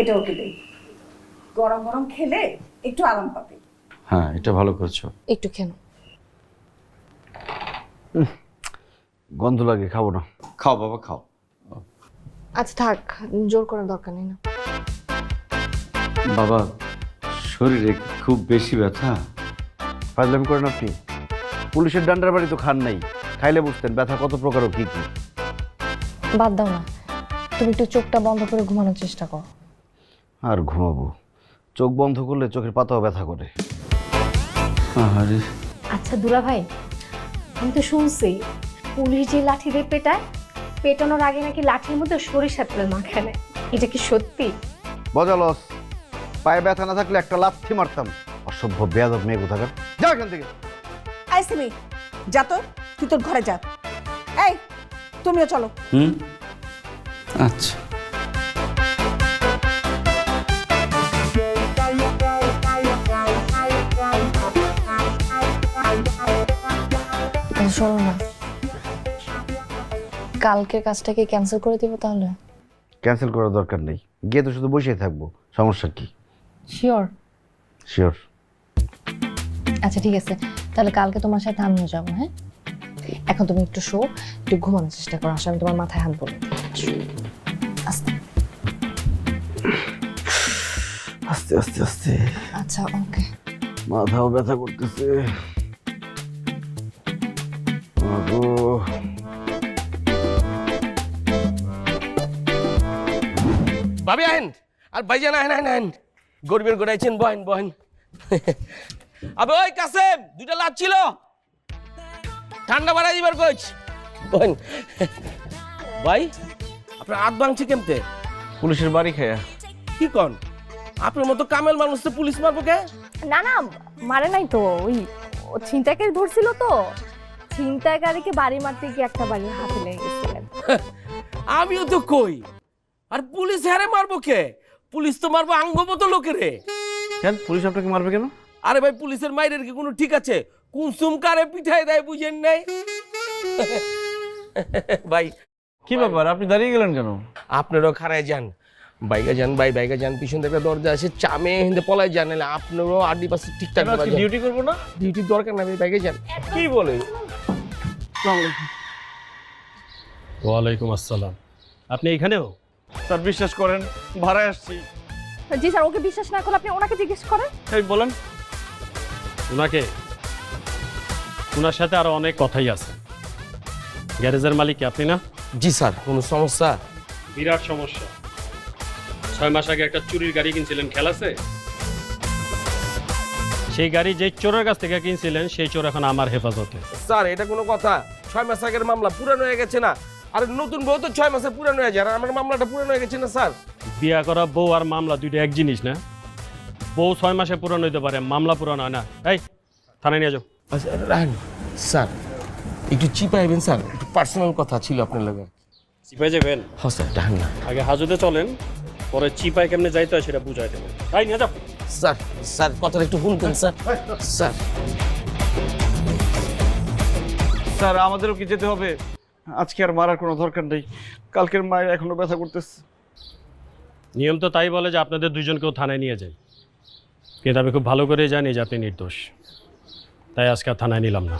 C: এটা ওকে দেই, গরম গরম খেলে একটু আরাম পাবে।
L: হ্যাঁ, এটা ভালো করছো।
P: একটু খেন।
L: গন্ধ লাগে, খাবো না। খাও বাবা, খাও।
P: আচ্ছা থাক, জোর করার দরকার নেই না।
L: বাবা, শরীরে খুব বেশি ব্যথা। ফাজলামি করেন আপনি? পুলিশের ডান্ডার বাড়ি তো খান নাই, খাইলে বুঝতেন ব্যথা কত প্রকার ও কি কি।
P: বাদ দাও না, তুমি একটু চোখটা বন্ধ করে ঘুমানোর চেষ্টা করো।
L: আর ঘুমাবো? চোখ বন্ধ করলে চোখের পাতাও ব্যথা করে। আরে
P: আচ্ছা দুলা ভাই, আমি তো শুনছি পুলিশ যে লাঠি দিয়ে পেটায়, পেটানোর আগে নাকি লাঠির মধ্যে সরিষার তেল মাখায় নেয়। এটা কি সত্যি?
L: বজালস, পায়ে ব্যথা না থাকলে একটা লাথি মারতাম। অসভ্য বেয়াদব মেয়ে কোথাকার, যা এখান থেকে।
C: আই সিমি, যা তো, তুই তোর ঘরে যা। এই তুমিও চলো।
L: আচ্ছা।
P: শোনো না, কালকের কাজটাকে ক্যান্সেল করে দেবো তাহলে?
L: ক্যান্সেল করার দরকার নেই, গিয়ে তো শুধু বসেই থাকবো, সমস্যা কি?
P: শিওর?
L: শিওর।
P: আচ্ছা ঠিক আছে, তাহলে কালকে তোমার সাথে আমিও যাবো। হ্যাঁ, এখন তুমি একটু শো, একটু ঘুমানোর চেষ্টা করো, আসলে আমি তোমার মাথায় হাত বলে আস্তে
L: আস্তে আস্তে আস্তে।
P: আচ্ছা ওকে।
L: মাথাও ব্যথা করতেছে।
O: ভাবি আহেন, আর ভাইজান আহেন আহেন আহেন, গরিবের গোড়াইছেন, বহেন বহেন। আবে ওই কাসেম, দুইটা লাভ ছিল, ঠান্ডা বাড়াই দিবার কইছ, বহেন। ভাই আপনার হাত ভাঙছে কেমতে?
B: পুলিশের বাড়ি খায়া।
O: কি কন? আপনার মতো কামেল মানুষ তো পুলিশ মারবো কে?
P: না না, মারে নাই তো, ওই ছিনতাইকারী ধরছিল তো, ছিনতাইকারীকে বাড়ি মারতে গিয়ে একটা বাড়ির হাতে লেগে গেছিলেন।
O: আমিও তো কই, আর পুলিশ হারে মারবো কে? পুলিশ তো মারবো আঙ্গমতো লোকেরে।
B: কেন পুলিশ আপনাকে মারবে কেন?
O: আরে ভাই, পুলিশের মাইরের কি কোনো ঠিক আছে? কুসুম কারে পিঠাই দেয় বুঝেন নাই? ভাই
L: কি ব্যাপার আপনি দাঁড়িয়ে গেলেন কেন?
O: আপনারও খারায় যান, বাইকে যান ভাই, বাইকে যান, পিছন থেকে দরজা আছে, চামে হিন্দে পলায় যান, নাহলে আপনারও আড্ডি পাশে ঠিকঠাক
L: ডিউটি করবো না?
O: ডিউটির দরকার না, বাইকে যান।
L: কি বলে?
N: ওয়ালাইকুম আসসালাম। আপনি এখানেও?
B: স্যার বিশ্বাস করেন, ভাড়ায় আসছি।
P: জি স্যার, ওকে বিশ্বাস না করলে আপনি ওনাকে জিজ্ঞেস করেন।
B: এই বলেন।
N: ওনাকে, ওনার সাথে আরো অনেক কথাই আছে। গ্যারেজের মালিক কি আপনি না?
O: জি স্যার। কোনো সমস্যা?
N: বিরাট সমস্যা। 6 মাস আগে একটা চুরির গাড়ি কিনছিলেন, খেয়াল আছে? সেই গাড়ি যে চোরের কাছ থেকে কিনছিলেন সেই চোর এখন আমার হেফাজতে।
O: স্যার এটা কোনো কথা? 6 মাস আগের মামলা পুরানো হয়ে গেছে না? আর নতুন বউ তো 6 মাসে পুরানো হয়ে যায়, আর আমার মামলাটা পুরানো হয়ে গেছে না স্যার?
N: বিয়া করা বউ আর মামলা দুইটা এক জিনিস না। বউ 6 মাসে পুরানো হইতে পারে, মামলা পুরানো হয় না। এই থানায় নিয়ে যাও।
O: আচ্ছা রাখেন স্যার, একটু চিপাইবেন স্যার, একটু পার্সোনাল কথা ছিল আপনার লগে।
N: চিপাই যাবেন?
O: হ্যাঁ স্যার, ডান না।
N: আগে হাজতে চলেন, পরে চিপাই কেমনে যাইতে হয় সেটা বুঝাই দেবো। তাই নিয়ে যাও।
O: স্যার স্যার কথাটা একটু শুনতেন স্যার। স্যার
B: স্যার আমাদেরও কি যেতে হবে? আজকে আর মারার কোনো দরকার নেই, কালকের মায়ের এখনো ব্যথা করতেছে।
N: নিয়ম তো তাই বলে যে আপনাদের দুজনকেও থানায় নিয়ে যাই, কিন্তু আমি খুব ভালো করে জানি যে আপনি নির্দোষ, তাই আজকে আর থানায় নিলাম না।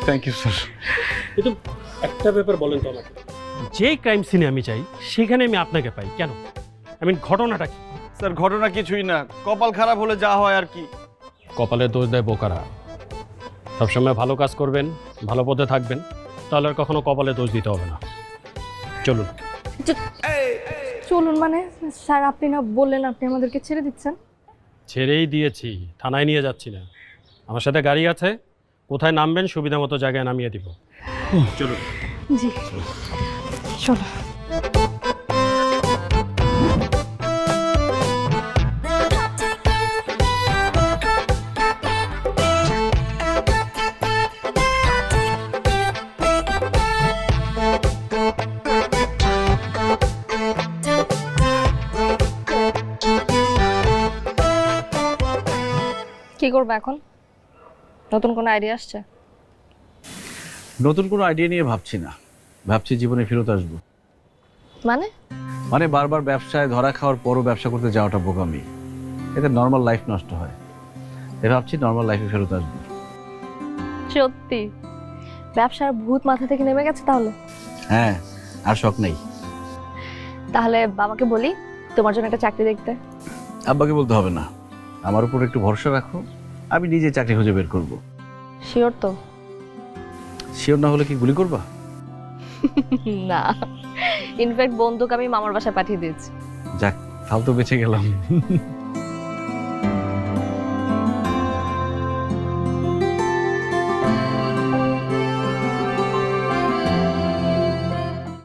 B: Thank you sir.
N: কিন্তু একটা ব্যাপার বলেন তো আমাকে, যেই ক্রাইম সিনে আমি চাই সেখানে আমি আপনাকে পাই কেন? ঘটনাটা কি?
B: স্যার ঘটনা কিছুই না, কপাল খারাপ হলে যা হয় আর কি।
N: কপালে দোষ দেয় বোকারা। সবসময় ভালো কাজ করবেন, ভালো পথে থাকবেন, তাহলে আর কখনো কপালে দোষ দিতে হবে না। চলুন।
P: চলুন মানে স্যার, আপনি না বললেন আপনি আমাদেরকে ছেড়ে দিচ্ছেন?
N: ছেড়েই দিয়েছি, থানায় নিয়ে যাচ্ছি না। আমার সাথে গাড়ি আছে, কোথায় নামবেন সুবিধা মতো জায়গায় নামিয়ে দিব। চলুন।
P: জি চলো। কি করবে এখন? নতুন কোনো আইডিয়া আসছে?
L: নতুন কোনো আইডিয়া নিয়ে ভাবছি না, ভাবছি জীবনে ফেরত আসবো।
P: মানে
L: বারবার ব্যবসায় ধরা খাওয়ার পরও ব্যবসা করতে যাওয়াটা বোকামি, এতে নর্মাল লাইফ নষ্ট হয়। তাই ভাবছি নর্মাল লাইফে ফেরত আসবো।
P: সত্যি ব্যবসার ভূত মাথা থেকে নেমে গেছে তাহলে?
L: হ্যাঁ, আর শখ নেই।
P: তাহলে বাবাকে বলি তোমার জন্য একটা চাকরি দেখতে।
L: আব্বাকে বলতে হবে না, আমার উপর একটু ভরসা রাখো, আমি নিজে চাকরি খুঁজে বের করব।
P: শিওর তো?
L: শিওর না হলে কি গুলি করবা?
P: না, ইনফ্যাক্ট বন্দুক আমি মামার বাসায় পাঠিয়ে দিয়েছি।
L: যাক, তাহলে তো বেঁচে গেলাম।